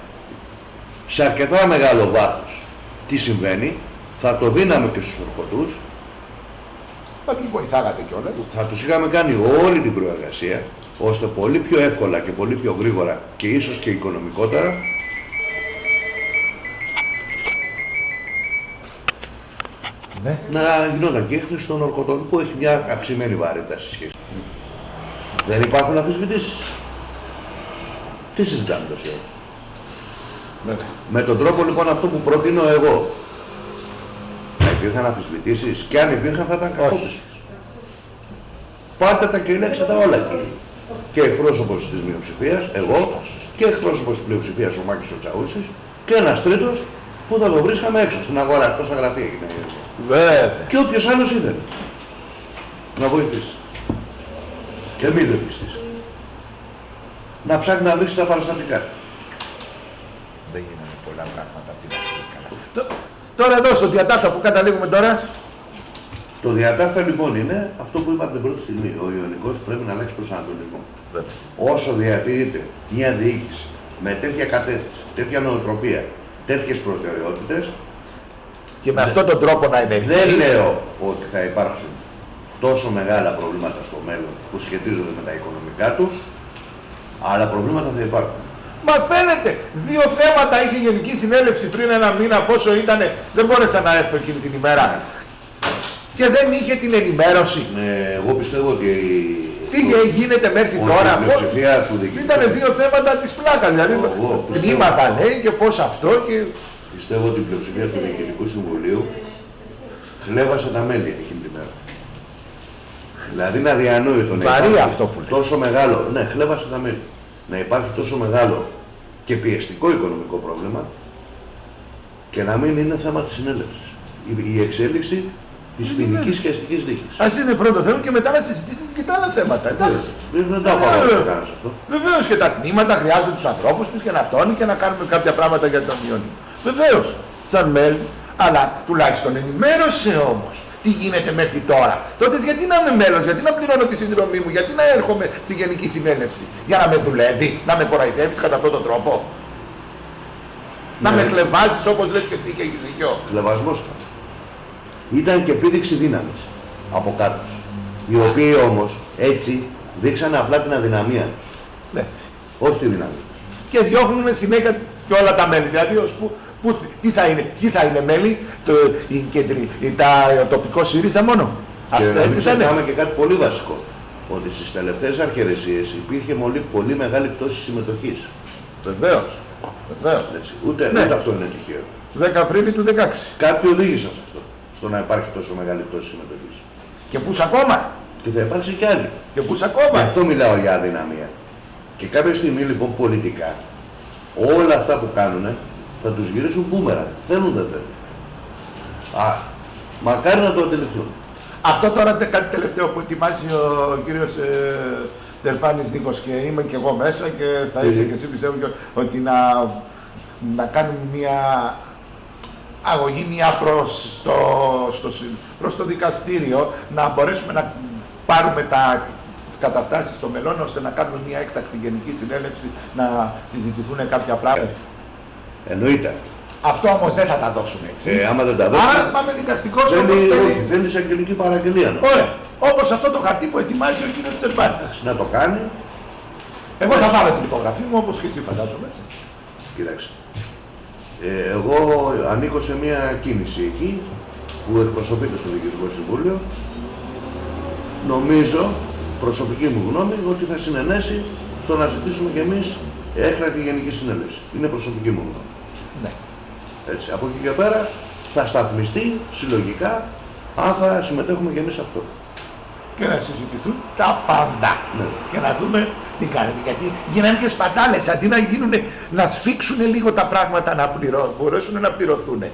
σε αρκετά μεγάλο βάθος τι συμβαίνει, θα το δίναμε και στους ορκωτούς. Θα τους βοηθάγατε κιόλας. Θα τους είχαμε κάνει όλη την προεργασία, ώστε πολύ πιο εύκολα και πολύ πιο γρήγορα και ίσως και οικονομικότερα Ναι. να γινόταν και έκθεση των ορκωτών που έχει μια αυξημένη βαρύτητα στη σχέση. Δεν υπάρχουν αμφισβητήσεις. Τι συζητάμε τόσο ώρα? Ναι. Με τον τρόπο λοιπόν αυτό που προτείνω εγώ, θα υπήρχαν αμφισβητήσεις, και αν υπήρχαν θα ήταν κακόπιστες. Πάρτε τα και λέξτε τα όλα εκεί. Και εκπρόσωπος της μειοψηφίας, εγώ, και εκπρόσωπος της πλειοψηφίας, ο Μάκης ο Τσαούσης, και ένας τρίτος που θα το βρίσκαμε έξω στην αγορά, τόσα γραφεία έγινε. Βέβαια. Και όποιος άλλος ήθελε να βοηθήσει. Και μην το πιστείς. Να ψάχνει να βρει τα παραστατικά. Δεν γίνανε πολλά πράγματα από την αρχή. Τώρα εδώ στο διατάφτα που καταλήγουμε τώρα. Το διατάφτα λοιπόν είναι αυτό που είπα από την πρώτη στιγμή. Ο Ιωνικός πρέπει να αλλάξει προσανατολισμό. Όσο διατηρείται μια διοίκηση με τέτοια κατεύθυνση, τέτοια νοοτροπία, τέτοιες προτεραιότητες, Και με αυτόν τον τρόπο να είναι. δεν λέω ότι θα υπάρξουν τόσο μεγάλα προβλήματα στο μέλλον που σχετίζονται με τα οικονομικά του, αλλά προβλήματα θα υπάρχουν. Μα φαίνεται, 2 θέματα είχε η Γενική Συνέλευση πριν ένα μήνα, πόσο ήτανε, δεν μπόρεσα να έρθω εκείνη την ημέρα. Και δεν είχε την ενημέρωση. Εγώ πιστεύω ότι Τι γίνεται μέχρι τώρα, ήτανε 2 θέματα της πλάκας, δηλαδή τμήματα λέει και πώς αυτό και... Πιστεύω ότι η πλειοψηφία του Διοικητικού Συμβουλίου χλέβασε τα μέλη εκείνη την μέρα. Δηλαδή είναι αδιανόητο να υπάρχει αυτό που λέει. τόσο μεγάλο, ναι, χλέβασε τα μέλη. Να υπάρχει τόσο μεγάλο και πιεστικό οικονομικό πρόβλημα και να μην είναι θέμα της συνέλευσης. Η εξέλιξη της ποινικής και αστικής δίκης. Ας είναι πρώτο θέμα και μετά να συζητήσετε και τα άλλα θέματα. Εντάξει. Δεν το απαγορεύει κανένας αυτό. Βεβαίως και τα τμήματα χρειάζονται τους ανθρώπους τους και να φτώνει και να κάνουμε κάποια πράγματα για τον Ιωνικό. Βεβαίως, σαν μέλη, αλλά τουλάχιστον ενημέρωσε όμως τι γίνεται μέχρι τώρα. Τότε γιατί να είμαι μέλος, γιατί να πληρώνω τη συνδρομή μου, γιατί να έρχομαι στη Γενική Συνέλευση, για να με δουλεύεις, να με κοροϊδεύεις κατά αυτόν τον τρόπο. Να με κλεβάζεις όπως λες και εσύ και έχεις δίκιο. Κλεβασμός ήταν. Ήταν και επίδειξη δύναμης από κάτω. Οι οποίοι όμως έτσι δείξανε απλά την αδυναμία τους. Ναι. Όχι τη δύναμη τους. Και διώχνουν συνέχεια και όλα τα μέλη. Δηλαδή, ποιοι θα είναι μέλη, το τοπικό ΣΥΡΙΖΑ μόνο. Και Αυτό έτσι θα είναι. ξεχνάμε και κάτι πολύ βασικό. Ότι στις τελευταίες αρχαιρεσίες υπήρχε πολύ μεγάλη πτώση συμμετοχής. Βεβαίως. Ούτε αυτό είναι τυχαίο. 10 Απρίλη του 16. Κάποιοι οδήγησαν σε αυτό. Στο να υπάρχει τόσο μεγάλη πτώση συμμετοχής. Και πούς ακόμα. Και θα υπάρξει κι άλλη. Και πούς Γι' ακόμα. αυτό μιλάω για αδυναμία. Και κάποια στιγμή λοιπόν πολιτικά όλα αυτά που κάνουν θα τους γυρίσουν μπούμερα. Θέλουν δεν θέλουν. Μακάρι να το αντιληφθούν. Αυτό τώρα κάτι τελευταίο που ετοιμάζει ο κύριος Τσερπάνης Νίκος και είμαι και εγώ μέσα και θα είσαι και εσύ πιστεύω ότι να κάνουμε μια αγωγή προς το δικαστήριο, να μπορέσουμε να πάρουμε τις καταστάσεις στο μέλλον ώστε να κάνουμε μια έκτακτη Γενική Συνέλευση να συζητηθούν κάποια πράγματα. Εννοείται αυτό. Αυτό όμως δεν θα τα δώσουμε έτσι. Άμα δεν τα δώσουμε, Άρα πάμε δικαστικός όπως θέλει. θέλει εισαγγελική παραγγελία. Ωραία. Όπως αυτό το χαρτί που ετοιμάζει ο κύριος Τσερπάνης. Να το κάνει. Εγώ θα βάλω την υπογραφή μου όπως και εσύ φαντάζομαι έτσι. Κοίταξε. Εγώ ανήκω σε μια κίνηση εκεί που εκπροσωπείται στο Διοικητικό Συμβούλιο. Νομίζω, προσωπική μου γνώμη, ότι θα συνενέσει στο να ζητήσουμε κι εμείς έκτακτη Γενική Συνέλευση. Είναι προσωπική μου γνώμη. Ναι. Έτσι, από εκεί και πέρα θα σταθμιστεί συλλογικά αν θα συμμετέχουμε κι εμείς σε αυτό. Και να συζητηθούν τα πάντα. Ναι. Και να δούμε τι κάνουμε. Γιατί γίνανε και σπατάλες. Αντί να σφίξουν λίγο τα πράγματα να μπορέσουν να πληρωθούν.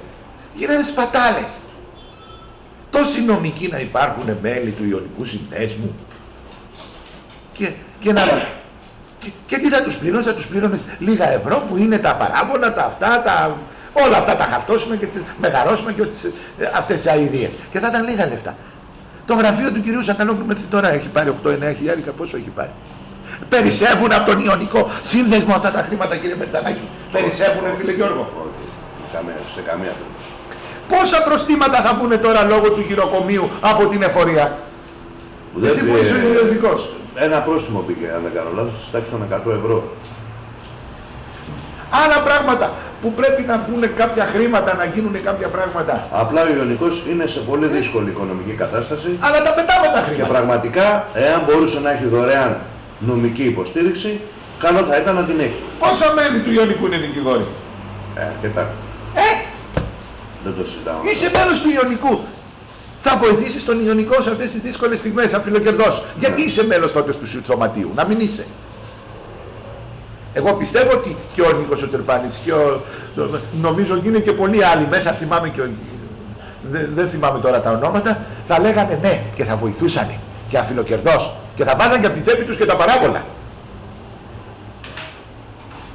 Γίνανε σπατάλες. Τόσοι νομικοί να υπάρχουν μέλη του Ιωνικού Συνδέσμου. Και τι θα τους πληρώνεις, θα τους πληρώνεις λίγα ευρώ που είναι τα παράβολα, όλα αυτά τα χαρτώσιμα και μεγαρώσιμα και αυτές τις αηδίες. Και θα ήταν λίγα λεφτά. Το γραφείο του κυρίου Σακαλόπουλου μέχρι τώρα έχει πάρει 8-9 χιλιάρικα, πόσο έχει πάρει. Περισσεύουν από τον Ιωνικό Σύνδεσμο αυτά τα χρήματα, κύριε Μετσανάκη. Περισσεύουνε, φίλε Γιώργο. Σε καμία περίπτωση. Πόσα προστήματα θα πούνε τώρα λόγω του γυροκομείου από την εφορία. Εσύ που είσαι Ιωνικός. Ένα πρόστιμο πήγε, αν δεν κάνω λάθος, στη τάξη των 100 ευρώ. Άλλα πράγματα που πρέπει να πούνε κάποια χρήματα, να γίνουν κάποια πράγματα. Απλά ο Ιωνικός είναι σε πολύ δύσκολη οικονομική κατάσταση. Αλλά τα πετάμε τα Και χρήματα. πραγματικά, εάν μπορούσε να έχει δωρεάν νομική υποστήριξη, καλό θα ήταν να την έχει. Πόσα μέλη του Ιωνικού είναι δικηγόροι. Αρκετά. Δεν το συζητάω. Είσαι μέλος του Ιωνικού. Θα βοηθήσεις τον Ιωνικό σε αυτές τις δύσκολες στιγμές, αφιλοκερδός. Γιατί είσαι μέλος τότε του Σωματείου, να μην είσαι. Εγώ πιστεύω ότι και ο Νίκος ο Τσερπάνης και νομίζω ότι είναι και πολλοί άλλοι μέσα, θυμάμαι και δεν θυμάμαι τώρα τα ονόματα, θα λέγανε ναι και θα βοηθούσανε και αφιλοκερδός και θα βάζαν και από την τσέπη τους και τα παράβολα.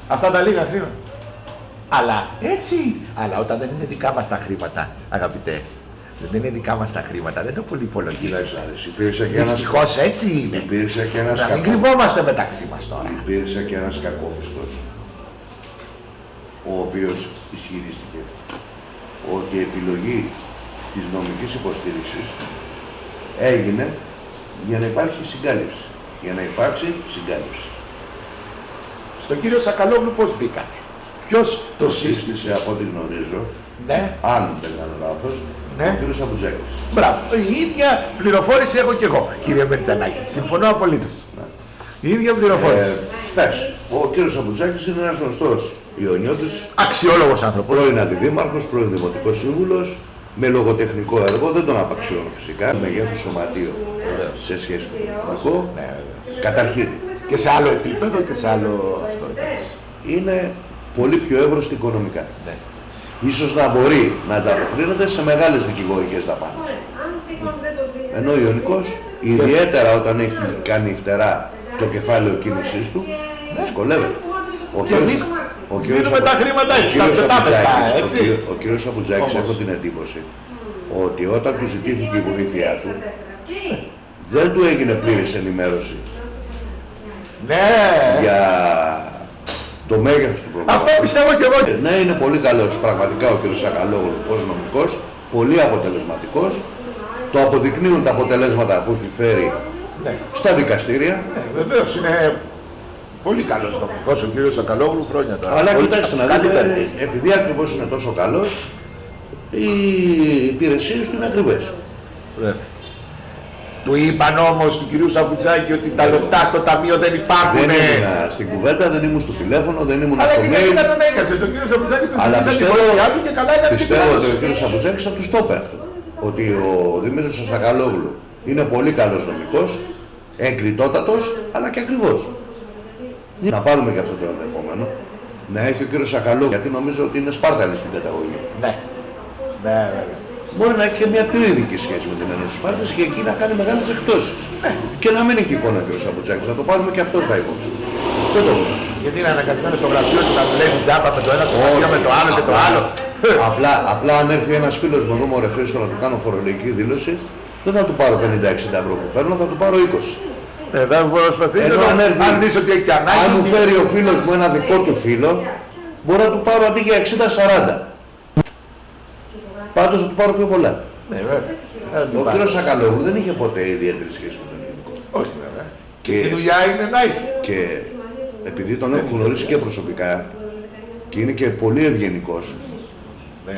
Αυτά τα λίγα χρήματα. Αλλά έτσι, αλλά όταν δεν είναι δικά μας τα χρήματα, αγαπητέ, δεν είναι δικά μας τα χρήματα, δεν το πολύ υπολογίζουμε. Δυστυχώς έτσι είναι. Να μην κρυβόμαστε μεταξύ μας τώρα. Υπήρξε και ένας κακόφιστος, ο οποίος ισχυρίστηκε ότι η επιλογή της νομικής υποστήριξης έγινε για να υπάρχει συγκάλυψη. Για να υπάρξει συγκάλυψη. Στον κύριο Σακαλόγλου πώς μπήκανε? Ποιος το σύστησε? Από ό,τι γνωρίζω, ναι. Αν δεν κάνω λάθος, ναι. Ο κύριος Αμπουτζάκης. Μπράβο. Η ίδια πληροφόρηση έχω και εγώ, κύριε Μερτζανάκη. Συμφωνώ απολύτως. Ναι. Η ίδια πληροφόρηση. Εντάξει, ο κύριος Αμπουτζάκης είναι ένας γνωστός Ιωνιώτης. Αξιόλογος άνθρωπος. Πρώην αντιδήμαρχος, πρώην δημοτικός σύμβουλος, με λογοτεχνικό έργο, δεν τον απαξιώνω φυσικά. Μεγέθους σωματείο σε σχέση με τον δημοτικό. Ναι, καταρχήν. Και σε άλλο επίπεδο και σε άλλο αυτό. Είναι πολύ πιο εύρωστη οικονομικά. Ναι. Ίσως να μπορεί να ανταποκρίνεται σε μεγάλες δικηγορικές δαπάνες. Ενώ ο Ιωνικός, ιδιαίτερα όταν έχει κάνει φτερά το κεφάλαιο κίνησής του, δυσκολεύεται. Και εμείς δίνουμε τα χρήματα έτσι, τα πετά, έτσι. Ο κύριος Αμπουτζάκης, έχω την εντύπωση ότι όταν του ζητήθηκε η βοήθειά του, δεν του έγινε πλήρης ενημέρωση για το μέγεθος του προβλήματος. Αυτό πιστεύω και εγώ. Ναι, είναι πολύ καλός πραγματικά ο κ. Σακαλόγλου ως νομικός, πολύ αποτελεσματικός. Το αποδεικνύουν τα αποτελέσματα που έχει φέρει στα δικαστήρια. Βεβαίως είναι πολύ καλός νομικός ο κ. Σακαλόγλου χρόνια τώρα. Αλλά κοιτάξτε να δείτε, επειδή ακριβώς είναι τόσο καλός, οι υπηρεσίες του είναι ακριβές. Του είπαν όμως του κυρίου Σαπουτζάκη ότι τα λεφτά στο ταμείο δεν υπάρχουν. Δεν ήμουν στην κουβέντα, δεν ήμουν στο τηλέφωνο, δεν ήμουν στο mail. Αλλά τον έκασε, τον κύριο Σαπουτζάκη του ζήτησε την βοήθειά του και καλά έκανε. Πιστεύω ότι ο κύριος Σαπουτζάκης θα τους το είπε αυτό. Ότι ο Δημήτρης ο Σακαλόγλου είναι πολύ καλός νομικός, εγκριτότατος, αλλά και ακριβώς. Να πάρουμε και αυτό το ενδεχόμενο. Να έχει ο κύριος Σακαλόγλου, γιατί νομίζω ότι είναι Σπάρταλης στην καταγωγή. Ναι. Ναι, βέβαια. Μπορεί να έχει και μια πιο ειδική σχέση με την Ένωση Σπάρτας και εκεί να κάνει μεγάλες εκτόσεις. Και να μην έχει εικόνα ο κ. Σαπουτζάκης, θα το πάρουμε και αυτό στα υπόψη. Δεν το γνωρίζω. Γιατί είναι αναγκασμένο στο γραφείο του να δουλεύει τζάμπα με το ένα σωματείο, με το άλλο και το άλλο. Απλά αν έρθει ένας φίλος μου εδώ, μωρέ Χρήστο, να του κάνω φορολογική δήλωση, δεν θα του πάρω 50-60 ευρώ που παίρνω, θα του πάρω 20. Δεν προσπαθεί. Αν δεις ότι έχει ανάγκη. Αν μου φέρει ο φίλος μου ένα δικό του φίλο, μπορώ να του πάρω αντί για 60-40. Πάντως θα του πάρω πιο πολλά. Ναι, βέβαια. Ο κύριος Σακαλόγλου δεν είχε ποτέ ιδιαίτερη σχέση με τον ελληνικό. Όχι βέβαια. Και η δουλειά είναι να έχει. Και επειδή τον έχω γνωρίσει και προσωπικά και είναι και πολύ ευγενικός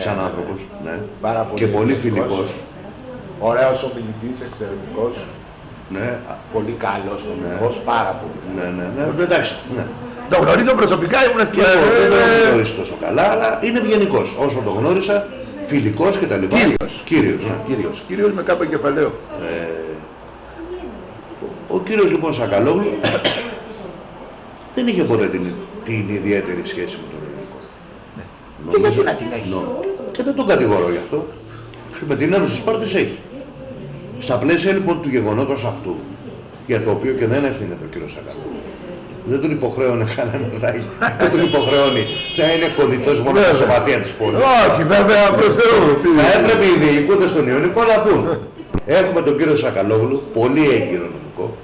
σαν άνθρωπος, και πολύ φιλικός. Ωραίος ομιλητής, εξαιρετικός. Ναι. Πολύ καλός νομικός, πάρα πολύ καλός. Ναι, εντάξει. Το γνωρίζω προσωπικά, ήμουν στην Ελλάδα. Δεν τον έχω γνωρίσει τόσο καλά, αλλά είναι ευγενικός. Όσο το γνώρισα, φιλικός και τα λοιπά. Κύριος με κάποιο κεφαλαίο. Ο κύριος λοιπόν Σακαλόγλου δεν είχε ποτέ την ιδιαίτερη σχέση με τον ελληνικό. Και γιατί να την έχει. Και δεν τον κατηγορώ γι' αυτό. Με την Ένωση Σπάρτης έχει. Στα πλαίσια λοιπόν του γεγονότος αυτού, για το οποίο και δεν ευθύνεται ο κύριος Σακαλόγλου, δεν τον υποχρέωνε κανένας δεν τον υποχρεώνει να είναι κωδικός μόνο στα σωματεία της πόλης. Όχι βέβαια, προς Θεού. Θα έπρεπε οι διοικούντες στον Ιωνικό να πούν. Έχουμε τον κύριο Σακαλόγλου, πολύ έγκυρο νομικό,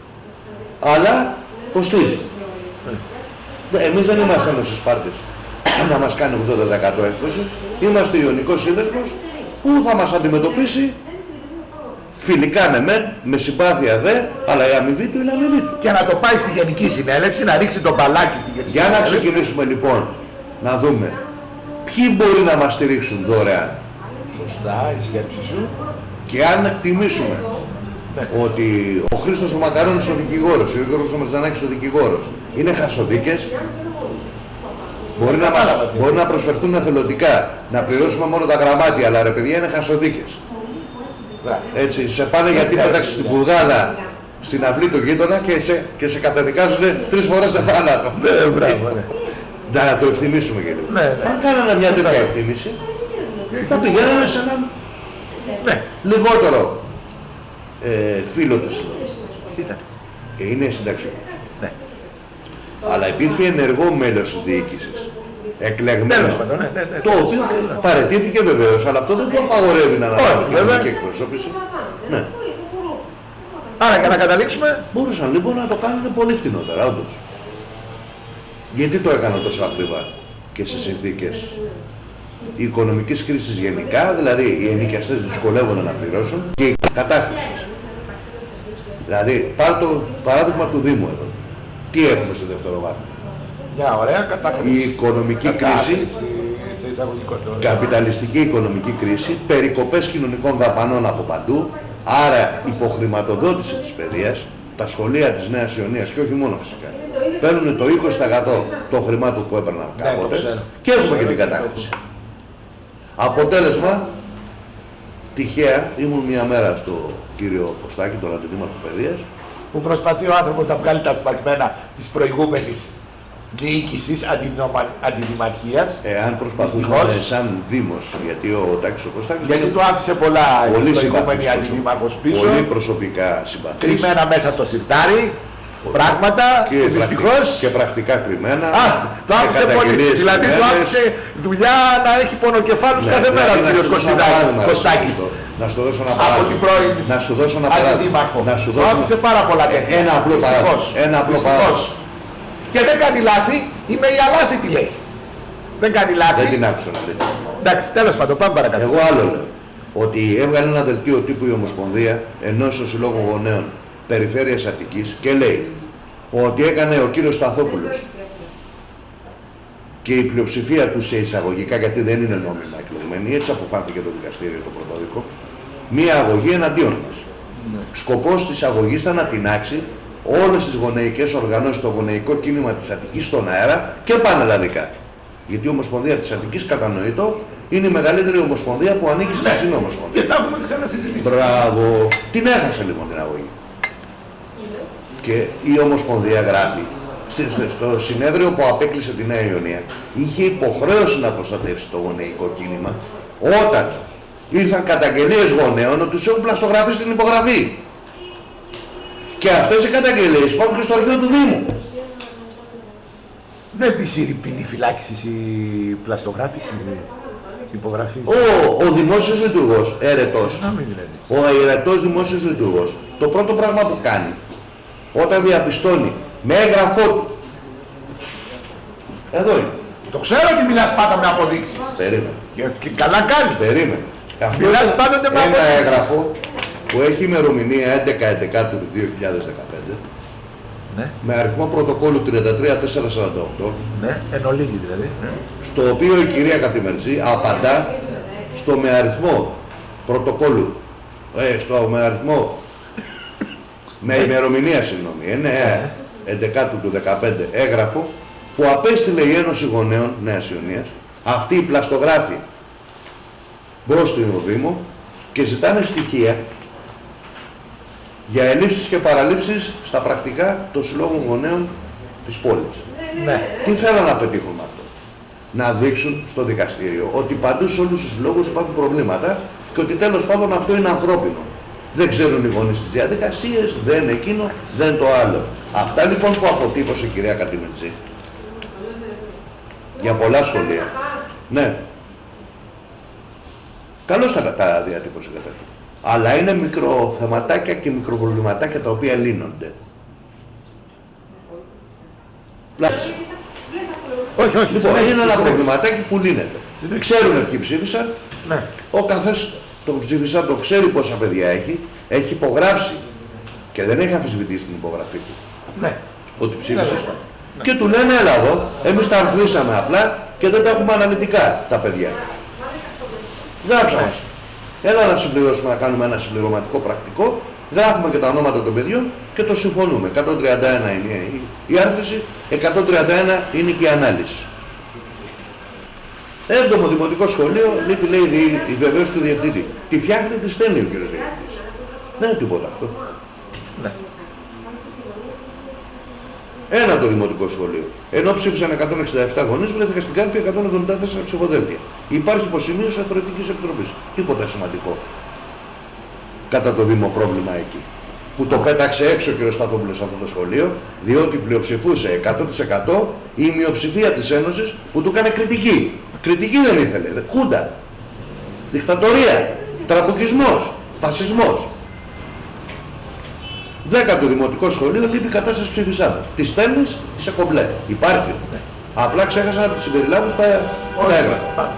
αλλά κοστίζει. Εμείς δεν είμαστε Ένωση Σπάρτης να μας κάνει 80% έκπτωση, είμαστε Ιωνικός Σύνδεσμος που θα μας αντιμετωπίσει φιλικά ναι με συμπάθεια δε, αλλά η αμοιβή του είναι αμοιβή του. Και να το πάει στη Γενική Συνέλευση, να ρίξει το μπαλάκι στη Γενική Συνέλευση. Για να ξεκινήσουμε λοιπόν, να δούμε ποιοι μπορεί να μας στηρίξουν δωρεάν. Σωστά, η σκέψη σου. Και αν τιμήσουμε ότι ο Χρήστος ο Μακαρώνης ο δικηγόρος, ο Γιώργος ο Μερτζανάκης ο δικηγόρος, είναι χασοδίκες, μπορεί να προσφερθούν εθελοντικά, να πληρώσουμε μόνο τα γραμμάτια, αλλά ρε παιδιά είναι χασοδίκες. Έτσι, σε πάνε γιατί πέταξε στην Πουργάδα στην αυλή του γείτονα και σε καταδικάζουν 3 φορές σε θάνατο. Ναι, μπράβο, ναι. Να το ευθυμίσουμε και λίγο. Ναι, ναι. Αν κάνανε μια τέτοια ευθύμηση, θα πηγαίνανε σε έναν λιγότερο φίλο του συλλόγου. Ήταν. Και είναι συνταξιούχος. Ναι. Αλλά υπήρχε ενεργό μέλος της διοίκησης. Εκλεγμένο. Τέλος πάντων, ναι. Το οποίο παραιτήθηκε βεβαίως, αλλά αυτό δεν του απαγορεύει να αναλάβει βέβαια. κοινωνική εκπροσώπηση. Ναι. Άρα για να καταλήξουμε, Μπορούσαν λοιπόν να το κάνουν πολύ φτηνότερα, όντως. Γιατί το έκαναν τόσο ακριβά και σε συνθήκες οικονομικής κρίσης γενικά, δηλαδή οι ενοικιαστές δυσκολεύονται να πληρώσουν και η κατάχρηση. Δηλαδή, πάρ' το παράδειγμα του Δήμου εδώ. Τι έχουμε στο δευτεροβάθμιο? μια ωραία κατάχρηση. Η οικονομική κρίση, σε εισαγωγικό τώρα. καπιταλιστική οικονομική κρίση, περικοπές κοινωνικών δαπανών από παντού, άρα υποχρηματοδότηση της παιδείας, τα σχολεία της Νέας Ιωνίας και όχι μόνο φυσικά. Παίρνουν το 20% των χρημάτων που έπαιρναν κάποτε και έχουμε και την κατάχρηση. Αποτέλεσμα, τυχαία, ήμουν μια μέρα στο κύριο Κωστάκη, τον αντιδήμαρχο παιδείας, Που προσπαθεί ο άνθρωπος να βγάλει τα σπασμένα της προηγούμενης διοίκησης αντιδημαρχίας. εάν προσπαθούσαμε Δυστυχώς. σαν Δήμος, γιατί ο Τάκης ο Κωστάκης Γιατί είναι του άφησε πολλά η πολύ προηγούμενη συμπαθής αντιδήμαρχος πίσω. πολύ προσωπικά συμπαθής Κρυμμένα μέσα στο σιρτάρι. Πράγματα και, δυστυχώς. και πρακτικά κρυμμένα. Το και άφησε πολύ. καταγγελίες Δηλαδή του κρυμμένες. άφησε δουλειά να έχει πονοκεφάλους Ναι, κάθε μέρα ο δηλαδή, κύριος να σου δώσω ένα παράδειγμα, Κωστάκης. Να σου δώσω ένα Από παράδειγμα. την πρώην Να σου δώσω ένα παράδειγμα. αντιδήμαρχο. Να σου Του δώσω άφησε πάρα πολλά τέτοια. ένα απλό Δυστυχώς. παράδειγμα. Ένα απλό Δυστυχώς. παράδειγμα. Και δεν κάνει λάθη, είμαι η αλάθη τι λέει. Δεν κάνει λάθη. Δεν την άκουσα να λέει. Εντάξει, τέλος πάντων, πάμε παρακάτω. Εγώ άλλο λέω. Ότι έβγαλε ένα δελτίο τύπου η Ομοσπονδία Ενώσεως Συλλόγων Γονέων Περιφέρειας Αττικής και λέει ότι έκανε ο κύριος Σταθόπουλος και η πλειοψηφία του σε εισαγωγικά, γιατί δεν είναι νόμιμα εκλεγμένη, έτσι αποφάνθηκε το δικαστήριο το πρωτοδικό, μία αγωγή εναντίον μας. Σκοπός της αγωγής ήταν να τινάξει όλες τις γονεϊκές οργανώσεις, το γονεϊκό κίνημα της Αττικής στον αέρα και πανελλαδικά. Γιατί η Ομοσπονδία της Αττικής, κατανοητό, είναι η μεγαλύτερη ομοσπονδία που ανήκει στη Συνομοσπονδία. Και τα έχουμε ξανασυζητήσει. Μπράβο. Την έχασε λοιπόν την αγωγή. Και η Ομοσπονδία γράφει στο συνέδριο που απέκλεισε τη Νέα Ιωνία, είχε υποχρέωση να προστατεύσει το γονεϊκό κίνημα όταν ήρθαν καταγγελίες γονέων ότι τους έχουν πλαστογραφήσει την υπογραφή. Και αυτές οι καταγγελίες υπάρχουν και στο αρχείο του Δήμου. Δεν πισύρει ποινή φυλάκισης η πλαστογράφηση, η υπογραφή. Ο δημόσιος λειτουργός, αιρετός, Να μην δηλαδή. ο αιρετός δημόσιος λειτουργός, το πρώτο πράγμα που κάνει όταν διαπιστώνει με έγγραφό του, εδώ είναι, Το ξέρω ότι μιλάς πάντα με αποδείξεις. περίμενε, Και καλά κάνεις. περίμενε. Μιλάς πάντοτε με ένα αποδείξεις. έγγραφο που έχει ημερομηνία 11/11 του 2015 Ναι, με αριθμό πρωτοκόλλου 33448, ναι, εν ολίγη δηλαδή. στο οποίο η κυρία Κατημερτζή απαντά στο με αριθμό πρωτοκόλλου, με αριθμό, με ημερομηνία συγγνώμη, 11 του 2015 έγγραφο που απέστειλε η Ένωση Γονέων Νέας Ιωνίας, αυτή η πλαστογράφη μπρος στο Δήμο και ζητάνε στοιχεία για ελλείψεις και παραλήψεις στα πρακτικά των συλλόγων γονέων της πόλης. Ναι. Τι θέλουν να πετύχουν με αυτό? Να δείξουν στο δικαστήριο ότι παντού σε όλους τους συλλόγους υπάρχουν προβλήματα και ότι τέλος πάντων αυτό είναι ανθρώπινο. Δεν ξέρουν οι γονείς τις διαδικασίες, δεν εκείνο, δεν το άλλο. Αυτά λοιπόν που αποτύπωσε η κυρία Κατημερτζή για πολλά σχολεία. Ναι. Καλώς τα διατύπωσε κατά. Αλλά είναι μικροθεματάκια και μικροπροβληματάκια τα οποία λύνονται. Όχι, όχι, Λοιπόν, συνέχισε, είναι ένα συνέχισε. προβληματάκι που λύνεται. Ξέρουν ποιοι ψήφισαν. Ναι. Ο καθές το ψήφισαν, το ξέρει πόσα παιδιά έχει υπογράψει και δεν έχει αμφισβητήσει την υπογραφή του. Ναι. Ότι ψήφισε. Και του λένε, έλα εδώ, εμείς τα αρθρήσαμε απλά και δεν τα έχουμε αναλυτικά τα παιδιά. Γράψαμε. Έλα να συμπληρώσουμε, να κάνουμε ένα συμπληρωματικό πρακτικό, γράφουμε και τα ονόματα των παιδιών και το συμφωνούμε. 131 είναι η άρθρηση, 131 είναι και η ανάλυση. 7ο Δημοτικό Σχολείο, λέει η βεβαίωση του διευθυντή. Τη φτιάχνει, τη στέλνει ο κύριος διευθυντής. Δεν είναι τίποτα αυτό. Ναι. Ένα το δημοτικό σχολείο. Ενώ ψήφισαν 167 γονείς, βρέθηκα στην κάλπη 174 ψηφοδέλτια. Υπάρχει υποσημείωση Εφορευτικής Επιτροπής. Τίποτα σημαντικό. Κατά το Δήμο πρόβλημα εκεί. Που το πέταξε έξω ο κ. Σταθόπουλος αυτό το σχολείο, διότι πλειοψηφούσε 100% η μειοψηφία της Ένωσης που του έκανε κριτική. Κριτική δεν ήθελε. Χούντα. Δικτατορία. Τραμπουκισμός. Φασισμός. 10ο δημοτικό σχολείο λείπει κατάσταση ψηφισάντων. Τη στέλνεις, είσαι κομπλέ. Υπάρχει. Απλά ξέχασα να τη συμπεριλάβουν στα έγγραφα.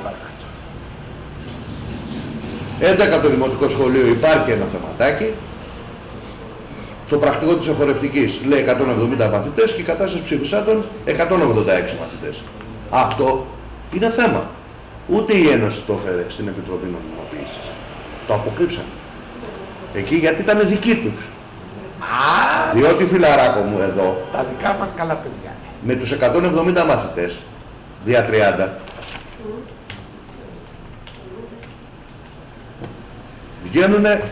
11ο δημοτικό σχολείο υπάρχει ένα θεματάκι. Το πρακτικό της εφορευτικής λέει 170 μαθητές και η κατάσταση ψηφισάντων 186 μαθητές. Αυτό είναι θέμα. Ούτε η Ένωση το έφερε στην Επιτροπή Νομιμοποίησης. Το αποκρύψαν. Εκεί γιατί ήταν δική τους. Διότι, φιλαράκο μου, εδώ Τα δικά μας καλά παιδιά. με τους 170 μαθητές δια 30 βγαίνουνε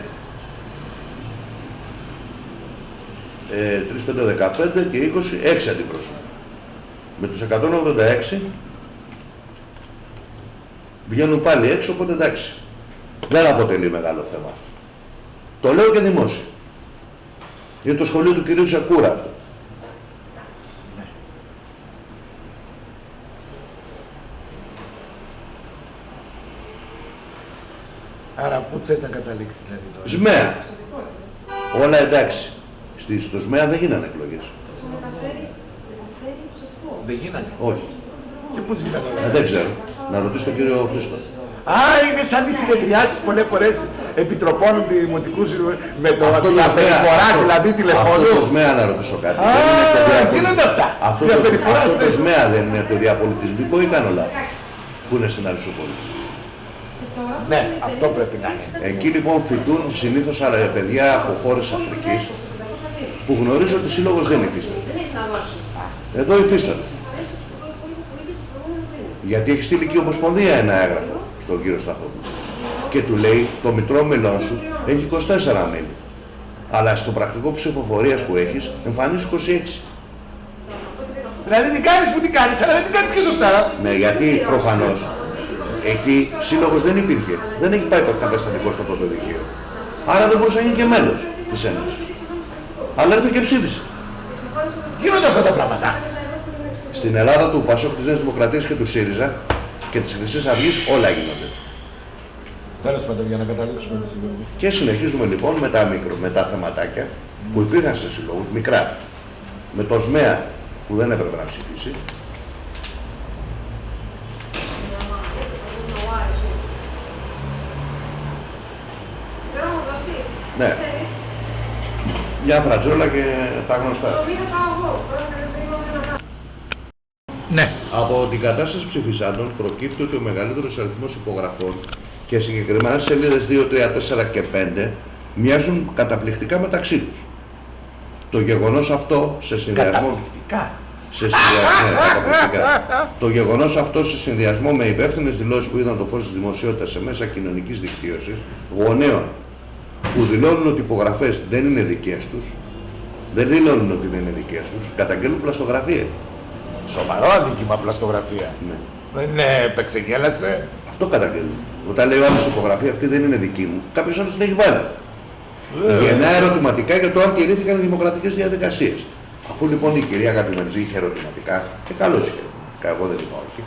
3, 5, 15 και 20, 6 αντιπρόσωποι. Με τους 186 βγαίνουν πάλι έξω, οπότε εντάξει. Δεν αποτελεί μεγάλο θέμα. Το λέω και δημόσια. Είναι το σχολείο του κυρίου Σακούρα αυτό. Άρα πού θες να καταλήξεις δηλαδή τώρα? ΣΜΕΑ. Όλα εντάξει. Στο ΣΜΕΑ δεν γίνανε εκλογές. Δεν γίνανε. Όχι. Και πώς γίνανε όλα? Δεν ξέρω. Να ρωτήσω τον κύριο Χρήστο. Α, είναι σαν τις συνεδριάσεις πολλές φορές επιτροπών δημοτικού με το διαπεριφορά δηλαδή τηλεφώνου. Αυτό το ΣΜΕΑ να ρωτήσω κάτι. Α, γίνονται αυτά. Αυτό το ΣΜΕΑ δεν είναι το διαπολιτισμικό ή κάνω λάθος? Που είναι στην Αλυσοπόλη. Ναι, αυτό πρέπει να είναι. Εκεί λοιπόν φοιτούν συνήθως παιδιά από χώρες Αφρικής που γνωρίζω ότι σύλλογος δεν υφίσταται. Εδώ υφίσταται. Γιατί έχει στείλει και η Ομοσπονδία ένα έγγραφο στον κύριο Σταθόπουλο. Και του λέει το μητρό μελών σου έχει 24 μέλη. Αλλά στο πρακτικό ψηφοφορίας που έχεις εμφανίζει 26. Δηλαδή τι κάνεις που τι κάνεις, αλλά δεν την κάνεις και σωστά. Ναι, γιατί προφανώς εκεί σύλλογος δεν υπήρχε. Δεν έχει πάει το καταστατικό στο πρωτοδικείο. Άρα δεν μπορούσε να γίνει και μέλος της Ένωσης. Αλλά ήρθε και ψήφισε. Γίνονται αυτά τα πράγματα. Στην Ελλάδα του Πασόκ, της Νέας Δημοκρατίας και του ΣΥΡΙΖΑ και της Χρυσής Αυγής όλα γίνονται. Τέλος πάντων, για να καταλήξουμε τη συλλογή. Και συνεχίζουμε λοιπόν με τα θεματάκια που υπήρχαν σε συλλόγους, μικρά. Με το ΣΜΕΑ που δεν έπρεπε να ψηφίσει. Ναι. Μια φρατζόλα και τα γνωστά. Ναι. Από την κατάσταση ψηφισάντων προκύπτει ότι ο μεγαλύτερος αριθμός υπογραφών και συγκεκριμένα σελίδες 2, 3, 4 και 5 μοιάζουν καταπληκτικά μεταξύ τους. Το γεγονός αυτό σε συνδυασμό... Καταπληκτικά. Το γεγονός αυτό σε συνδυασμό με υπεύθυνες δηλώσεις που είδαν το φως της δημοσιότητας σε μέσα κοινωνικής δικτύωσης γονέων που δηλώνουν ότι οι υπογραφές δεν είναι δικές τους, δεν δηλώνουν ότι δεν είναι δικές τους, καταγγέλνουν πλαστογραφία. Σοβαρό αδίκημα πλαστογραφία. Ναι. Δεν επεξεγέλασε. Αυτό καταγγέλνουν. Όταν λέει ο άλλος η υπογραφή αυτή δεν είναι δική μου, κάποιος άλλος την έχει βάλει. Γεννά ερωτηματικά για το αν τηρήθηκαν οι δημοκρατικές διαδικασίες. Αφού λοιπόν η κυρία Καπιμαντζή είχε ερωτηματικά, και καλώς είχε ερωτηματικά, εγώ δεν είπα όχι,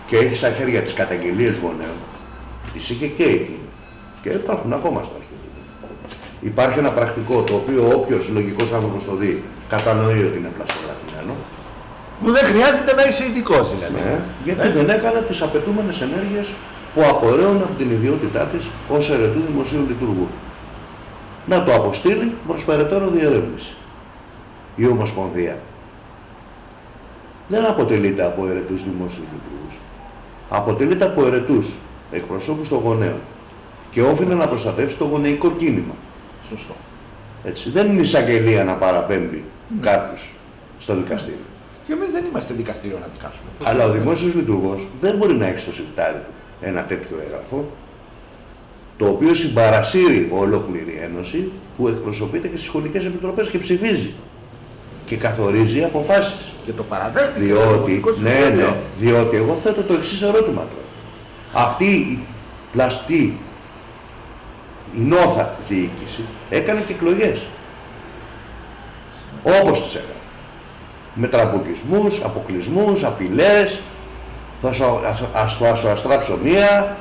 και έχει στα χέρια τις καταγγελίες γονέων, τις είχε και εκείνη. Και υπάρχουν ακόμα στο αρχείο. Υπάρχει ένα πρακτικό το οποίο όποιος λογικός άνθρωπος το δει κατανοεί ότι είναι πλαστογραφημένο. Που δεν χρειάζεται να είσαι ειδικός δηλαδή. Ναι, γιατί δεν έκανε τις απαιτούμενες ενέργειες που απορρέουν από την ιδιότητά της ως αιρετού δημοσίου λειτουργού. Να το αποστείλει προς περαιτέρω διερεύνηση. Η Ομοσπονδία δεν αποτελείται από αιρετούς δημόσιους λειτουργούς. Αποτελείται από αιρετούς εκπροσώπους των γονέων και όφιλε να προστατεύσει το γονεϊκό κίνημα. Σωστό. Έτσι. Δεν είναι εισαγγελία να παραπέμπει κάποιος στο δικαστήριο. Και εμείς δεν είμαστε δικαστήριο να δικάσουμε. Αλλά ο δημόσιος λειτουργός δεν μπορεί να έχει στο σιρτάρι του ένα τέτοιο έγγραφο, το οποίο συμπαρασύρει ολόκληρη ένωση που εκπροσωπείται και στις σχολικές επιτροπές και ψηφίζει. και καθορίζει αποφάσεις. Και το παραδέχτηκε. Διότι, διότι εγώ θέτω το εξής ερώτημα τώρα. Αυτή η πλαστή, η νόθα διοίκηση έκανε και εκλογές. Όπως τις έκανε. Με τραμπουκισμούς, αποκλεισμούς, απειλές, θα σου αστράψω μία,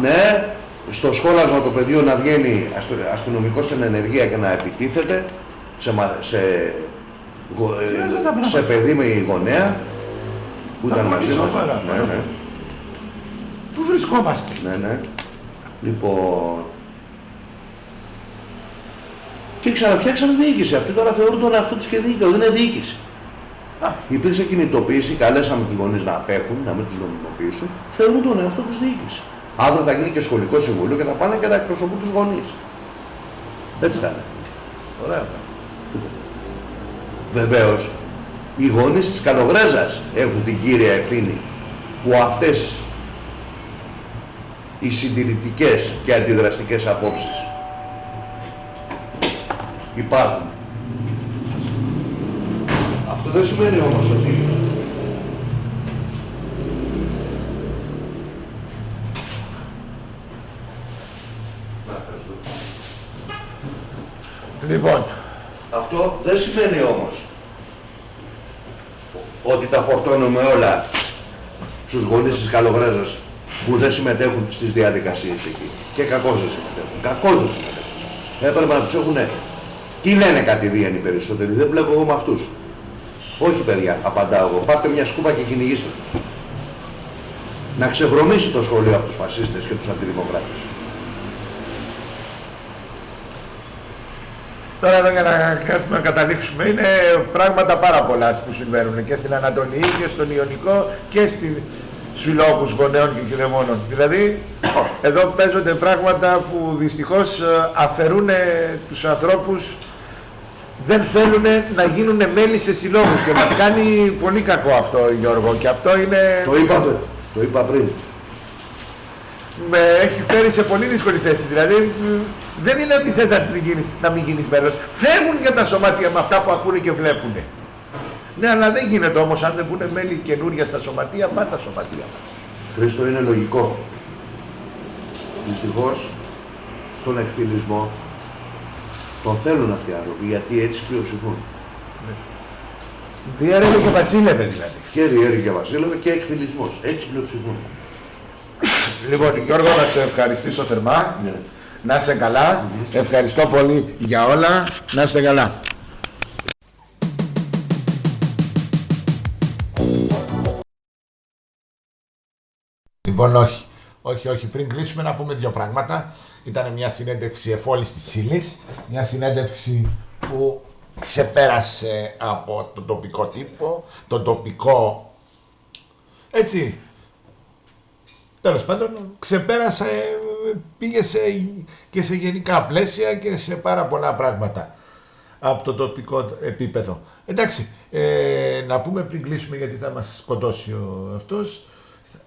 ναι, στο σχόλασμα το πεδίο να βγαίνει αστυνομικός στην ενεργεία και να επιτίθεται σε παιδί με γονέα που ήταν μαζί μας. Ναι. Πού βρισκόμαστε? Ναι. Λοιπόν... Και ξαναφτιάξαμε διοίκηση. Αυτοί τώρα θεωρούν τον εαυτό τους και δίκαιο. Δεν είναι διοίκηση. Υπήρξε κινητοποίηση, καλέσαμε τους γονείς να απέχουν, να μην τους νομιμοποιήσουν. Θεωρούν τον εαυτό τους διοίκηση. Αύριο θα γίνει και σχολικό συμβούλιο και θα πάνε και θα εκπροσωπούν τους γονείς. Έτσι θα είναι. Ωραία. Βεβαίως, οι γονείς της Καλογράζας έχουν την κύρια ευθύνη που αυτές οι συντηρητικές και αντιδραστικές απόψεις υπάρχουν. Αυτό δεν σημαίνει όμως ότι Λοιπόν, αυτό δεν σημαίνει όμως ότι τα φορτώνουμε όλα στους γονείς της Καλογράζας που δεν συμμετέχουν στις διαδικασίες εκεί. Και κακώς δεν συμμετέχουν. Έπρεπε να τους έχουνε. Τι λένε κατηδίαν οι περισσότεροι, δεν βλέπω εγώ με αυτούς. Όχι παιδιά, απαντάω εγώ. Πάρτε μια σκούπα και κυνηγήστε τους. Να ξεβρωμίσει το σχολείο από τους φασίστες και τους αντιδημοκράτες. τώρα εδώ για να καταλήξουμε είναι πράγματα πάρα πολλά που συμβαίνουν και στην Ανατολή και στον Ιωνικό και στην συλλόγους γονέων και κηδεμόνων. Δηλαδή, εδώ παίζονται πράγματα που δυστυχώς αφαιρούν τους ανθρώπους, δεν θέλουν να γίνουν μέλη σε συλλόγους και μας κάνει πολύ κακό αυτό, Γιώργο, και αυτό είναι... Το είπα πριν. Με έχει φέρει σε πολύ δύσκολη θέση, δηλαδή δεν είναι ότι θες να μην γίνεις μέλος, φεύγουν και τα σωματεία με αυτά που ακούνε και βλέπουν. Ναι, αλλά δεν γίνεται όμως, αν δεν πούνε μέλη καινούρια στα σωματεία, πάντα σωματεία μας. Χρήστο, είναι λογικό. Δυστυχώς, τον εκφυλισμό τον θέλουν αυτοί οι άνθρωποι, γιατί έτσι πλειοψηφούν. Διέρευε και βασίλευε δηλαδή. Και διέρευε και βασίλευε και εκφυλισμός. Έτσι πλειοψηφούν. Λοιπόν, Γιώργο, να σε ευχαριστήσω θερμά. Ναι. Να είσαι καλά. Ευχαριστώ πολύ για όλα. Να είστε καλά. Λοιπόν, όχι, πριν κλείσουμε να πούμε δύο πράγματα. Ήταν μια συνέντευξη εφόλης της ύλης, μια συνέντευξη που ξεπέρασε από τον τοπικό τύπο, τον τοπικό, έτσι, τέλος πάντων, ξεπέρασε, πήγε και σε γενικά πλαίσια και σε πάρα πολλά πράγματα από το τοπικό επίπεδο. Εντάξει, να πούμε πριν κλείσουμε, γιατί θα μας σκοτώσει αυτός.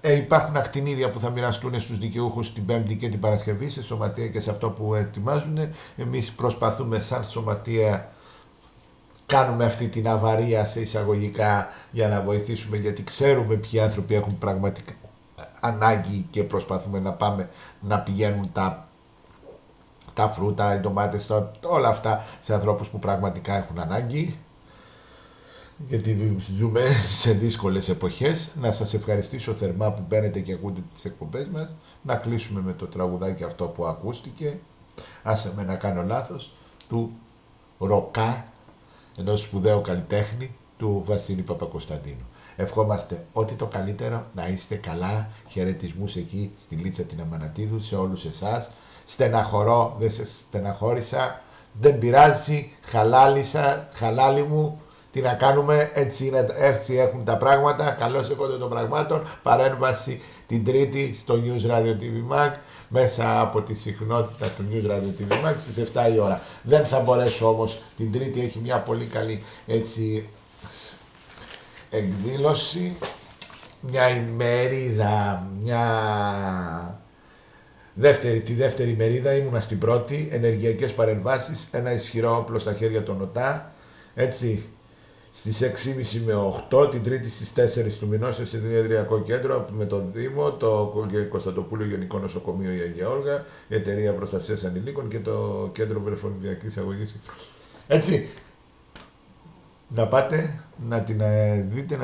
Υπάρχουν ακτινίδια που θα μοιραστούν στους δικαιούχους την Πέμπτη και την Παρασκευή σε σωματεία και σε αυτό που ετοιμάζουν. Εμείς προσπαθούμε σαν σωματεία, κάνουμε αυτή την αβαρία σε εισαγωγικά για να βοηθήσουμε, γιατί ξέρουμε ποιοι άνθρωποι έχουν πραγματικά ανάγκη και προσπαθούμε να πάμε να πηγαίνουν τα φρούτα, οι ντομάτες, όλα αυτά σε ανθρώπους που πραγματικά έχουν ανάγκη. Γιατί ζούμε σε δύσκολες εποχές. Να σας ευχαριστήσω θερμά που μπαίνετε και ακούτε τις εκπομπές μας. Να κλείσουμε με το τραγουδάκι αυτό που ακούστηκε. Άσε με να κάνω λάθος. Του Ροκά, ενός σπουδαίου καλλιτέχνη, του Βασίλη Παπακοσταντίνου. Ευχόμαστε ό,τι το καλύτερο, να είστε καλά. Χαιρετισμούς εκεί στη Λίτσα την Αμανατίδου, σε όλους εσάς. Στεναχωρώ, δεν σε στεναχώρησα. Δεν πειράζει, χαλάλι μου. Τι να κάνουμε, έτσι έχουν τα πράγματα. Καλώς εχόντων των πραγμάτων. Παρέμβαση την Τρίτη στο News Radio TV Mag, μέσα από τη συχνότητα του News Radio TV Mag στις 7 η ώρα. Δεν θα μπορέσω όμως, την Τρίτη έχει μια πολύ καλή έτσι εκδήλωση, μια ημερίδα, τη δεύτερη ημερίδα, ήμουνα στην πρώτη, ενεργειακές παρεμβάσεις, ένα ισχυρό όπλο στα χέρια των ΟΤΑ, έτσι. στις 6.30 με 8, την Τρίτη στις 4 του μηνός στο Συνεδριακό Κέντρο με το Δήμο, το Κωνσταντοπούλιο Γενικό Νοσοκομείο η Αγία Όλγα, η Εταιρεία Προστασίας Ανηλίκων και το Κέντρο Βρεφονιδιακής Αγωγής. Έτσι, να πάτε, να την δείτε,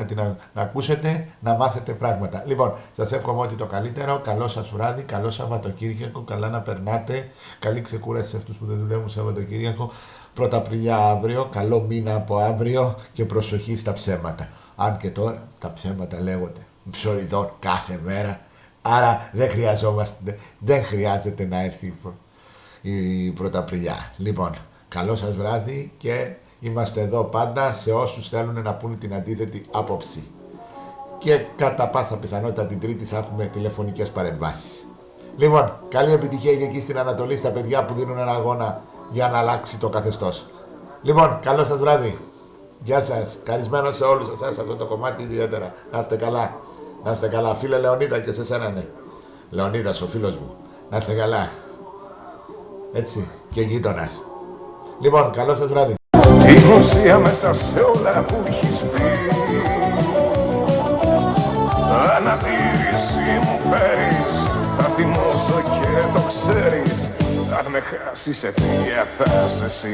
να ακούσετε, να μάθετε πράγματα. Λοιπόν, σας εύχομαι ό,τι το καλύτερο, καλό σας βράδυ, καλό Σαββατοκύριακο, καλά να περνάτε, καλή ξεκούραση σε αυτούς που δεν δουλεύουν Σαββατοκύριακο. 1 Απριλιά αύριο, καλό μήνα από αύριο και προσοχή στα ψέματα. Αν και τώρα τα ψέματα λέγονται ψωριδών κάθε μέρα, άρα δεν χρειάζεται να έρθει η 1 Απριλιά. Λοιπόν, καλό σας βράδυ και είμαστε εδώ πάντα σε όσους θέλουν να πούνε την αντίθετη άποψη. Και κατά πάσα πιθανότητα την Τρίτη θα έχουμε τηλεφωνικές παρεμβάσεις. Λοιπόν, καλή επιτυχία και εκεί στην Ανατολή στα παιδιά που δίνουν ένα αγώνα για να αλλάξει το καθεστώς. Λοιπόν, καλό σας βράδυ. Γεια σας. Καρισμένο σε όλους εσάς αυτό το κομμάτι ιδιαίτερα. Να είστε καλά. Να είστε καλά. Φίλε Λεωνίδα και σε σένα ναι. Λεωνίδας ο φίλος μου. Να είστε καλά. Έτσι. Και γείτονας. Λοιπόν, καλό σας βράδυ. Η ουσία μέσα σε όλα που έχεις πει, ανατήρηση μου φέρεις, θα τιμώσω και το ξέρεις. Αν με χάσεις αιτία θα είσαι εσύ.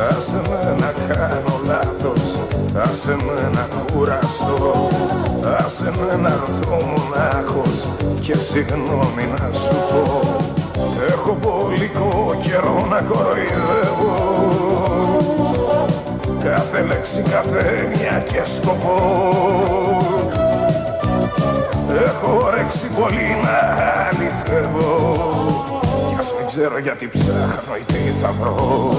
Άσε με να κάνω λάθος, άσε με να κουραστώ, άσε με να έρθω μονάχος και συγγνώμη να σου πω. Έχω πολύ καιρό να κοροϊδεύω, κάθε λέξη, κάθε έννοια και σκοπό. Έχω όρεξη πολύ να αληθεύω κι ας μην ξέρω γιατί ψάχνω ή τι θα βρω.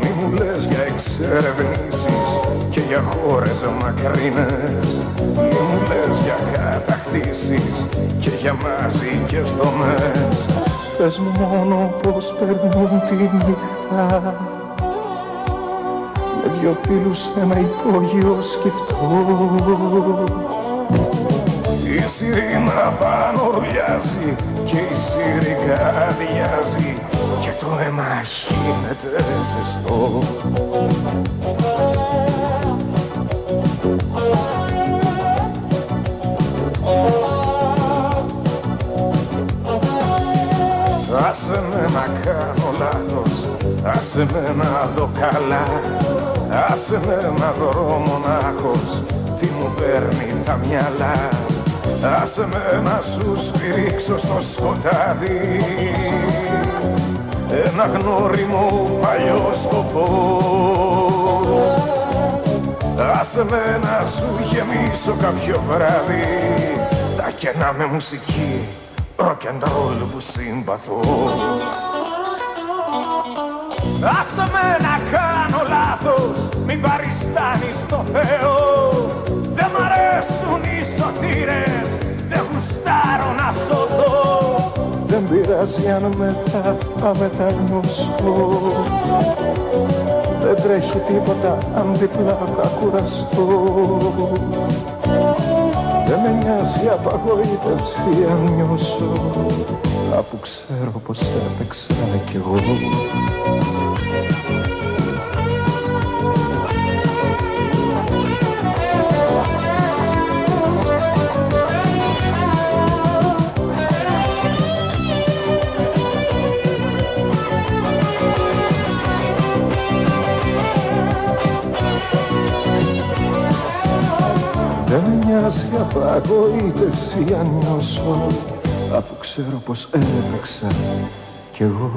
Μη μου λες για εξερευνήσεις και για χώρες μακρινές, μη μου λες για κατακτήσεις και για μαζικές δομές. Πες μου μόνο πως περνούν τη νύχτα με δυο φίλους σε ένα υπόγειο σκεφτό. Η σιρήνα πάνω ρουλιάζει και η σιρήγα αδειάζει και το αίμα γίνεται ζεστό. Άσε με να κάνω λάθος, άσε με να δω καλά, άσε με να δω μονάχος τι μου παίρνει τα μυαλά. Άσε με να σου σφυρίξω στο σκοτάδι ένα γνώριμο παλιό σκοπό. Άσε με να σου γεμίσω κάποιο βράδυ τα κενά με μουσική rock and roll που συμπαθώ. Άσε με να κάνω λάθος, μην παριστάνεις το Θεό. Δεν μ' αρέσουν οι σωτήρες, δεν γουστάρω να σωθώ. Δεν πειράζει αν μετά θα μεταγνωσώ, δεν τρέχει τίποτα αν διπλά θα κουραστώ. Δεν με νοιάζει απαγοήτευση αν νιώσω, αφού ξέρω πως έπαιξα κι εγώ. Δεν με νοιάζει απαγοήτευση αν νιώσω, αφού ξέρω πως έπαιξα κι εγώ.